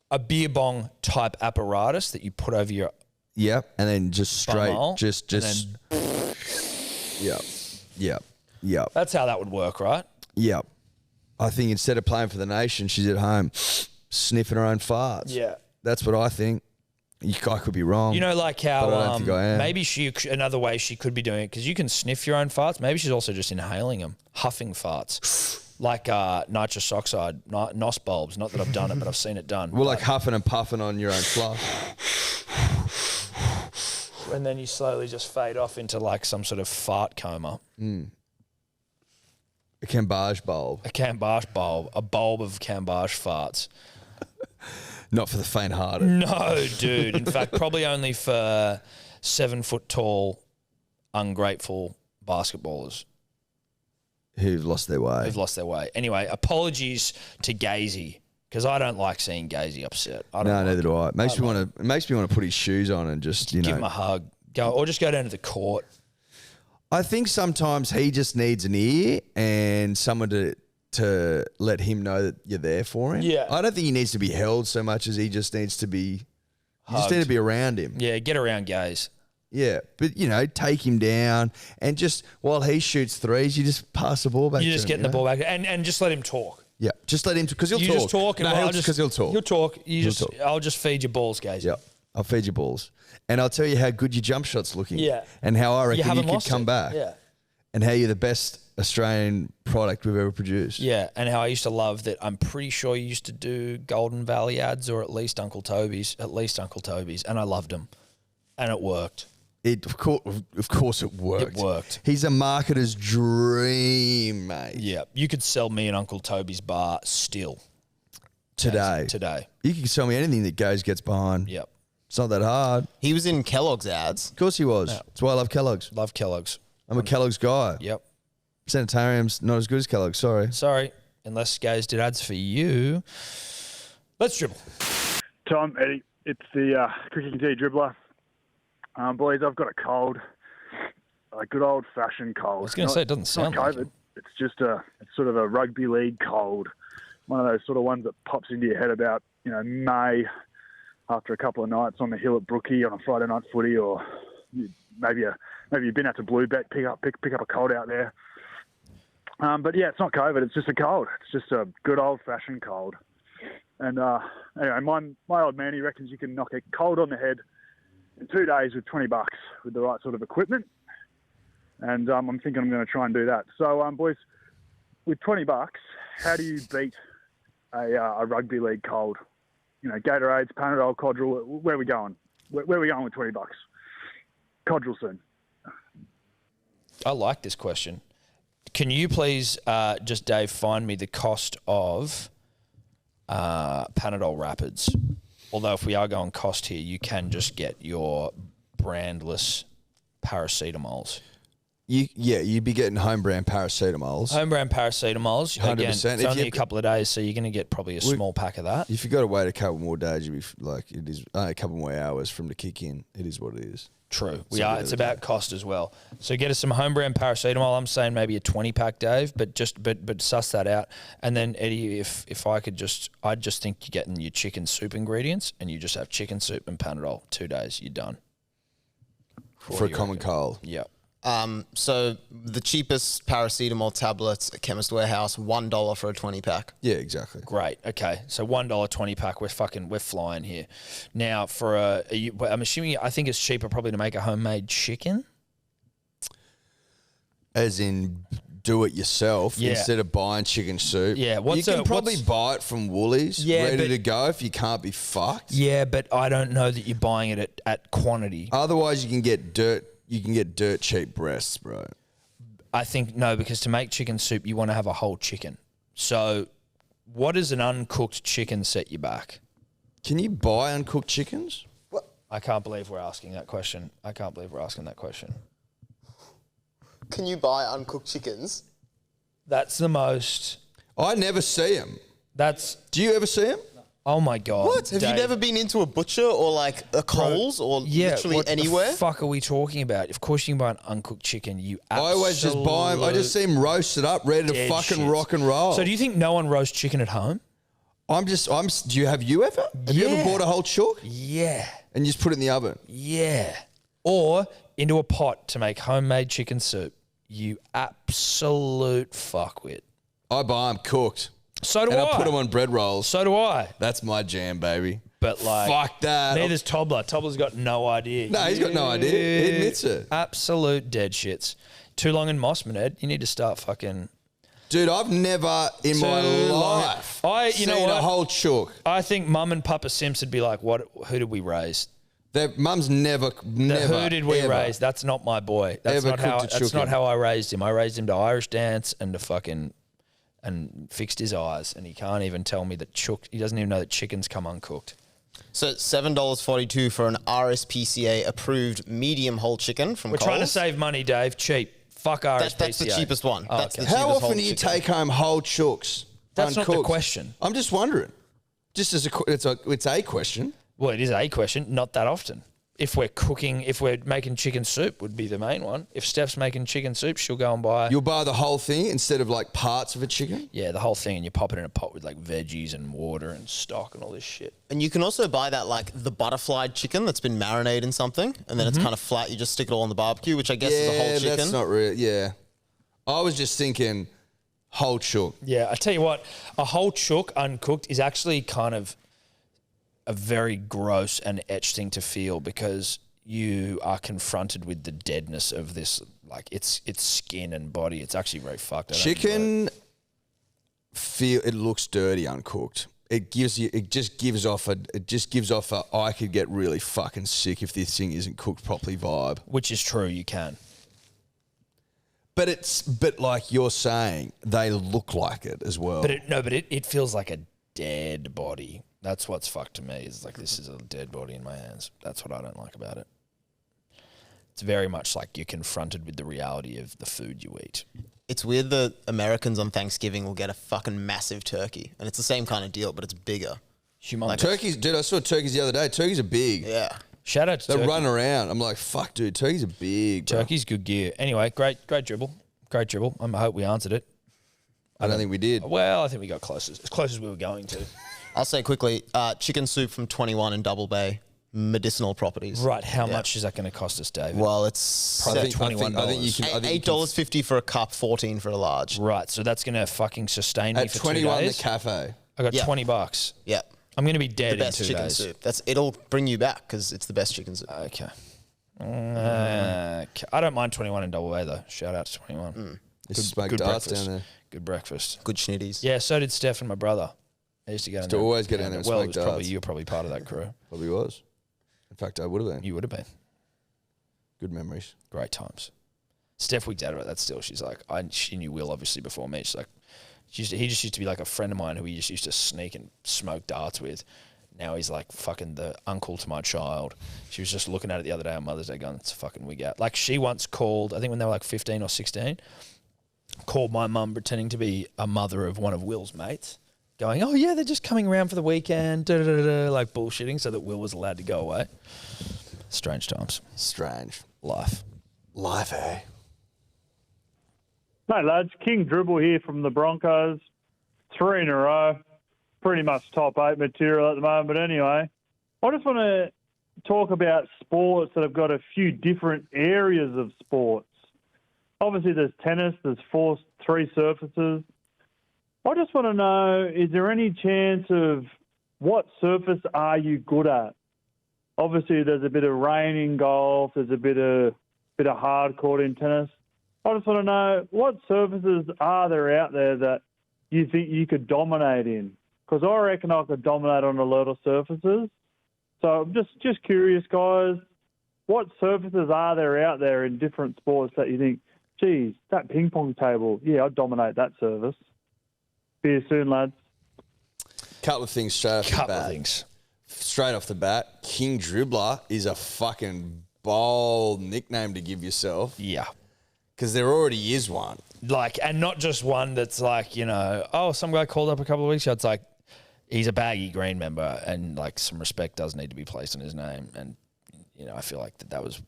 a beer bong type apparatus that you put over your Yep, and then just straight, bumhole, just. Yep. That's how that would work, right? Yep. I think instead of playing for the nation, she's at home sniffing her own farts. Yeah. That's what I think. I could be wrong. You know, like how but I don't think I am. maybe another way she could be doing it, because you can sniff your own farts. Maybe she's also just inhaling them, huffing farts, like nitrous oxide, NOS bulbs. Not that I've done it, but I've seen it done. Well, like huffing and puffing on your own fluff. And then you slowly just fade off into like some sort of fart coma. A Cambage bulb. A Cambage bulb, a bulb of Cambage farts. Not for the faint-hearted. No, dude. In fact, probably only for 7 foot tall, ungrateful basketballers Who've lost their way. who've lost their way. Anyway, apologies to Gazey because I don't like seeing Gazey upset. I don't No, like neither it. do I. It makes me want to put his shoes on and just Give him a hug. Or just go down to the court. I think sometimes he just needs an ear and someone to let him know that you're there for him. Yeah. I don't think he needs to be held so much as he just needs to be. You just need to be around him. Yeah, get around Gaze. Yeah, but take him down and just while he shoots threes, you just pass the ball back. You to just him, get the ball back and just let him talk. Yeah, just let him because he'll You talk. just talk and no, because he'll talk. He'll talk. He'll talk. I'll just feed you balls, Gaze. Yeah, I'll feed you balls, and I'll tell you how good your jump shot's looking. Yeah, and how I reckon you haven't could lost come it. back. Yeah, and how you're the best Australian product we've ever produced. yeah, and how I used to love that. I'm pretty sure you used to do Golden Valley ads or at least Uncle Toby's, and I loved them, and it worked. Of course, it worked. It worked. He's a marketer's dream, mate. Yeah, you could sell me an Uncle Toby's bar still Today, you can sell me anything that gets behind. Yep, It's not that hard. He was in Kellogg's ads. Of course he was. Yeah. That's why I love Kellogg's. love Kellogg's. I'm a Kellogg's guy. Yep. Sanitarium's not as good as Kellogg's. Sorry. Unless Gaze did ads for you. Let's dribble. Tom, Eddie, it's the Cricket Tea Dribbler. Boys, I've got a cold, a good old-fashioned cold. I was going to say, it doesn't sound not like COVID. it. It's just it's sort of a rugby league cold. One of those sort of ones that pops into your head about, May after a couple of nights on the hill at Brookie on a Friday night footy, or maybe you've been out to Bluebet, pick up a cold out there. But yeah, it's not COVID. It's just a cold. It's just a good old-fashioned cold. And anyway, my old man, he reckons you can knock a cold on the head in 2 days with $20 with the right sort of equipment. And I'm thinking I'm going to try and do that. So, boys, with $20, how do you beat a rugby league cold? Gatorades, Panadol, Codral. Where are we going? Where are we going with $20? Codral soon. I like this question. Can you please, just Dave, find me the cost of Panadol Rapids? Although if we are going cost here, you can just get your brandless paracetamols. You'd be getting home brand paracetamols. Home brand paracetamols. 100%. Again, it's If only you- a couple of days, so you're going to get probably a small pack of that. If you got to wait a couple more days, you'd be it is a couple more hours from the kick in. It is what it is. True. So It's about cost as well. So get us some home brand paracetamol. I'm saying maybe a 20 pack, Dave, but suss that out. And then Eddie, if I could I'd just think you're getting your chicken soup ingredients, and you just have chicken soup and Panadol. 2 days, you're done. For a common cold. Yep. So the cheapest paracetamol tablets at Chemist Warehouse, $1 for a 20 pack. Yeah, exactly. Great. Okay. So $1 20 pack. We're flying here. Now I'm assuming I think it's cheaper probably to make a homemade chicken. As in, do it yourself instead of buying chicken soup. Yeah, you can probably buy it from Woolies, ready to go if you can't be fucked. Yeah, but I don't know that you're buying it at quantity. Otherwise, you can get dirt. You can get dirt cheap breasts, bro. I think no, because to make chicken soup, you want to have a whole chicken. So, what does an uncooked chicken set you back? Can you buy uncooked chickens? I can't believe we're asking that question. Can you buy uncooked chickens? That's the most. I never see them. Do you ever see them? Oh my God. What? Have you never been into a butcher or like a Coles or literally anywhere? What the fuck are we talking about? Of course you can buy an uncooked chicken. I always just buy them. I just see them roasted up, ready to fucking rock and roll. So do you think no one roasts chicken at home? Do you ever? Have you ever bought a whole chook? Yeah. And you just put it in the oven? Yeah. Or into a pot to make homemade chicken soup. You absolute fuckwit. I buy them cooked. So do and I. I put them on bread rolls. So do I. That's my jam, baby. But like, fuck that. Neither's Tobler. Tobler's got no idea. No, he's got no idea. He admits it. Absolute dead shits. Too long in Mossman, Ed. You need to start fucking. Dude, I've never in my life seen a whole chook. I think Mum and Papa Simps would be like, "What? Who did we raise?" Their mum's never. Who did we raise? That's not my boy. That's not how I raised him. I raised him to Irish dance and to fucking. And fixed his eyes, and he can't even tell me that he doesn't even know that chickens come uncooked. So $7.42 for an RSPCA approved medium whole chicken from Coles. We're trying to save money, Dave. Cheap. Fuck RSPCA. That's the cheapest one. Oh, That's okay. the cheapest How often whole do you chicken. take home whole chooks? That's uncooked? not the question. I'm just wondering. Just as it's a question. Well, it is a question. Not that often. If we're making chicken soup, would be the main one. If Steph's making chicken soup, she'll go and buy. You'll buy the whole thing instead of like parts of a chicken? Yeah, the whole thing, and you pop it in a pot with like veggies and water and stock and all this shit. And you can also buy that like the butterfly chicken that's been marinated in something, and then it's kind of flat. You just stick it all on the barbecue, which I guess is a whole chicken. That's not real. Yeah. I was just thinking whole chook. Yeah, I tell you what, a whole chook uncooked is actually kind of a very gross and etched thing to feel because you are confronted with the deadness of this, like its skin and body. It's actually very fucked. Chicken it looks dirty uncooked. It just gives off a I could get really fucking sick if this thing isn't cooked properly vibe. Which is true, you can. But like you're saying, they look like it as well. But it feels like a dead body. That's what's fucked to me. Is like this is a dead body in my hands. That's what I don't like about it. It's very much like you're confronted with the reality of the food you eat. It's weird that Americans on Thanksgiving will get a fucking massive turkey, and it's the same kind of deal, but it's bigger. Humongous. Like turkeys, dude. I saw turkeys the other day. Turkeys are big. Yeah. Shout out to They turkey. run around. I'm like, fuck, dude. Turkeys are big. Bro. Turkey's good gear. Anyway, great dribble. Great dribble. I hope we answered it. I don't think we did. Well, I think we got close as we were going to. I'll say quickly, chicken soup from 21 in Double Bay, medicinal properties. Right, how much is that going to cost us, David? Well, it's I think you can. $8.50 for a cup, $14 for a large. Right, so that's going to fucking sustain me At for 21 2 days. the cafe. I got $20. Yeah. I'm going to be dead The best in 2 chicken days. soup. It'll bring you back because it's the best chicken soup. Okay. I don't mind 21 in Double Bay though. Shout out to 21. There's smoked darts down there. Good breakfast. Good schnitties. Yeah, so did Steph and my brother. I used to go down there. always get down there and Well, smoke it was probably darts. you were probably part of that crew. Probably was. In fact, I would have been. You would have been. Good memories. Great times. Steph wigged out about that still. She's like, she knew Will obviously before me. She's like, he just used to be like a friend of mine who he just used to sneak and smoke darts with. Now he's like fucking the uncle to my child. She was just looking at it the other day on Mother's Day going, it's a fucking wig out. Like she once called, I think when they were like 15 or 16, called my mum pretending to be a mother of one of Will's mates, going, oh yeah, they're just coming around for the weekend, like bullshitting so that Will was allowed to go away. Strange times. Strange. Life, eh? Hey lads, King Dribble here from the Broncos. 3 in a row. Pretty much top 8 material at the moment. But anyway, I just want to talk about sports that have got a few different areas of sports. Obviously, there's tennis. There's 3 surfaces. I just want to know, is there any chance of what surface are you good at? Obviously, there's a bit of rain in golf. There's a bit of hard court in tennis. I just want to know, what surfaces are there out there that you think you could dominate in? Because I reckon I could dominate on a lot of surfaces. So I'm just curious, guys, what surfaces are there out there in different sports that you think, geez, that ping pong table, yeah, I'd dominate that surface. See you soon, lads. Couple of things straight off the bat. couple of things. Straight off the bat, King Dribbler is a fucking bold nickname to give yourself. Yeah. Because there already is one. Like, and not just one that's like, you know, oh, some guy called up a couple of weeks ago. It's like, he's a baggy green member and like some respect does need to be placed on his name. And, you know, I feel like that was,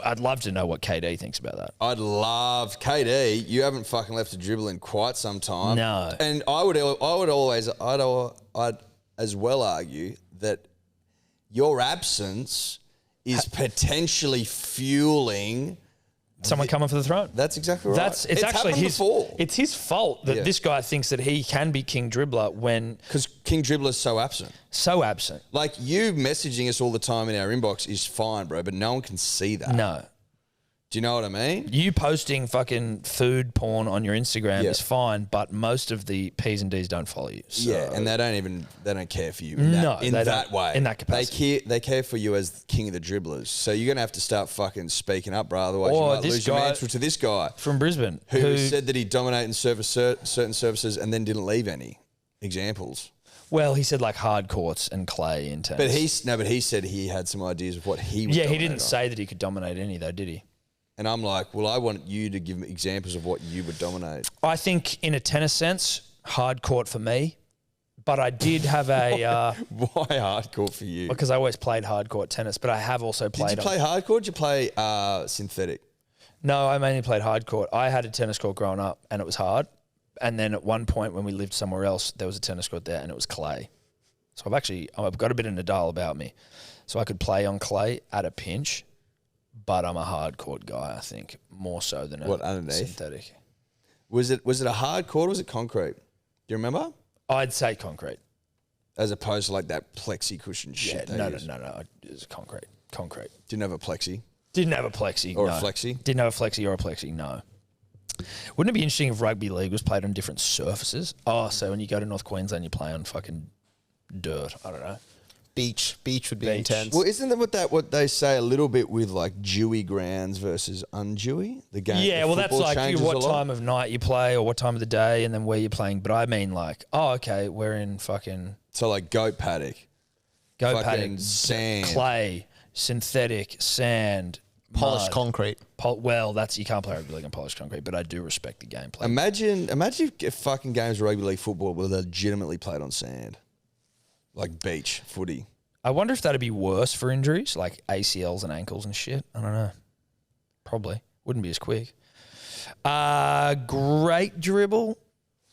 I'd love to know what KD thinks about that. I'd love KD. You haven't fucking left a dribble in quite some time. No. And I'd as well argue that your absence is potentially fueling Someone coming for the throne. That's exactly right. It's actually happened before. It's his fault that this guy thinks that he can be King Dribbler when Because King Dribbler is so absent. so absent. Like, you messaging us all the time in our inbox is fine, bro, but no one can see that. No. Do you know what I mean? You posting fucking food porn on your Instagram Yeah. is fine, but most of the P's and D's don't follow you. So. Yeah, and they don't care for you in that, No, they that don't. way. In that capacity. They care for you as king of the dribblers. So you're going to have to start fucking speaking up, bro. Otherwise you Or might this lose your guy mantle to this guy from Brisbane who said that he'd dominate in certain services and then didn't leave any examples. Well, he said like hard courts and clay in tennis. But he said he had some ideas of what he would Yeah, he dominate didn't on. say that he could dominate any though, did he? And I'm like, well, I want you to give me examples of what you would dominate. I think in a tennis sense, hard court for me. But I did have a Why hardcourt for you? because I always played hardcourt tennis, but I have also played. Did you play hardcourt? Did you play synthetic? No, I mainly played hardcourt. I had a tennis court growing up, and it was hard. And then at one point when we lived somewhere else, there was a tennis court there, and it was clay. So I've got a bit of Nadal about me, so I could play on clay at a pinch. But I'm a hardcourt guy, I think, more so than a synthetic. Was it a hard court or was it concrete? Do you remember? I'd say concrete. As opposed to like that plexi cushion shit. No. It was concrete. Didn't have a plexi. Didn't have a plexi. Or no. a flexi? Didn't have a flexi or a plexi, no. Wouldn't it be interesting if rugby league was played on different surfaces? Oh, so when you go to North Queensland, you play on fucking dirt. I don't know. Beach would be intense. Well, isn't that what they say a little bit with like dewy grounds versus undewy? The game. Yeah, the well, that's football like changes what a lot? time of night you play or what time of the day and then where you're playing. But I mean like, oh, okay, we're in fucking So like goat paddock, go fucking paddock, sand, clay, synthetic, sand, Polished mud. concrete. Well, you can't play rugby league on polished concrete, but I do respect the gameplay. Imagine if fucking games of rugby league football were legitimately played on sand, like beach footy. I wonder if that'd be worse for injuries, like ACLs and ankles and shit. I don't know. Probably. Wouldn't be as quick. Great dribble.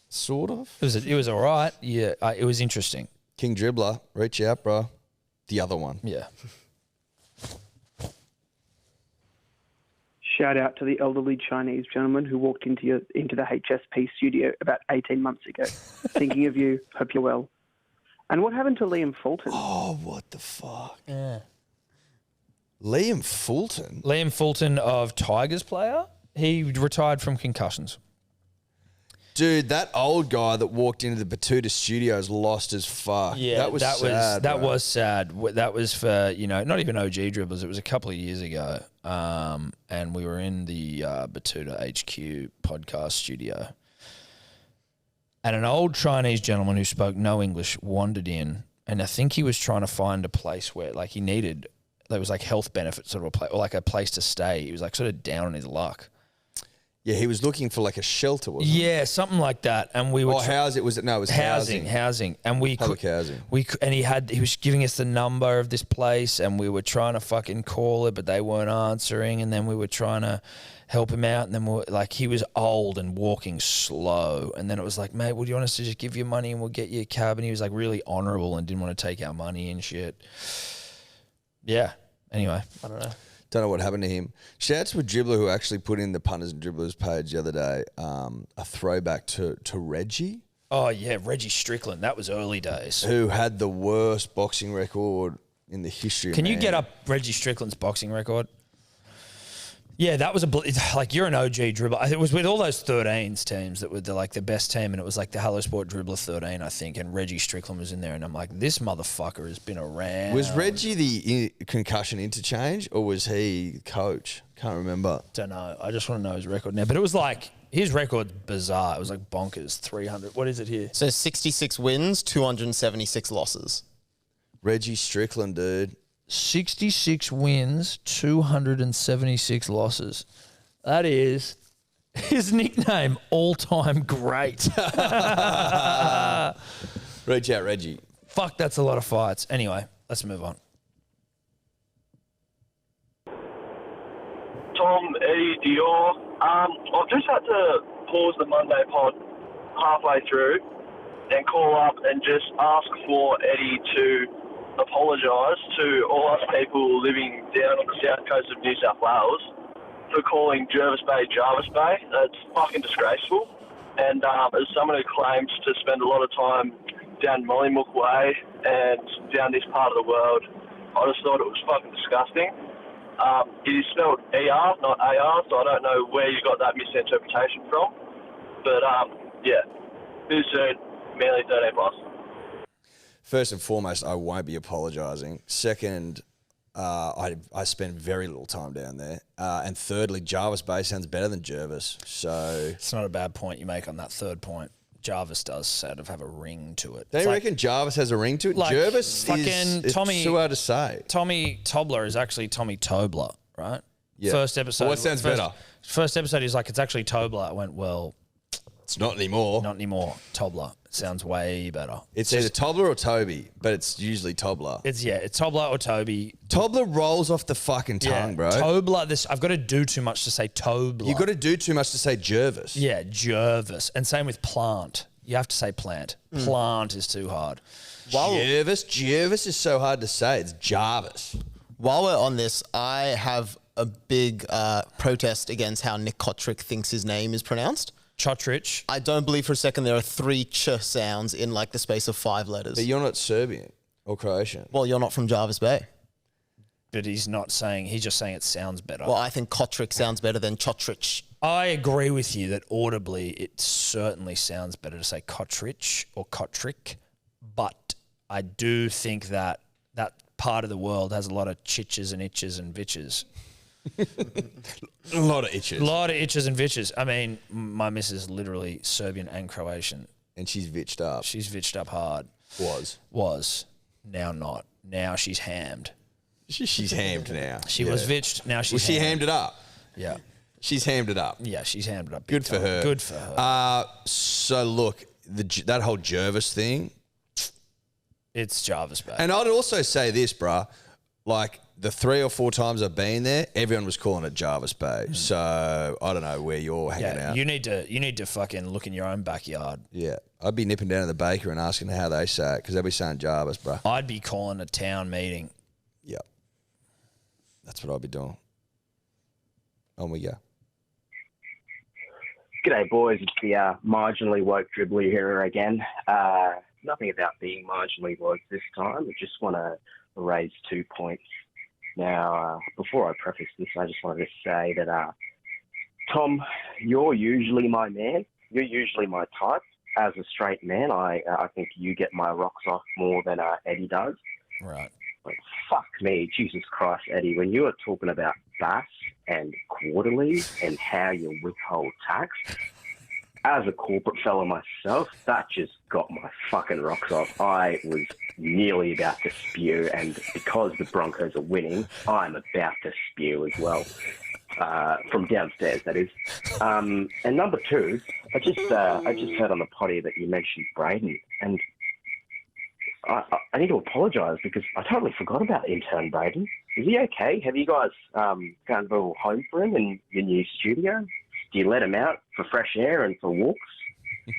Sort of. It was all right. Yeah, it was interesting. King Dribbler, reach out, bro. The other one. Yeah. Shout out to the elderly Chinese gentleman who walked into the HSP studio about 18 months ago. Thinking of you. Hope you're well. And what happened to Liam Fulton? Oh, what the fuck? Yeah. Liam Fulton? Liam Fulton of Tigers player. He retired from concussions. Dude, that old guy that walked into the Batuta studios lost as fuck. Yeah, that was sad. That bro. was sad. That was for, not even OG Dribblers. It was a couple of years ago. And we were in the Batuta HQ podcast studio. And an old Chinese gentleman who spoke no English wandered in, and I think he was trying to find a place where, like, there was like health benefits sort of a place, or like a place to stay. He was like sort of down on his luck. Yeah, he was looking for like a shelter, wasn't he? Yeah, something like that. And we were housing. It was housing. Housing. And Public housing. He was giving us the number of this place, and we were trying to fucking call it, but they weren't answering. And then we were trying to help him out, and then he was old and walking slow. And then it was like, mate, would you want us to just give you money and we'll get you a cab? And he was like really honourable and didn't want to take our money and shit. Yeah. Anyway, I don't know. Don't know what happened to him. Shout out to a dribbler who actually put in the Punters and Dribblers page the other day, a throwback to Reggie. Oh, yeah, Reggie Strickland. That was early days. Who had the worst boxing record in the history of Can you man. get up Reggie Strickland's boxing record? Yeah, that was you're an OG dribbler. It was with all those 13s teams that were the best team, and it was like the Hello Sport Dribbler 13, I think, and Reggie Strickland was in there, and I'm like, this motherfucker has been around. Was Reggie the concussion interchange, or was he coach? Can't remember. Don't know. I just want to know his record now. But it was like, his record's bizarre. It was like bonkers, 300. What is it here? So 66 wins, 276 losses. Reggie Strickland, dude. 66 wins, 276 losses. That is his nickname, all-time great. Reach out, Reggie. Fuck, that's a lot of fights. Anyway, let's move on. Tom, Eddie, Dior. I've just had to pause the Monday pod halfway through and call up and just ask for Eddie to apologise to all us people living down on the south coast of New South Wales for calling Jervis Bay Jarvis Bay. That's fucking disgraceful. And as someone who claims to spend a lot of time down Mollymook Way and down this part of the world, I just thought it was fucking disgusting. It is spelled ER, not AR, so I don't know where you got that misinterpretation from. But, yeah, too soon, Manly 13 plus. First and foremost, I won't be apologising. Second, I spend very little time down there. And thirdly, Jarvis Bay sounds better than Jervis. So it's not a bad point you make on that third point. Jarvis does sort of have a ring to it. Don't you reckon Jarvis has a ring to it? Like Jervis fucking is Tommy, too hard to say. Tommy Tobler is actually Tommy Tobler, right? Yeah. First episode. Well, what sounds better? First episode, he's like, it's actually Tobler. I went, well, it's not anymore. Not anymore, Tobler. Sounds way better. It's either Tobler or Toby, but it's usually Tobler. It's Tobler or Toby. Tobler rolls off the fucking tongue, bro. Tobler. I've got to do too much to say Tobler. You got to do too much to say Jervis. Yeah, Jervis. And same with plant. You have to say plant. Plant is too hard. Jervis is so hard to say. It's Jarvis. While we're on this, I have a big protest against how Nick Kotrick thinks his name is pronounced. Chotrich. I don't believe for a second there are 3 ch sounds in like the space of 5 letters. But you're not Serbian or Croatian. Well, you're not from Jarvis Bay. But he's just saying it sounds better. Well, I think Kotrick sounds better than Chotrich. I agree with you that audibly it certainly sounds better to say Kotrich or Kotrick, but I do think that that part of the world has a lot of chitches and itches and bitches. A lot of itches. A lot of itches and bitches. I mean, my missus is literally Serbian and Croatian. And she's vitched up. She's vitched up hard. Was. Now not. Now she's hammed. She's hammed now. She was vitched. Now she's Well, she hammed it up. Yeah. She's hammed it up. Yeah, she's hammed it up. Good for her. Good for her. So look, that whole Jervis thing. It's Jarvis Bay. And I'd also say this, bruh. Like the 3 or 4 times I've been there, everyone was calling it Jarvis Bay. So I don't know where you're hanging out. You need to fucking look in your own backyard. Yeah. I'd be nipping down to the baker and asking how they say it because they'll be saying Jarvis, bruh. I'd be calling a town meeting. Yep. That's what I'd be doing. On we go. G'day, boys. It's the marginally woke dribbler here again. Nothing about being marginally woke this time. I just want to raise 2 points. Now, before I preface this, I just wanted to say that, Tom, you're usually my man. You're usually my type. As a straight man, I think you get my rocks off more than Eddie does. Right. But fuck me, Jesus Christ, Eddie, when you are talking about BAS and quarterly and how you withhold tax, as a corporate fellow myself, that just got my fucking rocks off. I was nearly about to spew, and because the Broncos are winning, I'm about to spew as well. From downstairs, that is. And number 2, I just heard on the potty that you mentioned Braden, and I need to apologise because I totally forgot about intern Braden. Is he okay? Have you guys found a little home for him in your new studio? Do you let him out for fresh air and for walks?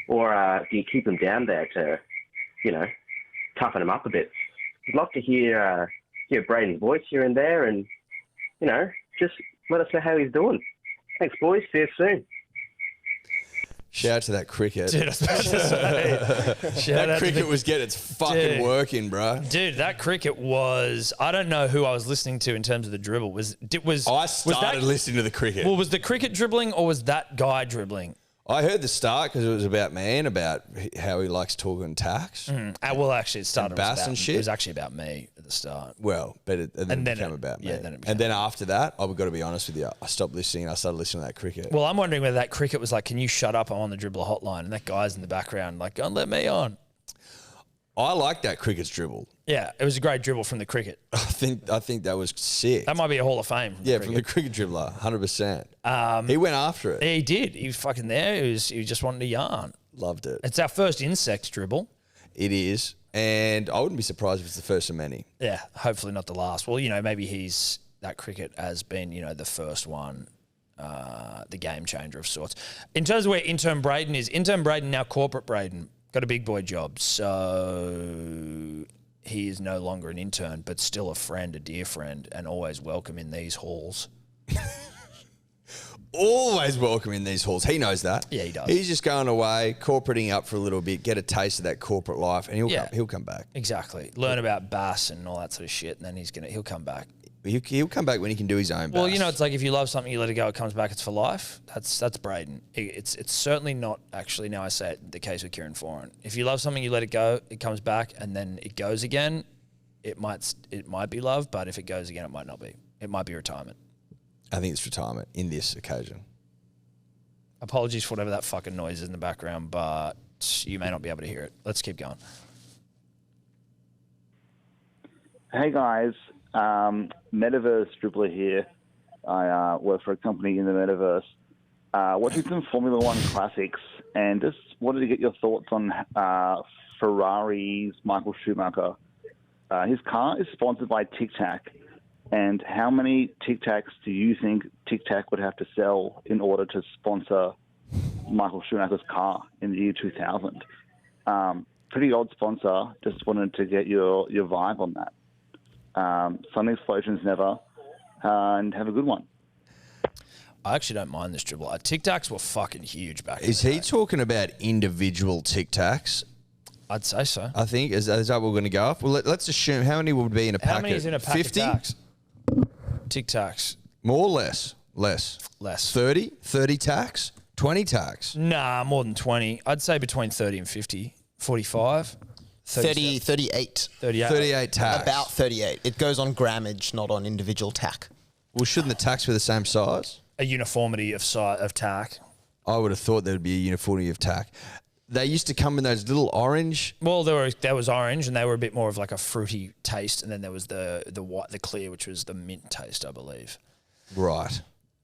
Or do you keep him down there to, toughen him up a bit? I'd love to hear Braden's voice here and there and, just let us know how he's doing. Thanks, boys. See you soon. Shout out to that cricket. Dude, I was about to say. That cricket was getting its fucking work in, bro. Dude, that cricket was... I don't know who I was listening to in terms of the dribble. I started listening to the cricket. Well, was the cricket dribbling or was that guy dribbling? I heard the start because it was about me and about how he likes talking tax. Well, actually, it started and shit. It was actually about me at the start. Well, but it became about me. And then after that, I've got to be honest with you, I stopped listening and I started listening to that cricket. Well, I'm wondering whether that cricket was like, can you shut up? I'm on the Dribbler hotline. And that guy's in the background like, go and let me on. I like that cricket's dribble. Yeah, it was a great dribble from the cricket. I think that was sick. That might be a Hall of Fame. From the cricket dribbler, 100%. He went after it. He did. He was fucking there. He just wanted to yarn. Loved it. It's our first insect dribble. It is. And I wouldn't be surprised if it's the first of many. Yeah, hopefully not the last. Well, maybe that cricket has been, the first one, the game changer of sorts. In terms of where intern Braden is, intern Braden, now corporate Braden, got a big boy job. So he is no longer an intern, but still a friend, a dear friend, and always welcome in these halls. Always welcome in these halls. He knows that. Yeah, he does. He's just going away, corporating up for a little bit, get a taste of that corporate life, and he'll come back. Exactly. Learn about BAS and all that sort of shit, and then he'll come back. He'll come back when he can do his own Well, BAS. it's like if you love something, you let it go, it comes back, it's for life. That's Braden. It's certainly not, actually, now I say it, the case with Kieran Foran. If you love something, you let it go, it comes back, and then it goes again, it might be love, but if it goes again, it might not be. It might be retirement. I think it's retirement in this occasion. Apologies for whatever that fucking noise is in the background, but you may not be able to hear it. Let's keep going. Hey guys, Metaverse Dribbler here. I work for a company in the Metaverse. watching some Formula One classics, and just wanted to get your thoughts on Ferrari's Michael Schumacher. His car is sponsored by Tic Tac, and how many Tic Tacs do you think Tic Tac would have to sell in order to sponsor Michael Schumacher's car in the year 2000? Pretty old sponsor. Just wanted to get your vibe on that. Sun explosions never, and have a good one. I actually don't mind this dribbler. Tic Tacs were fucking huge back in Is the he day. talking about individual Tic Tacs? I'd say so. I think. Is that what we're going to go off? Well, let's assume how many would be in a packet? How many is in a pack 50? of Tacs? Tic Tacs. More or less? Less. 30? 30 tacs? 20 tacs? Nah, more than 20. I'd say between 30 and 50. 45? 38. 38. 38 tacs. About 38. It goes on grammage, not on individual tack. Well, shouldn't the tacs be the same size? A uniformity of tack. I would have thought there would be a uniformity of tack. They used to come in those little orange. Well, there was orange, and they were a bit more of like a fruity taste, and then there was the white, the clear, which was the mint taste, I believe. Right.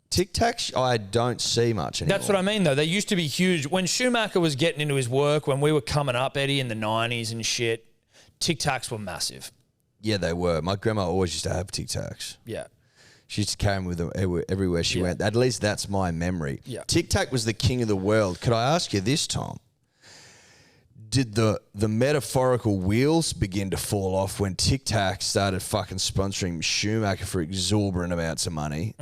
Tic Tacs, I don't see much anymore. That's what I mean, though. They used to be huge. When Schumacher was getting into his work, when we were coming up, Eddie, in the 90s and shit, Tic Tacs were massive. Yeah, they were. My grandma always used to have Tic Tacs. Yeah. She used to carry them with her everywhere she went. At least that's my memory. Yeah. Tic Tac was the king of the world. Could I ask you this, Tom? Did the metaphorical wheels begin to fall off when Tic Tac started fucking sponsoring Schumacher for exorbitant amounts of money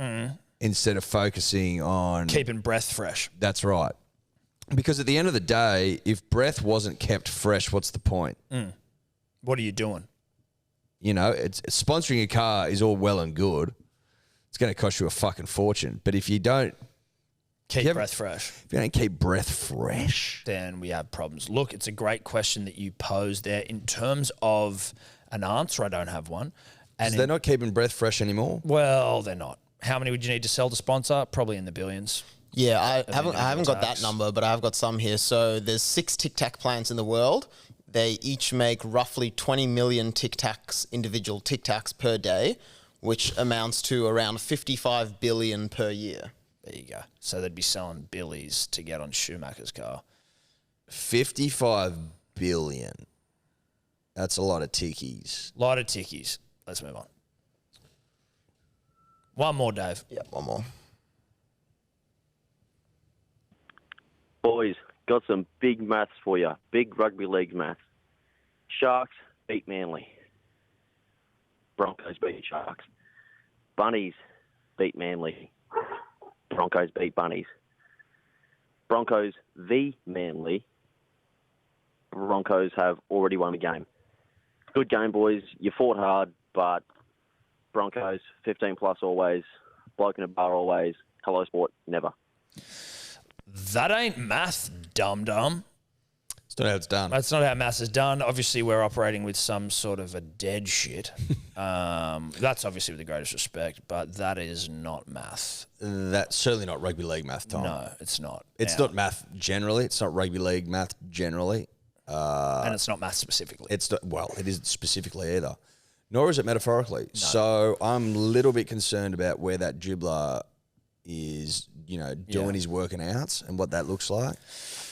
instead of focusing on... Keeping breath fresh. That's right. Because at the end of the day, if breath wasn't kept fresh, what's the point? What are you doing? You know, it's sponsoring a car is all well and good. It's going to cost you a fucking fortune. But if you don't... Keep breath fresh. If you don't keep breath fresh... Then we have problems. Look, it's a great question that you posed there. In terms of an answer, I don't have one. And they're not keeping breath fresh anymore? Well, they're not. How many would you need to sell to sponsor? Probably in the billions. Yeah, I haven't got that number, but I've got some here. So there's 6 Tic Tac plants in the world. They each make roughly 20 million Tic Tacs, individual Tic Tacs per day, which amounts to around 55 billion per year. There you go. So they'd be selling billies to get on Schumacher's car. 55 billion. That's a lot of tickies. A lot of tickies. Let's move on. One more, Dave. Yeah, one more. Boys, got some big maths for you. Big rugby league maths. Sharks beat Manly. Broncos beat Sharks. Bunnies beat Manly. Broncos beat Bunnies. Broncos v Manly. Broncos have already won the game. Good game, boys. You fought hard, but Broncos 15 plus always. Bloke in a bar always. Hello sport never. That ain't math, dum-dum. It's not how it's done. That's not how maths is done. Obviously, we're operating with some sort of a dead shit. That's obviously with the greatest respect, but that is not math. That's certainly not rugby league math, Tom. No, it's not. It's not math generally. It's not rugby league math generally. And it's not math specifically. It's not, well, it isn't specifically either. Nor is it metaphorically. No. So I'm a little bit concerned about where that dribbler is, doing his working outs and what that looks like.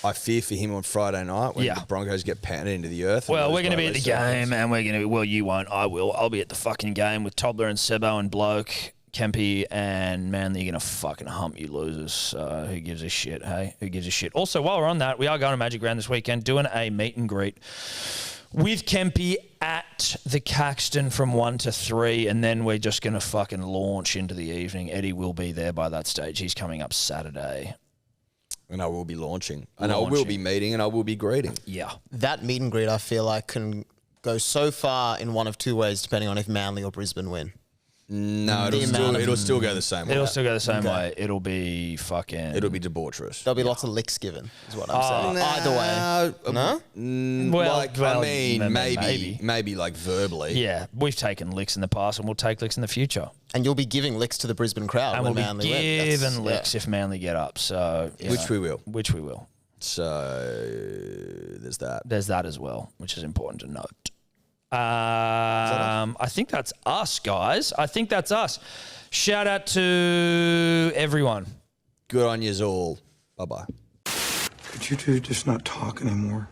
I fear for him on Friday night when the Broncos get pounded into the earth. Well, we're going to be at the game, and we're going to be, well, you won't, I will. I'll be at the fucking game with Tobler and Sebo and Bloke, Kempy and Manly. You're going to fucking hump, you losers. So who gives a shit, hey? Who gives a shit? Also, while we're on that, we are going to Magic Round this weekend, doing a meet and greet with Kempy at the Caxton from 1 to 3, and then we're just going to fucking launch into the evening. Eddie will be there by that stage. He's coming up Saturday. And I will be launching. And I will be meeting and I will be greeting. Yeah. That meet and greet, I feel like, can go so far in one of two ways, depending on if Manly or Brisbane win. No, it'll still go the same way. It'll still go the same way. It'll be fucking... It'll be debaucherous. There'll be lots of licks given, is what I'm saying. Either way. No? Maybe like verbally. Yeah, we've taken licks in the past and we'll take licks in the future. And you'll be giving licks to the Brisbane crowd and when we'll Manly be win. giving licks if Manly get up. So Which we will. Which we will. So there's that. There's that as well, which is important to note. I think that's us, guys. I think that's us. Shout out to everyone. Good on yous all. Bye-bye. Could you two just not talk anymore?